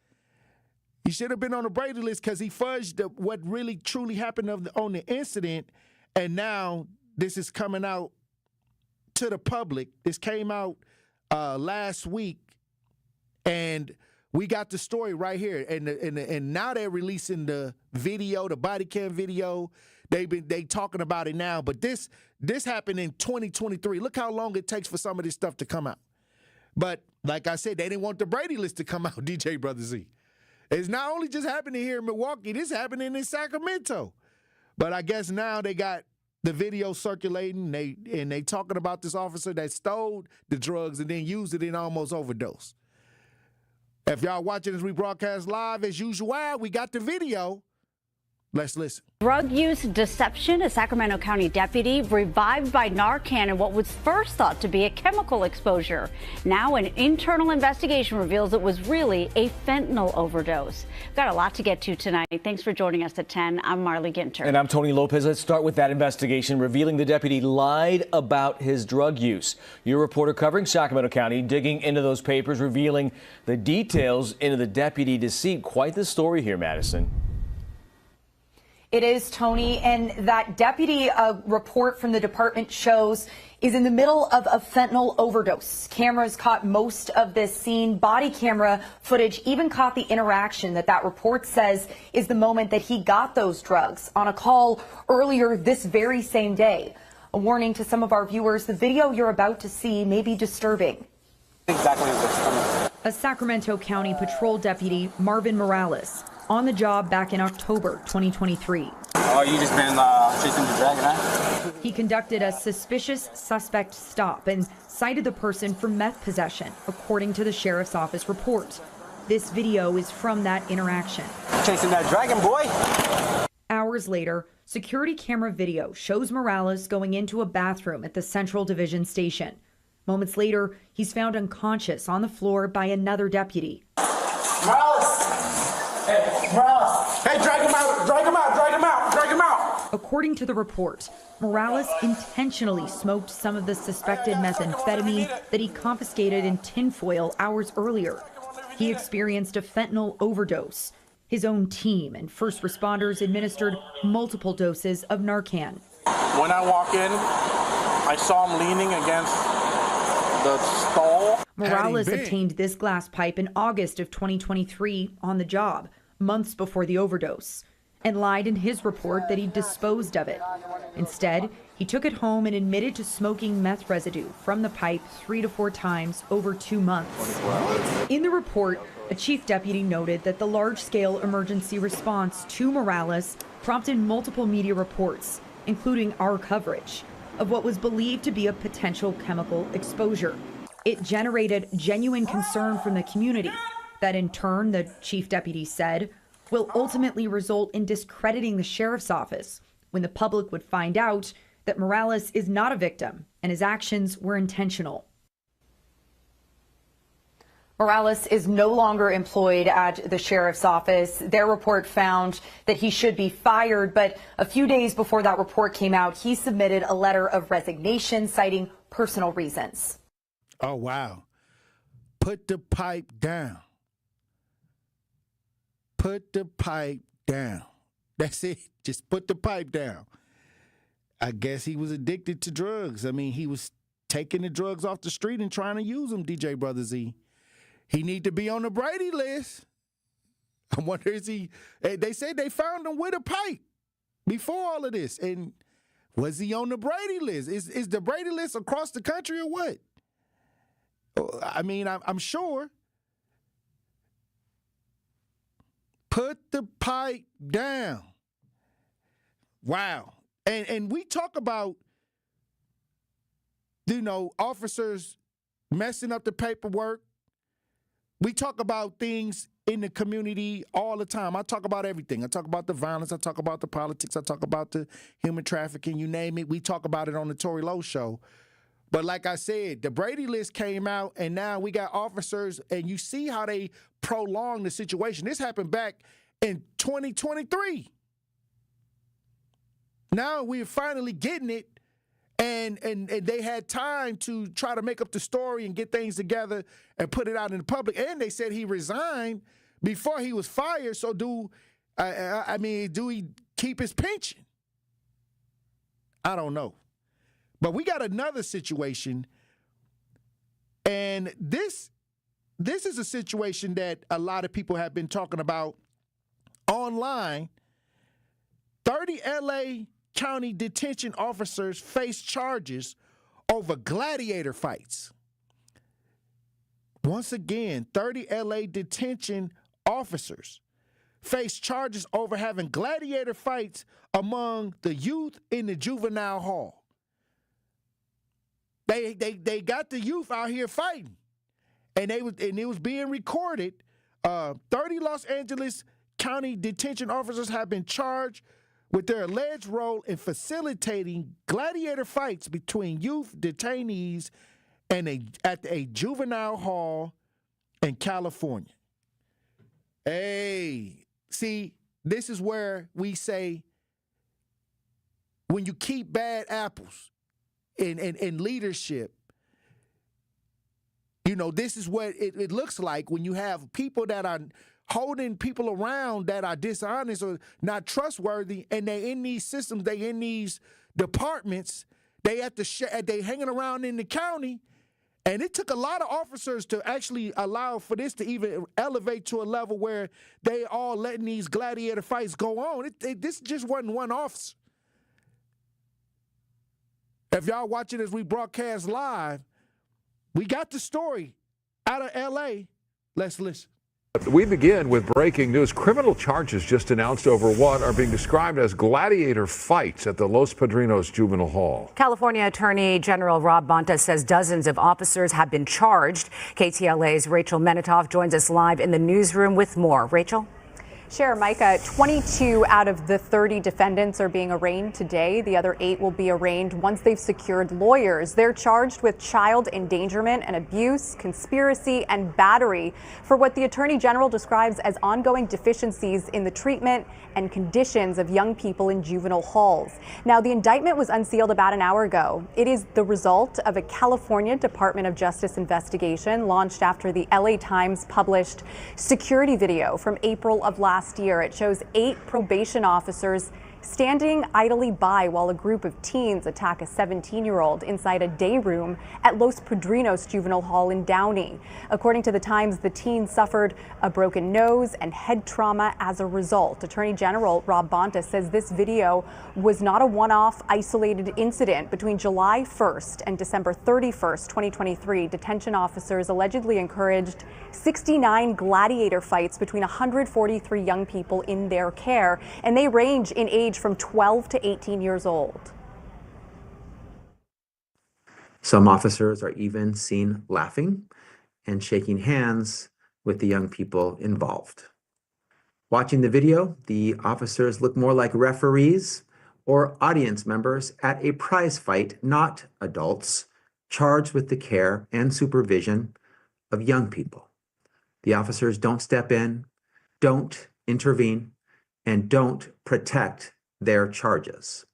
He should have been on the Brady list because he fudged what really truly happened on the incident, and now this is coming out to the public. This came out last week, and we got the story right here. And now they're releasing the video, the body cam video. They talking about it now, but this happened in 2023. Look how long it takes for some of this stuff to come out. But like I said, they didn't want the Brady list to come out, DJ Brother Z. It's not only just happening here in Milwaukee, this happening in Sacramento. But I guess now they got the video circulating, and they talking about this officer that stole the drugs and then used it and almost overdosed. If y'all watching this rebroadcast live, as usual, we got the video. Let's listen. Drug use deception, a Sacramento County deputy revived by Narcan in what was first thought to be a chemical exposure. Now an internal investigation reveals it was really a fentanyl overdose. We've got a lot to get to tonight. Thanks for joining us at 10. I'm Marley Ginter. And I'm Tony Lopez. Let's start with that investigation revealing the deputy lied about his drug use. Your reporter covering Sacramento County digging into those papers, revealing the details into the deputy deceit. Quite the story here, Madison. It is, Tony, and that deputy report from the department shows is in the middle of a fentanyl overdose. Cameras caught most of this scene. Body camera footage even caught the interaction that report says is the moment that he got those drugs on a call earlier this very same day. A warning to some of our viewers, the video you're about to see may be disturbing. Exactly what's coming. A Sacramento County Patrol deputy, Marvin Morales, on the job back in October 2023. Oh, you just been chasing the dragon, huh? He conducted a suspicious suspect stop and cited the person for meth possession, according to the sheriff's office report. This video is from that interaction. Chasing that dragon, boy. Hours later, security camera video shows Morales going into a bathroom at the Central Division station. Moments later, he's found unconscious on the floor by another deputy. Morales! Hey, Morales! Hey, drag him out! Drag him out! Drag him out! Drag him out! According to the report, Morales intentionally smoked some of the suspected methamphetamine that he confiscated in tinfoil hours earlier. He experienced a fentanyl overdose. His own team and first responders administered multiple doses of Narcan. When I walk in, I saw him leaning against the stall. Morales obtained this glass pipe in August of 2023 on the job, months before the overdose, and lied in his report that he disposed of it. Instead, he took it home and admitted to smoking meth residue from the pipe 3 to 4 times over 2 months. In the report, a chief deputy noted that the large-scale emergency response to Morales prompted multiple media reports, including our coverage, of what was believed to be a potential chemical exposure. It generated genuine concern from the community that in turn, the chief deputy said, will ultimately result in discrediting the sheriff's office when the public would find out that Morales is not a victim and his actions were intentional. Morales is no longer employed at the sheriff's office. Their report found that he should be fired, but a few days before that report came out, he submitted a letter of resignation citing personal reasons. Oh, wow. Put the pipe down. Put the pipe down. That's it. Just put the pipe down. I guess he was addicted to drugs. I mean, he was taking the drugs off the street and trying to use them, DJ Brother Z. He need to be on the Brady list. I wonder, is he? They said they found him with a pipe before all of this. And was he on the Brady list? Is the Brady list across the country or what? I mean, I'm sure. Put the pipe down. Wow. And we talk about, officers messing up the paperwork. We talk about things in the community all the time. I talk about everything. I talk about the violence. I talk about the politics. I talk about the human trafficking, you name it. We talk about it on the Tory Lowe show. But like I said, the Brady list came out, and now we got officers, and you see how they prolong the situation. This happened back in 2023. Now we're finally getting it, and they had time to try to make up the story and get things together and put it out in the public. And they said he resigned before he was fired. So do he keep his pension? I don't know. But we got another situation, and this is a situation that a lot of people have been talking about online. 30 L.A. County detention officers face charges over gladiator fights. Once again, 30 L.A. detention officers face charges over having gladiator fights among the youth in the juvenile hall. They got the youth out here fighting, and it was being recorded. 30 Los Angeles County detention officers have been charged with their alleged role in facilitating gladiator fights between youth detainees at a juvenile hall in California. Hey, see, this is where we say when you keep bad apples in leadership, you know, this is what it looks like when you have people that are holding people around that are dishonest or not trustworthy, and they in these systems, they in these departments, they hanging around in the county, and it took a lot of officers to actually allow for this to even elevate to a level where they all letting these gladiator fights go on. This just wasn't one officer. If y'all watching as we broadcast live, we got the story out of L.A. Let's listen. We begin with breaking news. Criminal charges just announced over what are being described as gladiator fights at the Los Padrinos Juvenile Hall. California Attorney General Rob Bonta says dozens of officers have been charged. KTLA's Rachel Menitoff joins us live in the newsroom with more. Rachel? Sure, Micah. 22 out of the 30 defendants are being arraigned today. The other 8 will be arraigned once they've secured lawyers. They're charged with child endangerment and abuse, conspiracy, and battery for what the Attorney General describes as ongoing deficiencies in the treatment and conditions of young people in juvenile halls. Now, the indictment was unsealed about an hour ago. It is the result of a California Department of Justice investigation launched after the LA Times published security video from April of last year. It shows 8 probation officers standing idly by while a group of teens attack a 17-year-old inside a day room at Los Padrinos Juvenile Hall in Downey. According to the Times, the teen suffered a broken nose and head trauma as a result. Attorney General Rob Bonta says this video was not a one-off isolated incident. Between July 1st and December 31st, 2023, detention officers allegedly encouraged 69 gladiator fights between 143 young people in their care, and they range in age from 12 to 18 years old. Some officers are even seen laughing and shaking hands with the young people involved. Watching the video, the officers look more like referees or audience members at a prize fight, not adults charged with the care and supervision of young people. The officers don't step in, don't intervene, and don't protect their charges.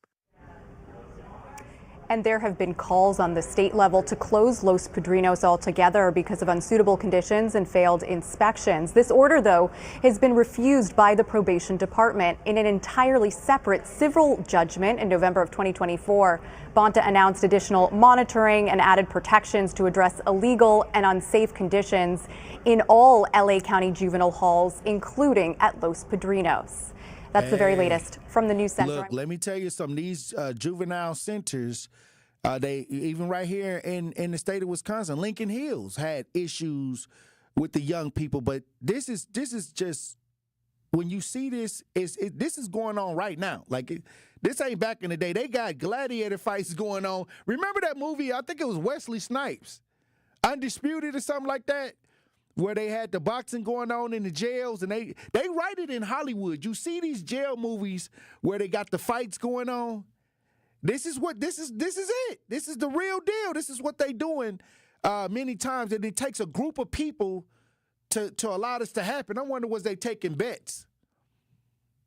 And there have been calls on the state level to close Los Padrinos altogether because of unsuitable conditions and failed inspections. This order, though, has been refused by the probation department in an entirely separate civil judgment in November of 2024. Bonta announced additional monitoring and added protections to address illegal and unsafe conditions in all LA County juvenile halls, including at Los Padrinos. That's the very latest from the news center. Look, let me tell you something. These juvenile centers, they even right here in the state of Wisconsin, Lincoln Hills had issues with the young people. But this is just, when you see this, this is going on right now. Like, this ain't back in the day. They got gladiator fights going on. Remember that movie? I think it was Wesley Snipes, Undisputed or something like that, where they had the boxing going on in the jails, and they write it in Hollywood. You see these jail movies where they got the fights going on. This is it. This is the real deal. This is what they doing many times, and it takes a group of people to allow this to happen. I wonder, was they taking bets?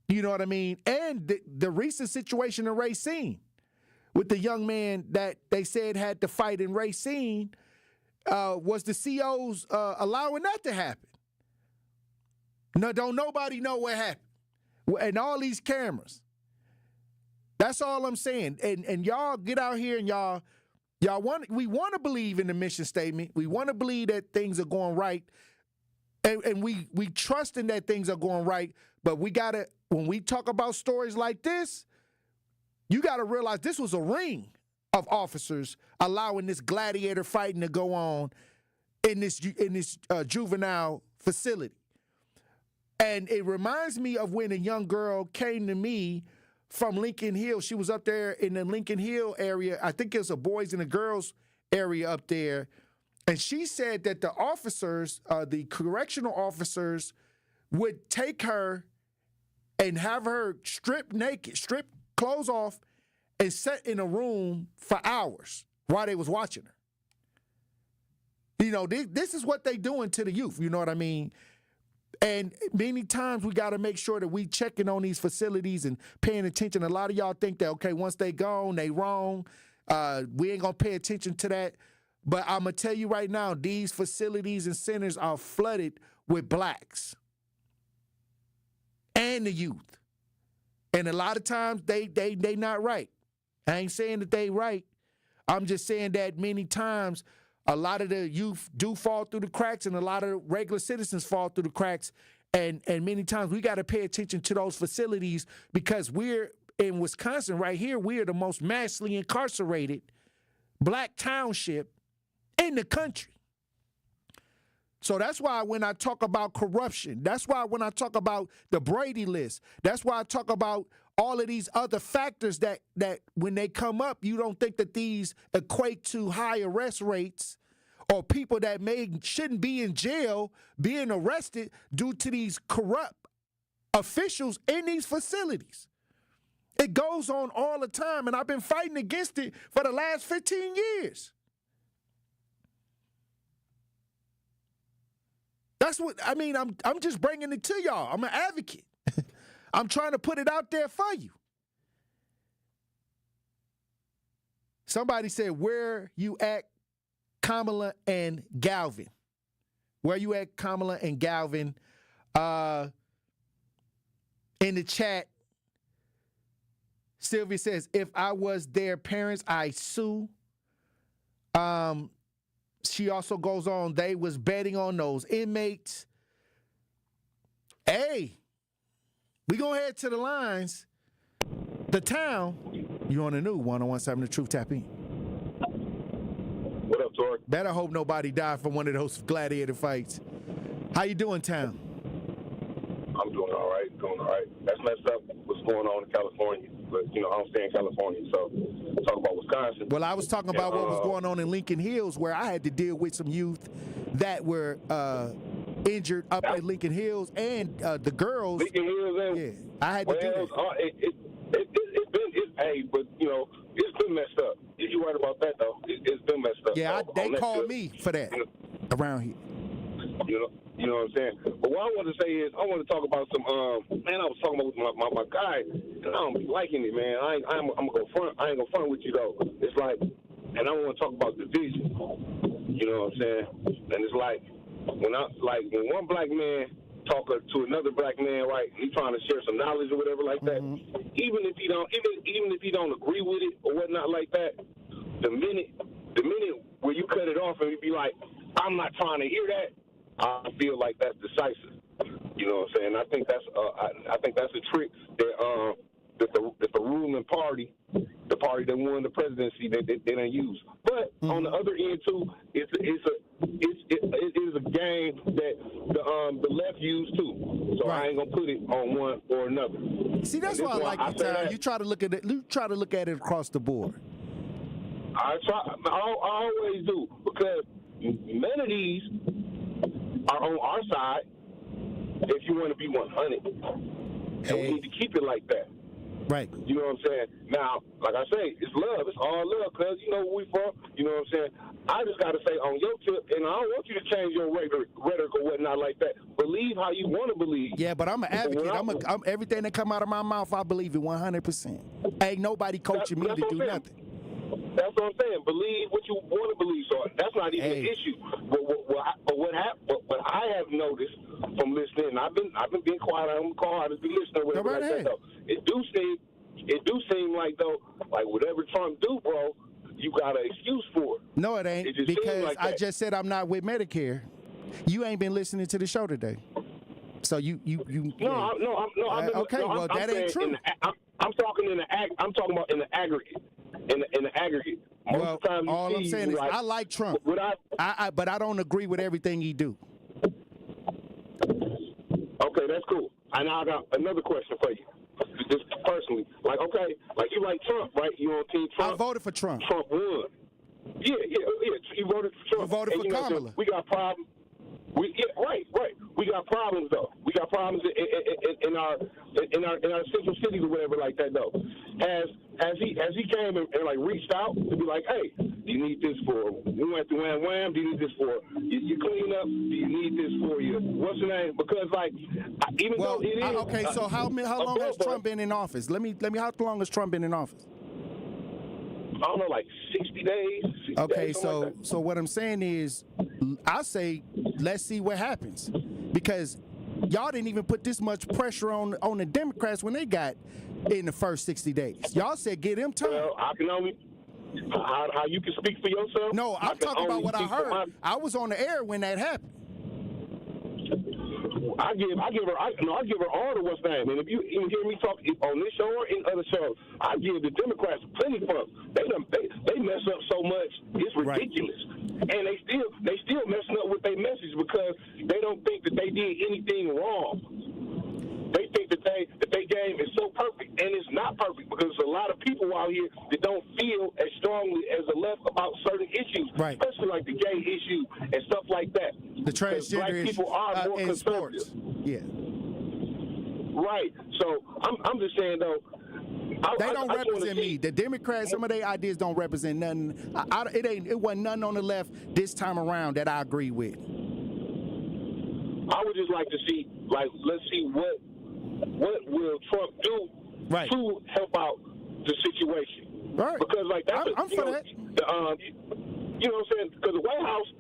You know what I mean? And the recent situation in Racine with the young man that they said had to fight in Racine, was the COs allowing that to happen? No, don't nobody know what happened. And all these cameras. That's all I'm saying. And y'all get out here and we want to believe in the mission statement. We want to believe that things are going right. And we trust in that things are going right. But we gotta, when we talk about stories like this, you gotta realize this was a ring of officers allowing this gladiator fighting to go on in this juvenile facility. And it reminds me of when a young girl came to me from Lincoln Hill. She was up there in the Lincoln Hill area. I think it's a boys and a girls area up there. And she said that the officers, the correctional officers, would take her and have her stripped naked, strip clothes off, and sit in a room for hours while they was watching her. You know, this is what they doing to the youth, you know what I mean? And many times we got to make sure that we checking on these facilities and paying attention. A lot of y'all think that, okay, once they gone, they wrong. We ain't going to pay attention to that. But I'm going to tell you right now, these facilities and centers are flooded with blacks and the youth. And a lot of times they not right. I ain't saying that they right. I'm just saying that many times a lot of the youth do fall through the cracks and a lot of regular citizens fall through the cracks. And many times we got to pay attention to those facilities because we're in Wisconsin right here. We are the most massively incarcerated black township in the country. So that's why when I talk about corruption, that's why when I talk about the Brady list, that's why I talk about all of these other factors that when they come up, you don't think that these equate to high arrest rates or people that shouldn't be in jail being arrested due to these corrupt officials in these facilities. It goes on all the time, and I've been fighting against it for the last 15 years. That's what I mean. I'm just bringing it to y'all. I'm an advocate. I'm trying to put it out there for you. Somebody said, where you at, Kamala and Galvin? Where you at, Kamala and Galvin? In the chat, Sylvia says, if I was their parents, I sue. She also goes on, they was betting on those inmates. Hey, we gonna head to the lines. The town, you on the new 101.7 The Truth, tap in. What up, Tory? Better hope nobody died from one of those gladiator fights. How you doing, town? I'm doing all right, That's messed up what's going on in California. But, I don't stay in California, so talk about Wisconsin. Well, I was talking about what was going on in Lincoln Hills, where I had to deal with some youth that were injured up at Lincoln Hills, and the girls. Lincoln Hills, I had to do that. It's been messed up. You're right about that, though. It's been messed up. Yeah, they called me for that around here. You know what I'm saying? But what I want to say is, I want to talk about some, I was talking about with my guy, and I don't be liking it, man. I'm gonna go front. I ain't gonna front with you, though. It's like, and I want to talk about division. You know what I'm saying? And it's like, when one black man talk to another black man, right, and he's trying to share some knowledge or whatever like that, even if he don't agree with it or whatnot like that, the minute where you cut it off and you be like, I'm not trying to hear that, I feel like that's decisive. You know what I'm saying? I think that's a trick that the ruling party, the party that won the presidency, they didn't use. But on the other end too, it is a game that the left used too. So I ain't gonna put it on one or another. See, that's why I like you, Tyler. You try to look at it. You try to look at it across the board. I always do, because none of these are on our side. If you want to be 100, and we need to keep it like that. Right. You know what I'm saying? Now, like I say, it's love. It's all love, because you know where we from. You know what I'm saying? I just got to say on your tip, and I don't want you to change your rhetoric or whatnot like that. Believe how you want to believe. Yeah, but I'm an advocate. I'm everything that come out of my mouth, I believe it 100%. Ain't nobody coaching me to do nothing. That's what I'm saying. Believe what you want to believe. So that's not even an issue. But what I have noticed from listening, and I've been being quiet on the call. I just be listening with like that, though. It do seem like though, like whatever Trump do, bro, you got an excuse for it. No, it ain't, because like I just said I'm not with Medicare. You ain't been listening to the show today. So you that ain't true. I'm talking about in the aggregate. In the aggregate. Most of the time all I'm saying is I like Trump. But I don't agree with everything he do. Okay, that's cool. And now I got another question for you. Just personally. Like, okay, like you like Trump, right? You on Team Trump? I voted for Trump. Trump won. Yeah. You voted for Trump. You voted for Kamala. We got problems. Right. We got problems though. We got problems in our central cities or whatever like that though. Has he came and like reached out to be like, hey, do you need this for? We went to wham. Do you need this for you clean up? Do you need this for you? What's the name? Because like even though it is okay. So how long has Trump been in office? Let me. How long has Trump been in office? I don't know, like 60 days. 60 okay, days, so like that. So what I'm saying is, I say let's see what happens, because y'all didn't even put this much pressure on the Democrats when they got in the first 60 days. Y'all said get them time. Well, I can only how you can speak for yourself. No, I'm talking about what I heard. I was on the air when that happened. I give her all the what's name. And if you even hear me talk on this show or in other shows, I give the Democrats plenty fun. They mess up so much, it's ridiculous. Right. And they still messing up with their message because they don't think that they did anything wrong. They think that their game is so perfect, and it's not perfect because there's a lot of people out here that don't feel as strongly as the left about certain issues, right, especially like the gay issue and stuff like that. The transgender people are more conservative. Sports. Yeah. Right. So I'm just saying though. They don't represent me. The Democrats, some of their ideas don't represent nothing. It wasn't nothing on the left this time around that I agree with. I would just like to see, let's see what will Trump do to help out the situation. Right. Because I'm for that. You know what I'm saying? Because the White House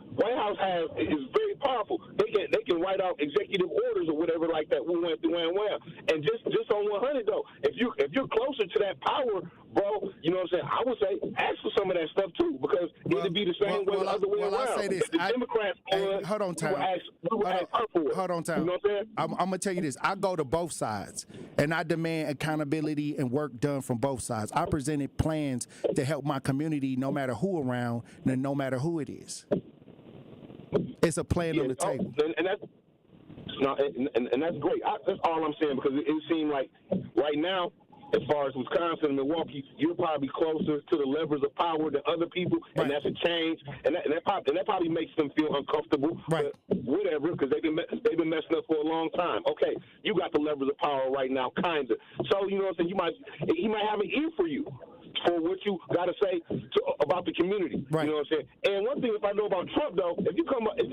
is very powerful. They can write out executive orders or whatever like that. We went through and well. And just on 100 though, if you're closer to that power, bro, you know what I'm saying? I would say ask for some of that stuff too, because it'd be the same way the other way around. I say this. The Democrats, hold on, Tom. Hold on, Tom. You know what I'm saying? I'm gonna tell you this. I go to both sides, and I demand accountability and work done from both sides. I presented plans to help my community, no matter who around, and no matter who it is. It's a plan on the table. And that's great. That's all I'm saying, because it seemed like right now, as far as Wisconsin and Milwaukee, you're probably closer to the levers of power than other people, and that's a change. And that probably makes them feel uncomfortable. Right. But whatever, because they've been messing up for a long time. Okay, you got the levers of power right now, kind of. So you know what I'm saying? He might have an ear for you, for what you got to say about the community. Right. You know what I'm saying? And one thing, if I know about Trump, though, if you come up with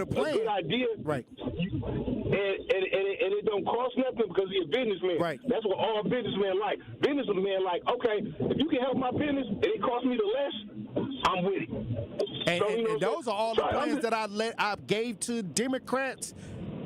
a good idea, right, and it don't cost nothing because he's a businessman. Right. That's what all businessmen like. Businessmen like, okay, if you can help my business and it costs me the less, I'm with it. And those are all the plans that I gave to Democrats.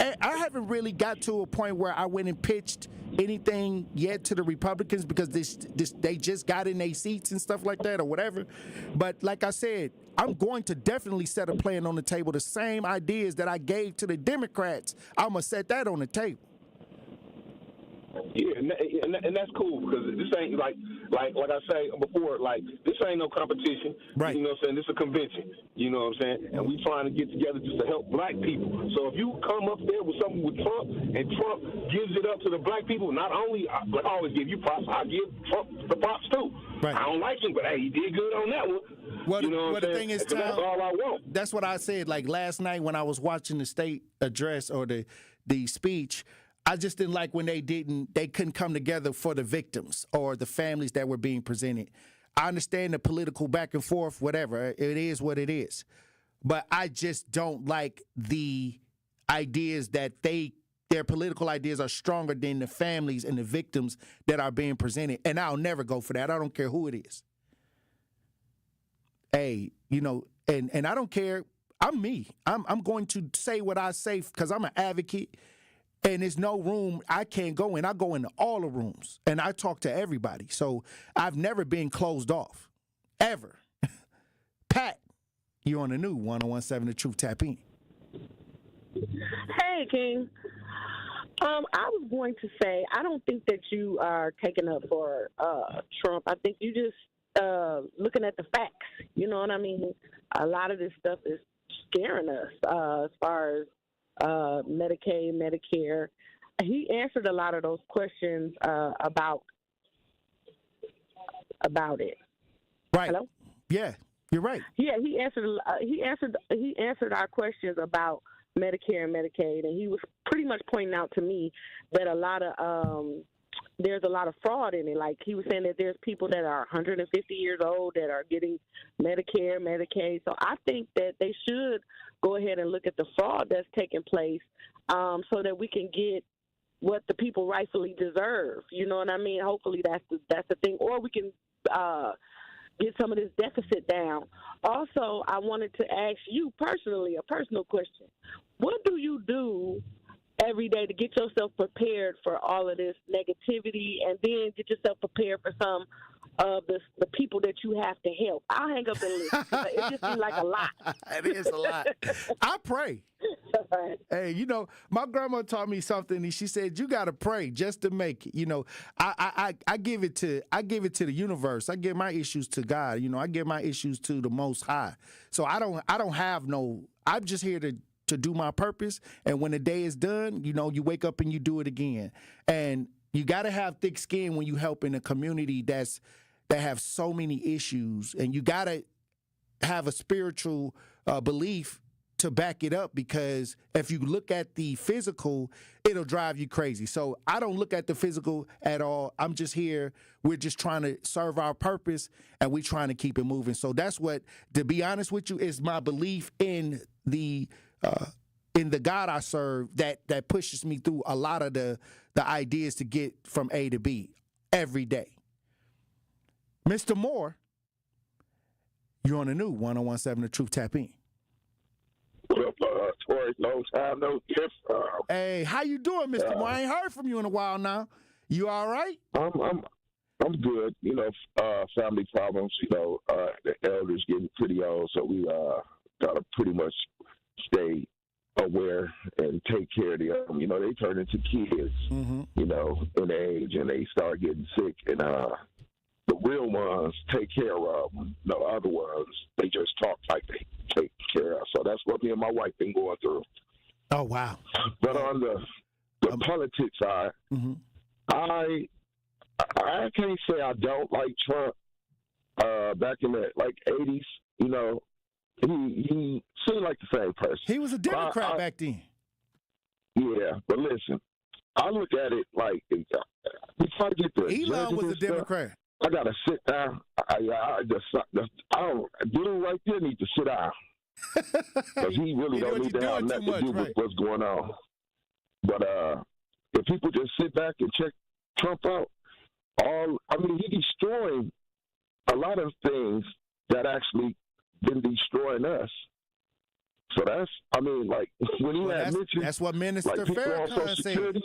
And I haven't really got to a point where I went and pitched anything yet to the Republicans, because they just got in their seats and stuff like that or whatever. But like I said, I'm going to definitely set a plan on the table. The same ideas that I gave to the Democrats, I'm going to set that on the table. Yeah, and that's cool, because this ain't like I say before, like this ain't no competition. Right. You know what I'm saying? This is a convention. You know what I'm saying? And we trying to get together just to help black people. So if you come up there with something with Trump, and Trump gives it up to the black people, not only like I always give you props, I give Trump the props too. Right. I don't like him, but hey, he did good on that one. Well, you know what the thing is, Tom, that's all I want. That's what I said. Like last night when I was watching the state address or the speech, I just didn't like when they couldn't come together for the victims or the families that were being presented. I understand the political back and forth, whatever. It is what it is. But I just don't like the ideas that they their political ideas are stronger than the families and the victims that are being presented. And I'll never go for that. I don't care who it is. Hey, and I don't care. I'm me. I'm going to say what I say because I'm an advocate. And there's no room I can't go in. I go into all the rooms, and I talk to everybody. So I've never been closed off, ever. Pat, you're on the new 101.7 The Truth. Tap in. Hey, King. I was going to say, I don't think that you are taking up for Trump. I think you just looking at the facts. You know what I mean? A lot of this stuff is scaring us as far as Medicaid, Medicare. He answered a lot of those questions about it. Right. Hello? Yeah, you're right. Yeah, he answered our questions about Medicare and Medicaid, and he was pretty much pointing out to me that there's a lot of fraud in it. Like he was saying that there's people that are 150 years old that are getting Medicare, Medicaid. So I think that they should go ahead and look at the fraud that's taking place so that we can get what the people rightfully deserve. You know what I mean? Hopefully that's the thing. Or we can get some of this deficit down. Also, I wanted to ask you personally a personal question. What do you do every day to get yourself prepared for all of this negativity, and then get yourself prepared for some of the people that you have to help? I'll hang up and listen. It just seems like a lot. It is a lot. I pray. Hey, my grandma taught me something, and she said you got to pray just to make it. I give it to the universe. I give my issues to God. I give my issues to the Most High. So I don't have no. I'm just here to do my purpose, and when the day is done, you wake up and you do it again. And you got to have thick skin when you help in a community that have so many issues, and you got to have a spiritual belief to back it up, because if you look at the physical, it'll drive you crazy. So I don't look at the physical at all. I'm just here. We're just trying to serve our purpose, and we're trying to keep it moving. So that's what, to be honest with you, is my belief in the God I serve that pushes me through a lot of the ideas to get from A to B every day. Mr. Moore, you're on the new 101.7 The Truth. Tap in. What up, Tory? Long time no hear from. Hey, how you doing, Mr. Moore? I ain't heard from you in a while now. You all right? I'm good. Family problems. The elders getting pretty old, so we gotta pretty much stay aware and take care of them. They turn into kids, in age, and they start getting sick. And the real ones take care of them. The other ones, they just talk like they take care of. So that's what me and my wife been going through. Oh, wow. But on the politics side, I can't say I don't like Trump. Back in the 80s, he seemed like the same person. He was a Democrat back then. Yeah, but listen, I look at it like before I get the Elon was a Democrat. I gotta sit down. I don't. Dude right there need to sit down because he really don't need to have nothing to do with what's going on. But if people just sit back and check Trump out, he's destroying a lot of things that actually been destroying us. So that's, when he had mentioned, that's what Minister Farrakhan said.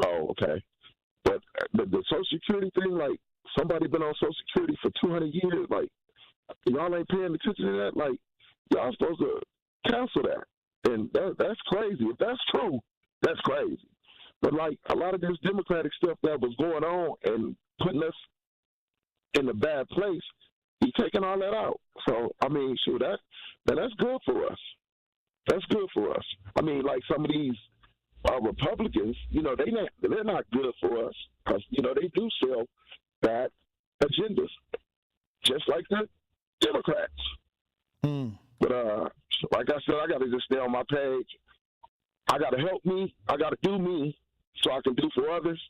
Oh, okay. But the Social Security thing, somebody been on Social Security for 200 years, y'all ain't paying attention to that. Y'all supposed to cancel that. And that's crazy. If that's true, that's crazy. But a lot of this Democratic stuff that was going on and putting us in a bad place, he's taking all that out. So that's good for us. That's good for us. Some of these Republicans, they're not good for us because they do sell bad agendas, just like the Democrats. But like I said, I got to just stay on my page. I got to help me. I got to do me so I can do for others.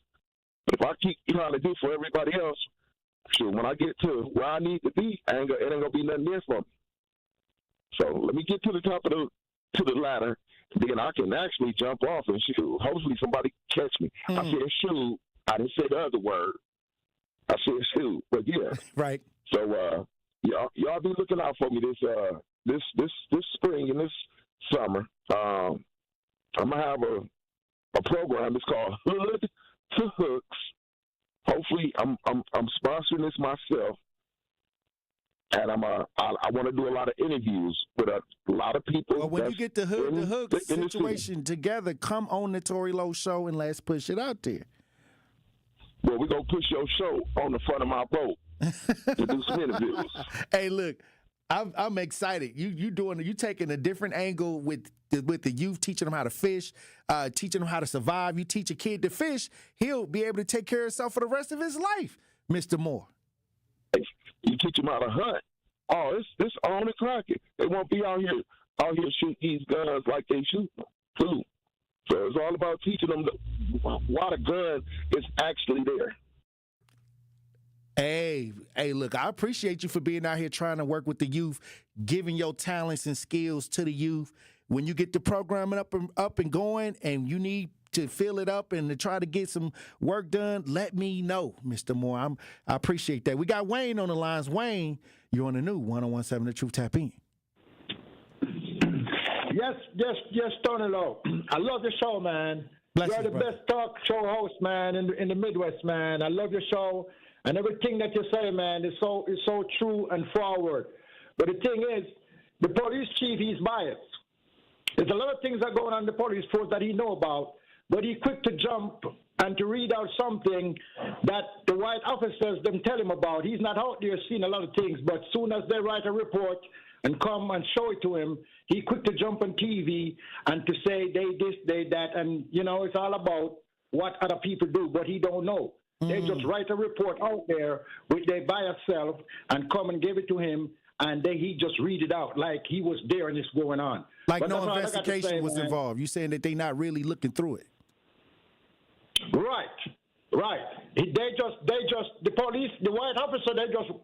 But if I keep trying to do for everybody else, when I get to where I need to be, it ain't gonna be nothing there for me. So let me get to the top of to the ladder, then I can actually jump off and shoot. Hopefully somebody catch me. I said shoot. I didn't say the other word. I said shoot. But yeah. Right. So y'all be looking out for me this spring and this summer. I'm gonna have a program. It's called Hood to Hooks. Hopefully I'm sponsoring this myself. And I want to do a lot of interviews with a lot of people. Well, when you get the Hood to Hook situation together, come on the Tory Lowe Show and let's push it out there. Well, we're going to push your show on the front of my boat to do some interviews. Hey, look, I'm excited. You taking a different angle with the youth, teaching them how to fish, teaching them how to survive. You teach a kid to fish, he'll be able to take care of himself for the rest of his life, Mr. Moore. You teach them how to hunt. Oh, it's on and cracking. They won't be out here shooting these guns like they shoot them too. So it's all about teaching them why the gun is actually there. Hey, look, I appreciate you for being out here trying to work with the youth, giving your talents and skills to the youth. When you get the program up and going and you need to fill it up and to try to get some work done, let me know, Mr. Moore. I appreciate that. We got Wayne on the lines. Wayne, you're on the new 101.7 The Truth. Tap in. Yes, Tony Lowe. I love your show, man. You're the best talk show host, man, in the Midwest, man. I love your show, and everything that you say, man, is so true and forward. But the thing is, the police chief, he's biased. There's a lot of things that go on in the police force that he know about, but he's quick to jump and to read out something that the white officers them tell him about. He's not out there seeing a lot of things, but soon as they write a report and come and show it to him, he quick to jump on TV and to say they this, they that, and it's all about what other people do, but he don't know. They just write a report out there, which they by himself, and come and give it to him, and then he just read it out like he was there and it's going on. Like no investigation was involved. You saying that they not really looking through it? Right. They just the police, the white officer,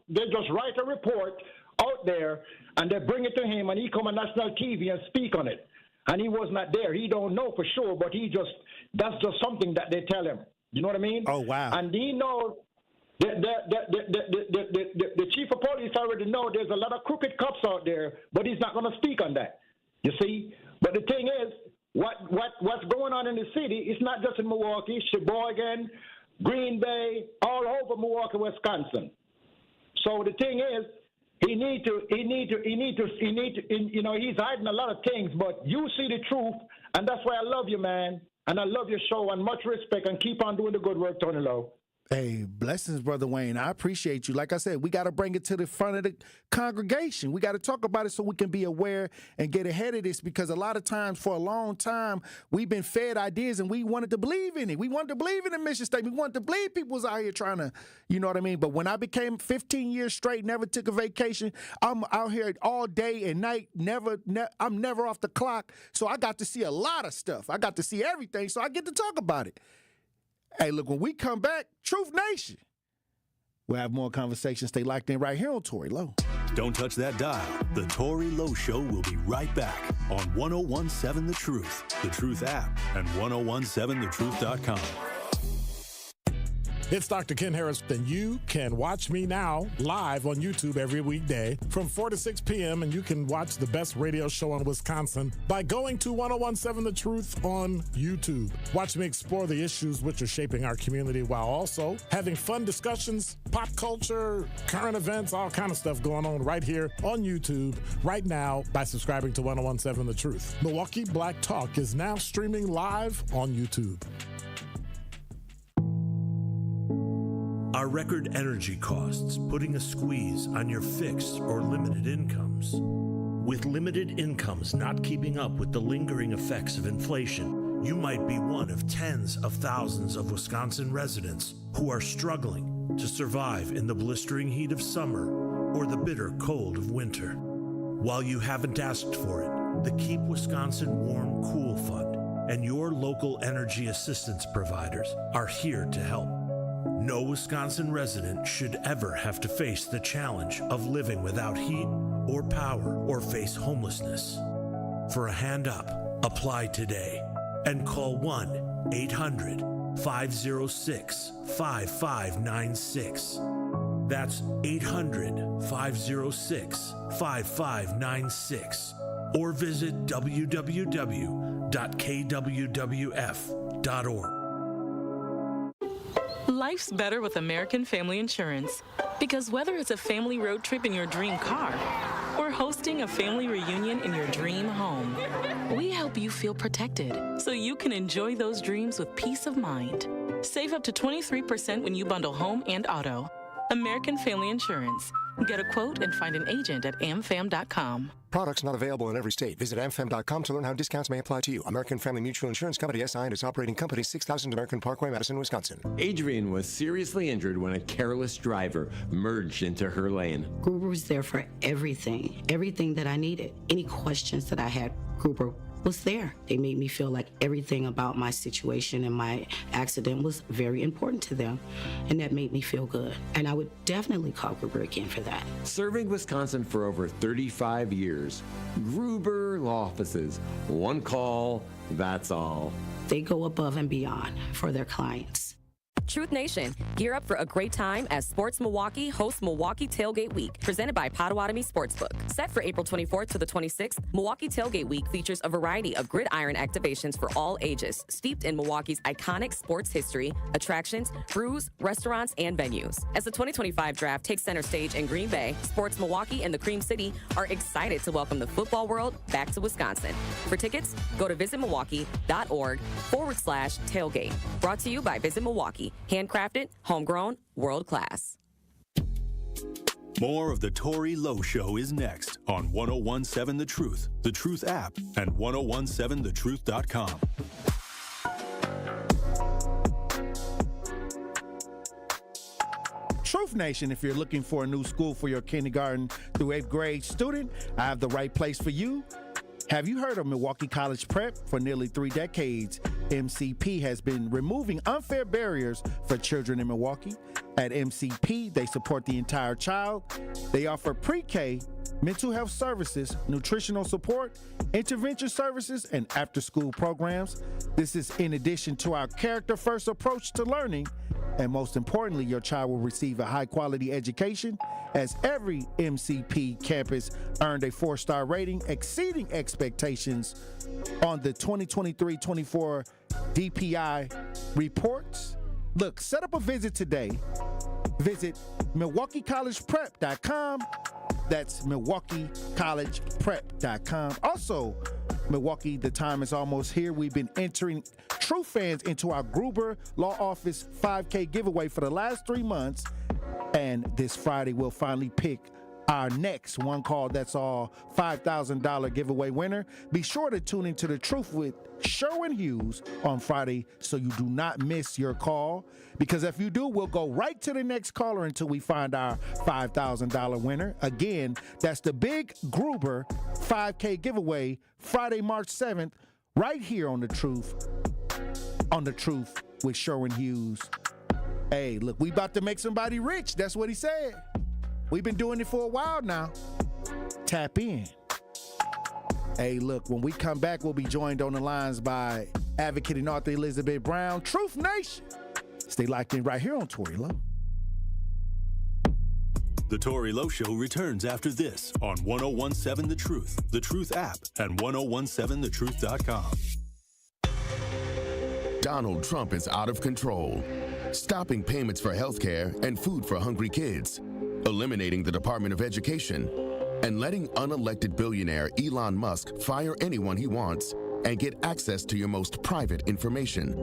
they just write a report out there and they bring it to him and he come on national TV and speak on it. And he was not there. He don't know for sure, but that's just something that they tell him. You know what I mean? Oh wow. And he knows the chief of police already know there's a lot of crooked cops out there, but he's not going to speak on that. You see? But the thing is, what's going on in the city, it's not just in Milwaukee, Sheboygan, Green Bay, all over Milwaukee, Wisconsin. So the thing is, he's hiding a lot of things, but you see the truth, and that's why I love you, man. And I love your show, and much respect, and keep on doing the good work, Tony Lowe. Hey, blessings, Brother Wayne. I appreciate you. Like I said, we got to bring it to the front of the congregation. We got to talk about it so we can be aware and get ahead of this, because a lot of times, for a long time, we've been fed ideas and we wanted to believe in it. We wanted to believe in the mission statement. We wanted to believe people was out here trying to, you know what I mean? But when I became 15 years straight, never took a vacation, I'm out here all day and night, I'm never off the clock. So I got to see a lot of stuff. I got to see everything, so I get to talk about it. Hey, look, when we come back, Truth Nation, we'll have more conversations. Stay locked in right here on Tory Lowe. Don't touch that dial. The Tory Lowe Show will be right back on 101.7 The Truth, The Truth app, and 101.7thetruth.com. It's Dr. Ken Harris, and you can watch me now live on YouTube every weekday from 4 to 6 p.m., and you can watch the best radio show in Wisconsin by going to 101.7 The Truth on YouTube. Watch me explore the issues which are shaping our community while also having fun discussions, pop culture, current events, all kind of stuff going on right here on YouTube right now by subscribing to 101.7 The Truth. Milwaukee Black Talk is now streaming live on YouTube. Are record energy costs putting a squeeze on your fixed or limited incomes? With limited incomes not keeping up with the lingering effects of inflation, you might be one of tens of thousands of Wisconsin residents who are struggling to survive in the blistering heat of summer or the bitter cold of winter. While you haven't asked for it, the Keep Wisconsin Warm Cool Fund and your local energy assistance providers are here to help. No Wisconsin resident should ever have to face the challenge of living without heat or power or face homelessness. for a hand up. Apply today and call 1-800-506-5596. That's 800-506-5596. Or visit www.kwwf.org. Life's better with American Family Insurance. Because whether it's a family road trip in your dream car or hosting a family reunion in your dream home, we help you feel protected so you can enjoy those dreams with peace of mind. Save up to 23% when you bundle home and auto. American Family Insurance. Get a quote and find an agent at amfam.com. Products not available in every state. Visit amfam.com to learn how discounts may apply to you. American Family Mutual Insurance Company, SI, and its operating company, 6000 American Parkway, Madison, Wisconsin. Adrian was seriously injured when a careless driver merged into her lane. Gruber was there for everything that I needed. Any questions that I had, Gruber was there. They made me feel like everything about my situation and my accident was very important to them, and that made me feel good. And I would definitely call Gruber again for that. Serving Wisconsin for over 35 years, Gruber Law Offices. One call, that's all. They go above and beyond for their clients. Truth Nation, gear up for a great time as Sports Milwaukee hosts Milwaukee Tailgate Week, presented by Potawatomi Sportsbook. Set for April 24th to the 26th, Milwaukee Tailgate Week features a variety of gridiron activations for all ages, steeped in Milwaukee's iconic sports history, attractions, brews, restaurants, and venues. As the 2025 draft takes center stage in Green Bay, Sports Milwaukee and the Cream City are excited to welcome the football world back to Wisconsin. For tickets, go to visitmilwaukee.org/tailgate. Brought to you by Visit Milwaukee. Handcrafted, homegrown, world class. More of the Tory Lowe Show is next on 1017 The Truth app, and 1017thetruth.com. Truth Nation, if you're looking for a new school for your kindergarten through 8th grade student, I have the right place for you. Have you heard of Milwaukee College Prep? For nearly 3 decades, MCP has been removing unfair barriers for children in Milwaukee. At MCP, they support the entire child. They offer pre-K, mental health services, nutritional support, intervention services, and after-school programs. This is in addition to our character-first approach to learning. And most importantly, your child will receive a high-quality education, as every MCP campus earned a 4-star rating, exceeding expectations on the 2023-24 DPI reports. Look, set up a visit today. Visit MilwaukeeCollegePrep.com. That's MilwaukeeCollegePrep.com. Also, Milwaukee, the time is almost here. We've been entering true fans into our Gruber Law Office 5K giveaway for the last 3 months. And this Friday, we'll finally pick our next One Call That's All $5,000 giveaway winner. Be sure to tune into The Truth with Sherwin Hughes on Friday so you do not miss your call. Because if you do, we'll go right to the next caller until we find our $5,000 winner. Again, that's the Big Gruber 5K giveaway, Friday, March 7th, right here on The Truth with Sherwin Hughes. Hey, look, we about to make somebody rich. That's what he said. We've been doing it for a while now. Tap in. Hey, look, when we come back, we'll be joined on the lines by advocate and author Elizabeth Brown. Truth Nation. Stay locked in right here on Tory Lowe. The Tory Lowe Show returns after this on 1017 The Truth app, and 1017thetruth.com. Donald Trump is out of control, stopping payments for health care and food for hungry kids, eliminating the Department of Education, and letting unelected billionaire Elon Musk fire anyone he wants and get access to your most private information.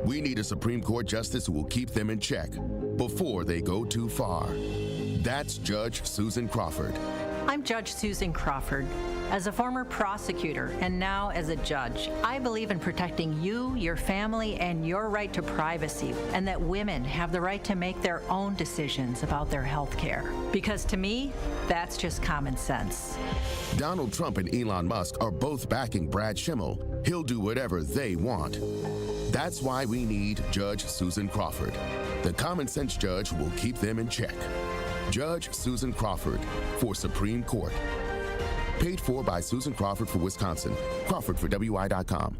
We need a Supreme Court justice who will keep them in check before they go too far. That's Judge Susan Crawford. I'm Judge Susan Crawford. As a former prosecutor and now as a judge, I believe in protecting you, your family, and your right to privacy, and that women have the right to make their own decisions about their health care. Because to me, that's just common sense. Donald Trump and Elon Musk are both backing Brad Schimmel. He'll do whatever they want. That's why we need Judge Susan Crawford, the common sense judge who will keep them in check. Judge Susan Crawford for Supreme Court. Paid for by Susan Crawford for Wisconsin. Crawford for WI.com.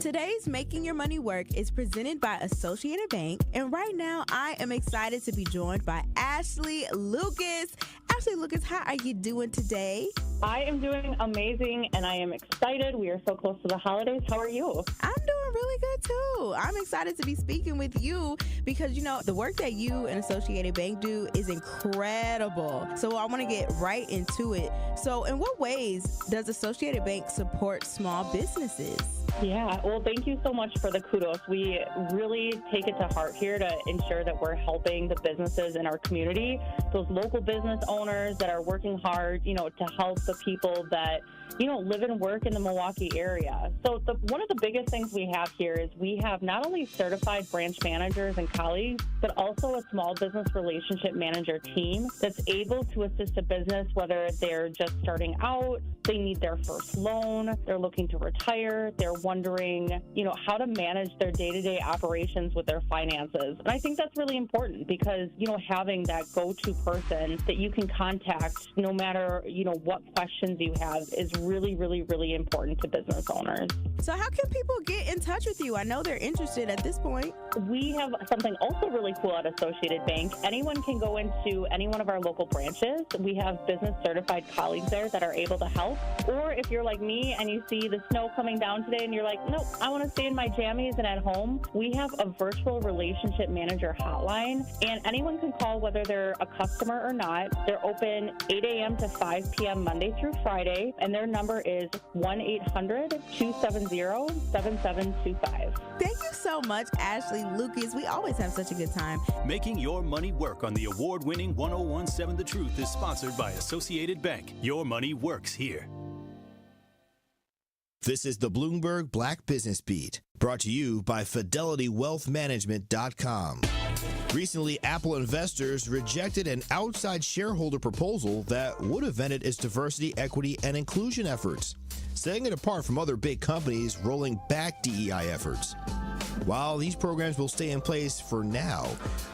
Today's Making Your Money Work is presented by Associated Bank, and right now I am excited to be joined by Ashley Lucas. Ashley Lucas, how are you doing today? I am doing amazing, and I am excited. We are so close to the holidays. How are you? I'm doing really good, too. I'm excited to be speaking with you because, you know, the work that you and Associated Bank do is incredible. So I want to get right into it. So in what ways does Associated Bank support small businesses? Yeah, well, thank you so much for the kudos. We really take it to heart here to ensure that we're helping the businesses in our community, those local business owners that are working hard, you know, to help the people that, you know, live and work in the Milwaukee area. So one of the biggest things we have here is we have not only certified branch managers and colleagues, but also a small business relationship manager team that's able to assist a business, whether they're just starting out, they need their first loan, they're looking to retire, they're wondering, you know, how to manage their day-to-day operations with their finances. And I think that's really important because, you know, having that go-to person that you can contact no matter, you know, what questions you have is really, really, really important to business owners. So how can people get in touch with you? I know they're interested at this point. We have something also really cool at Associated Bank. Anyone can go into any one of our local branches. We have business certified colleagues there that are able to help. Or if you're like me and you see the snow coming down today and you're like, nope, I want to stay in my jammies and at home, we have a virtual relationship manager hotline, and anyone can call whether they're a customer or not. They're open 8 a.m. to 5 p.m. Monday through Friday, and their number is 1-800-270-7725. Thank you so much, Ashley Lucas. We always have such a good time. Making your money work on the award-winning 1017 The Truth is sponsored by Associated Bank. Your money works here. This is the Bloomberg Black Business Beat, brought to you by FidelityWealthManagement.com. Recently, Apple investors rejected an outside shareholder proposal that would have ended its diversity, equity, and inclusion efforts, setting it apart from other big companies rolling back DEI efforts. While these programs will stay in place for now,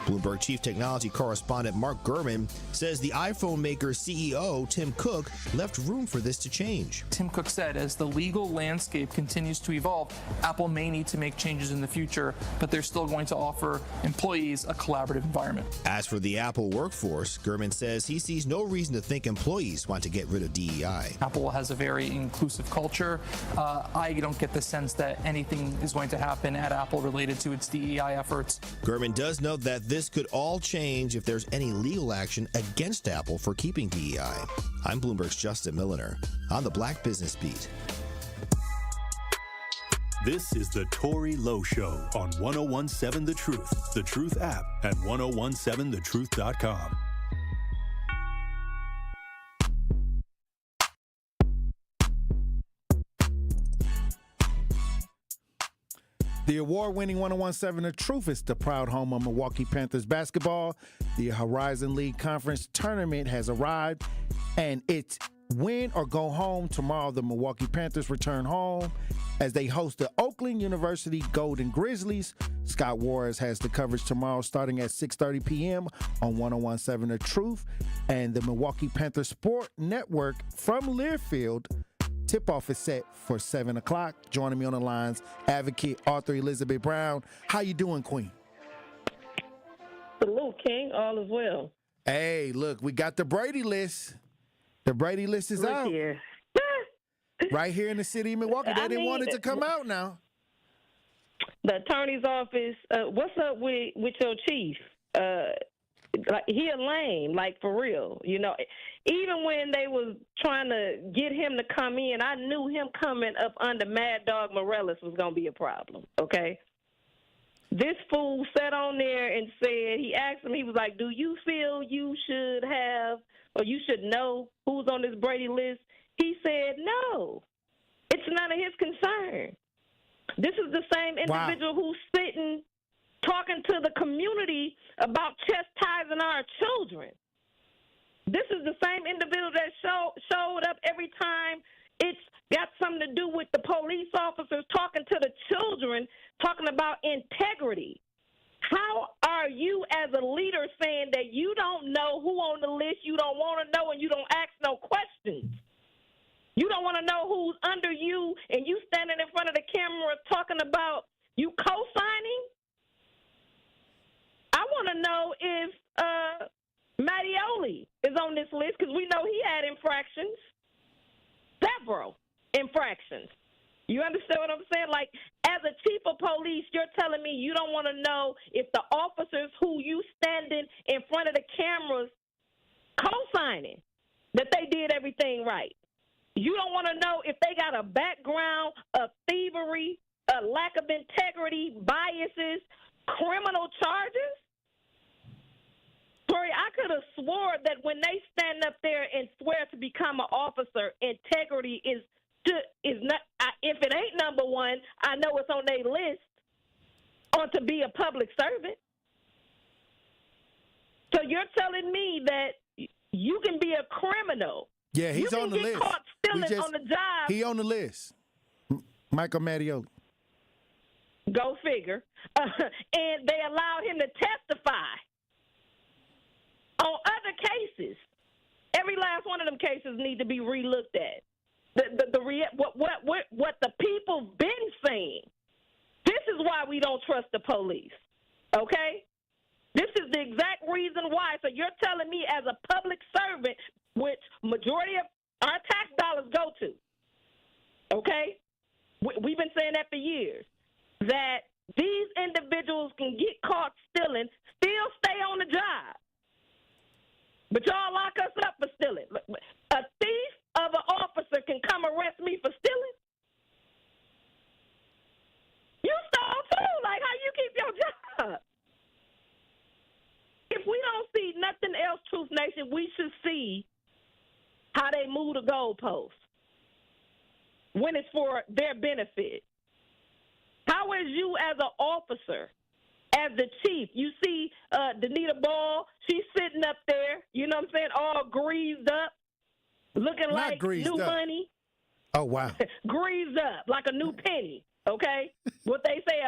Bloomberg Chief Technology Correspondent Mark Gurman says the iPhone maker's CEO, Tim Cook, left room for this to change. Tim Cook said, as the legal landscape continues to evolve, Apple may need to make changes in the future, but they're still going to offer employees a collaborative environment. As for the Apple workforce, Gurman says he sees no reason to think employees want to get rid of DEI. Apple has a very inclusive culture. I don't get the sense that anything is going to happen at Apple related to its DEI efforts. Gurman does note that this could all change if there's any legal action against Apple for keeping DEI. I'm Bloomberg's Justin Milliner on the Black Business Beat. This is the Tory Lowe Show on 1017 The Truth app, and 1017thetruth.com. The award-winning 1017 The Truth is the proud home of Milwaukee Panthers basketball. The Horizon League Conference tournament has arrived, and it's win or go home. Tomorrow, the Milwaukee Panthers return home as they host the Oakland University Golden Grizzlies. Scott Warres has the coverage tomorrow starting at 6:30 p.m. on 1017 The Truth and the Milwaukee Panthers Sport Network from Learfield. Tip-off is set for 7 o'clock. Joining me on the lines, advocate Arthur Elizabeth Brown. How you doing, Queen? Salute, King. All is well. Hey, look, we got the Brady list. The Brady list is out. Here. Right here in the city of Milwaukee. They didn't want it to come out now. The attorney's office, what's up with your chief? Like, he a lame, like, for real. You know, even when they was trying to get him to come in, I knew him coming up under Mad Dog Morales was going to be a problem, okay? This fool sat on there and said, he asked him, he was like, do you feel you should have, or you should know who's on this Brady list? He said, no. It's none of his concern. This is the same individual who's sitting talking to the community about chastising our children. This is the same individual that showed up every time it's got something to do with the police officers talking to the children, talking about integrity. How are you as a leader saying that you don't know who on the list, you don't want to know, and you don't ask no questions? You don't want to know who's under you, and you standing in front of the camera talking about you co-signing? I want to know if Mattioli is on this list, because we know he had infractions, several infractions. You understand what I'm saying? Like, as a chief of police, you're telling me you don't want to know if the officers who you standing in front of the cameras co-signing that they did everything right. You don't want to know if they got a background of thievery, a lack of integrity, biases, criminal charges. Tory, I could have swore that when they stand up there and swear to become an officer, integrity is not. If it ain't number one, I know it's on their list on to be a public servant. So you're telling me that you can be a criminal? Yeah, he's on the list. You can get caught stealing on the job. He on the list. Michael Mattioli. Go figure. And they allowed him to testify on other cases. Every last one of them cases need to be relooked at. What the people been saying. This is why we don't trust the police. Okay? This is the exact reason why. So you're telling me as a public servant, which majority of our tax dollars go to, okay? We've been saying that for years, that these individuals can get caught stealing, still stay on the job. But y'all lock us up for stealing. A thief of an officer can come arrest me for stealing? You stole too. Like, how you keep your job? If we don't see nothing else, Truth Nation, we should see how they move the goalposts when it's for their benefit. How is you as an officer, as the chief, you see Danita Ball, she's sitting up there, you know what I'm saying, all greased up, looking like new money. Oh, wow. Greased up, like a new penny, okay? What they say,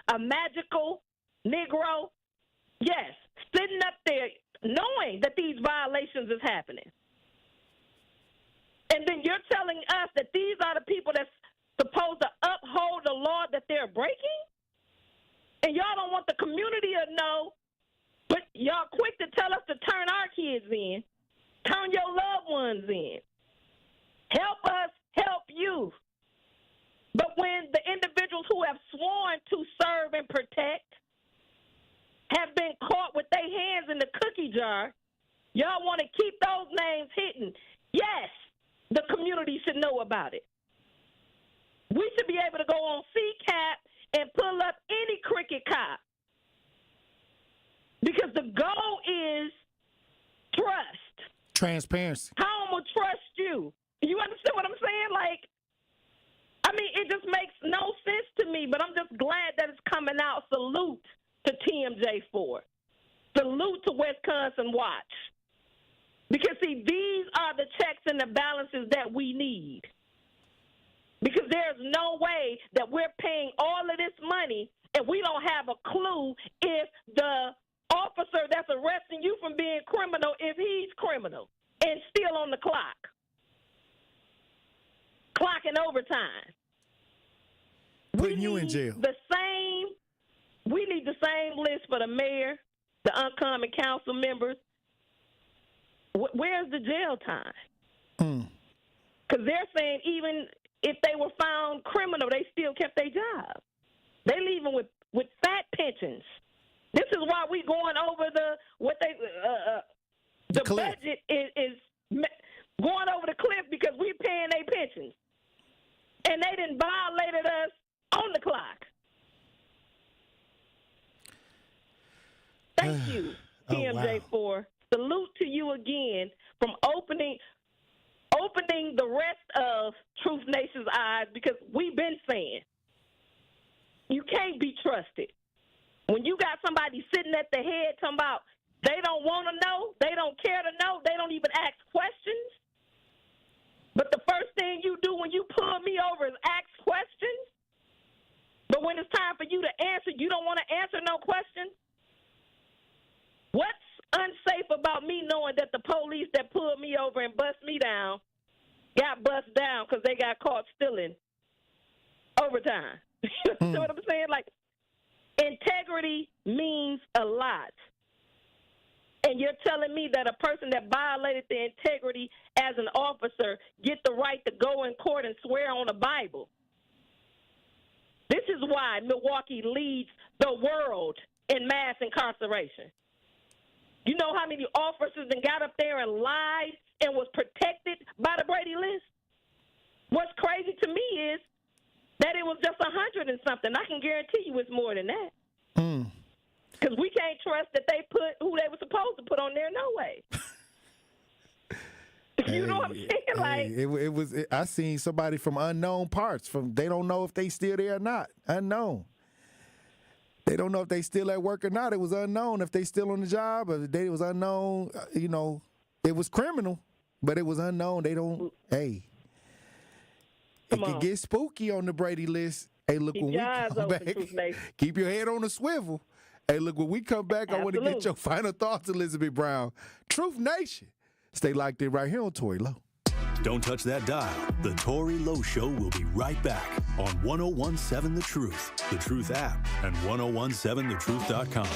a magical Negro. Yes, sitting up there knowing that these violations is happening. And then you're telling us that these are the people that's supposed to uphold the law that they're breaking? And y'all don't want the community to know, but y'all quick to tell us to turn our kids in, turn your loved ones in. Help us help you. But when the individuals who have sworn to serve and protect have been caught with their hands in the cookie jar, y'all want to keep those names hidden. Yes, the community should know about it. We should be able to go on CCAP and pull up any cricket cop. Because the goal is trust. Transparency. How I'm going to trust you? You understand what I'm saying? Like, I mean, it just makes no sense to me, but I'm just glad that it's coming out. Salute to TMJ4. Salute to Wisconsin Watch. Because, see, these are the checks and the balances that we need. Because there's no way that we're paying all of this money and we don't have a clue if the officer that's arresting you from being criminal, if he's criminal and still on the clock. Clocking overtime. Putting you in jail. We need the same list for the mayor, the uncommon council members. Where's the jail time? Because they're saying even if they were found criminal, they still kept their job. They leaving with fat pensions. This is why we going over the budget is going over the cliff because we paying their pensions. And they done violated us on the clock. Thank you, TMJ4. Salute to you again from opening the rest of Truth Nation's eyes, because we've been saying you can't be trusted. When you got somebody sitting at the head talking about they don't want to know, they don't care to know, they don't even ask questions. But the first thing you do when you pull me over is ask questions. But when it's time for you to answer, you don't want to answer no questions. program bust me down, got bust down because they got caught stealing overtime. You know what I'm saying? Like, integrity means a lot. And you're telling me that a person that violated the integrity as an officer get the right to go in court and swear on the Bible. This is why Milwaukee leads the world in mass incarceration. You know how many officers that got up there and lied and was protected by the Brady list? What's crazy to me is that it was just 100 and something. I can guarantee you it's more than that. Because we can't trust that they put who they were supposed to put on there, no way. You know what I'm saying? Like, it was. I seen somebody from unknown parts. They don't know if they still there or not. Unknown. They don't know if they still at work or not. It was unknown if they still on the job. Or it was unknown. You know, it was criminal, but it was unknown. They don't. Hey, it could get spooky on the Brady list. Hey, look, when we come back, keep your head on the swivel. Hey, look, when we come back, I want to get your final thoughts, Elizabeth Brown. Truth Nation. Stay locked in right here on Tory Lowe. Don't touch that dial. The Tory Lowe Show will be right back on 101.7 The Truth, The Truth app, and 101.7thetruth.com.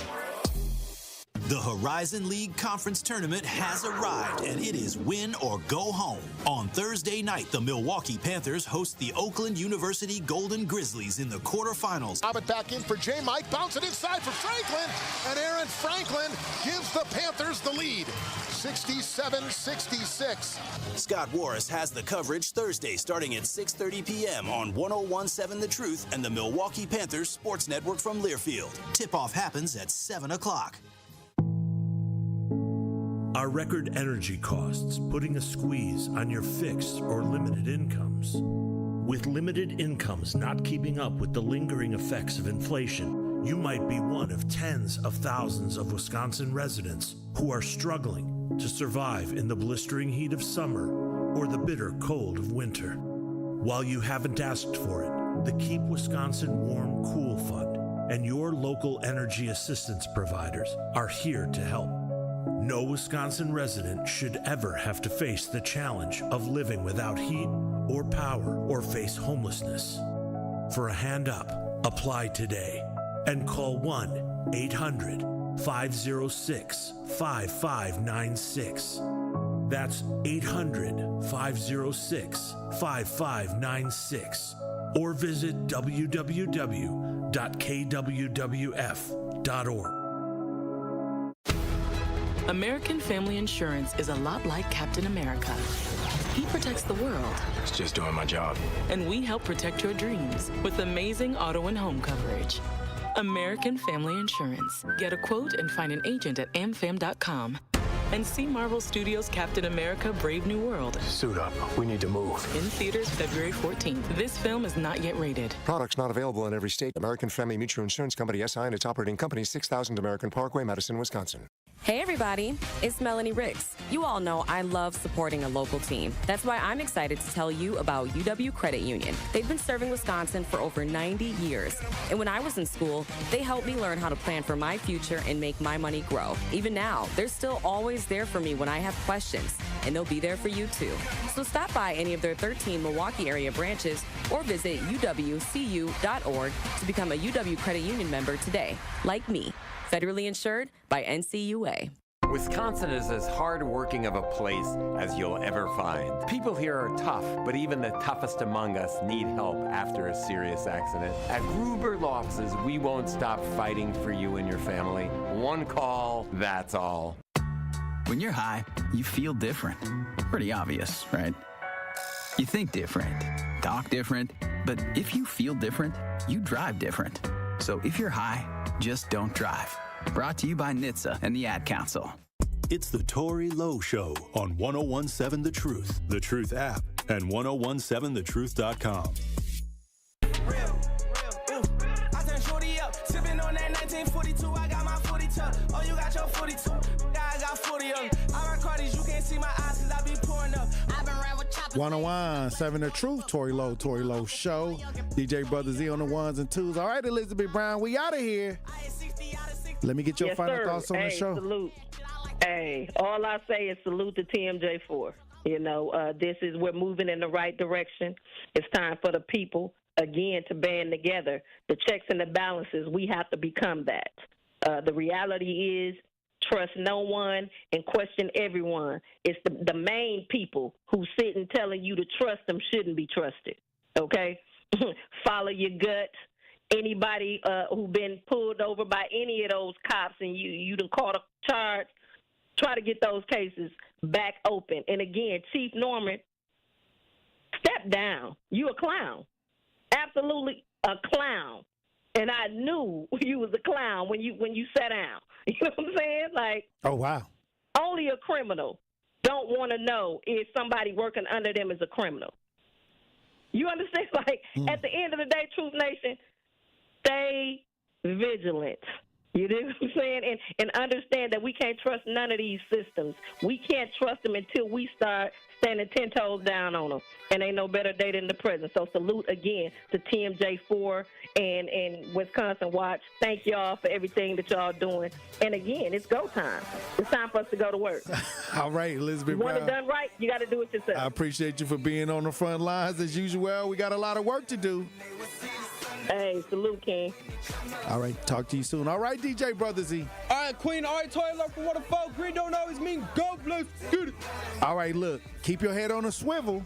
The Horizon League Conference Tournament has arrived, and it is win or go home. On Thursday night, the Milwaukee Panthers host the Oakland University Golden Grizzlies in the quarterfinals. Bob it back in for J. Mike, bounce it inside for Franklin, and Aaron Franklin gives the Panthers the lead, 67-66. Scott Warris has the coverage Thursday starting at 6:30 p.m. on 101.7 The Truth and the Milwaukee Panthers Sports Network from Learfield. Tip-off happens at 7 o'clock. Are record energy costs putting a squeeze on your fixed or limited incomes? With limited incomes not keeping up with the lingering effects of inflation, you might be one of tens of thousands of Wisconsin residents who are struggling to survive in the blistering heat of summer or the bitter cold of winter. While you haven't asked for it, the Keep Wisconsin Warm Cool Fund and your local energy assistance providers are here to help. No Wisconsin resident should ever have to face the challenge of living without heat or power or face homelessness. For a hand up, apply today and call 1-800-506-5596. That's 800-506-5596. Or visit www.kwwf.org. American Family Insurance is a lot like Captain America. He protects the world. It's just doing my job. And we help protect your dreams with amazing auto and home coverage. American Family Insurance. Get a quote and find an agent at amfam.com. And see Marvel Studios' Captain America: Brave New World. Suit up. We need to move. In theaters February 14th. This film is not yet rated. Products not available in every state. American Family Mutual Insurance Company, SI, and its operating company, 6000 American Parkway, Madison, Wisconsin. Hey everybody, it's Melanie Ricks. You all know I love supporting a local team. That's why I'm excited to tell you about UW Credit Union. They've been serving Wisconsin for over 90 years. And when I was in school, they helped me learn how to plan for my future and make my money grow. Even now, they're still always there for me when I have questions, and they'll be there for you too. So stop by any of their 13 Milwaukee area branches or visit uwcu.org to become a UW Credit Union member today, like me. Federally insured by NCUA. Wisconsin is as hard-working of a place as you'll ever find. People here are tough, but even the toughest among us need help after a serious accident. At Gruber Law Offices, we won't stop fighting for you and your family. One call, that's all. When you're high, you feel different. Pretty obvious, right? You think different, talk different, but if you feel different, you drive different. So if you're high, just don't drive. Brought to you by NHTSA and the Ad Council. It's the Tory Lowe Show on 101.7 The Truth, The Truth app, and 101.7thetruth.com. I turn shorty up, sipping on that 1942. I got my 42. Oh, you got your 42. I got 40 of them. I rock Cardis, you can't see my eyes because I be pouring up. I've been around with choppers. 101.7 The Truth, Tory Lowe Show. DJ Brother Z on the ones and twos. All right, Elizabeth Brown, we out of here. Let me get your final thoughts on the show. Salute. Hey, all I say is salute to TMJ4. We're moving in the right direction. It's time for the people, again, to band together. The checks and the balances, we have to become that. The reality is trust no one and question everyone. It's the main people who sit and telling you to trust them shouldn't be trusted, okay? Follow your gut. Anybody who been pulled over by any of those cops and you done caught a charge, try to get those cases back open. And again, Chief Norman, step down. You a clown. Absolutely a clown. And I knew you was a clown when you sat down. You know what I'm saying? Like, oh, wow. Only a criminal don't want to know if somebody working under them is a criminal. You understand? Like, at the end of the day, Truth Nation, stay vigilant. You know what I'm saying? And understand that we can't trust none of these systems. We can't trust them until we start standing 10 toes down on them. And ain't no better day than the present. So salute again to TMJ4 and Wisconsin Watch. Thank y'all for everything that y'all doing. And again, it's go time. It's time for us to go to work. All right, Elizabeth You want Brown. it done right, you got to do it yourself. I appreciate you for being on the front lines as usual. We got a lot of work to do. Hey, salute, King. All right, talk to you soon. All right, DJ Brother Z. All right, Queen. All right, Tory, look for what the folk. Green don't always mean go. Let's get it. All right, look, keep your head on a swivel.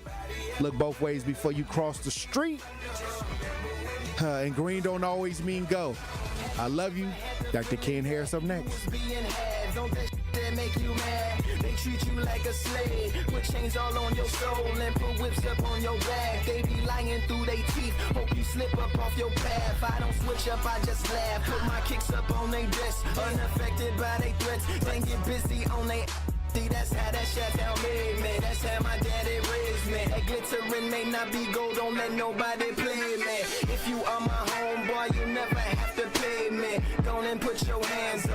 Look both ways before you cross the street. And green don't always mean go. I love you. Dr. Ken Harris up next. Make you mad. They treat you like a slave with chains all on your soul and put whips up on your back. They be lying through their teeth. Hope you slip up off your path. I don't switch up, I just laugh. Put my kicks up on they desk, unaffected by they threats. Then get busy on they. See, that's how that Chateau made me. That's how my daddy raised me. That glittering may not be gold, don't let nobody play me. If you are my homeboy, you never have to pay me. Go and put your hands up.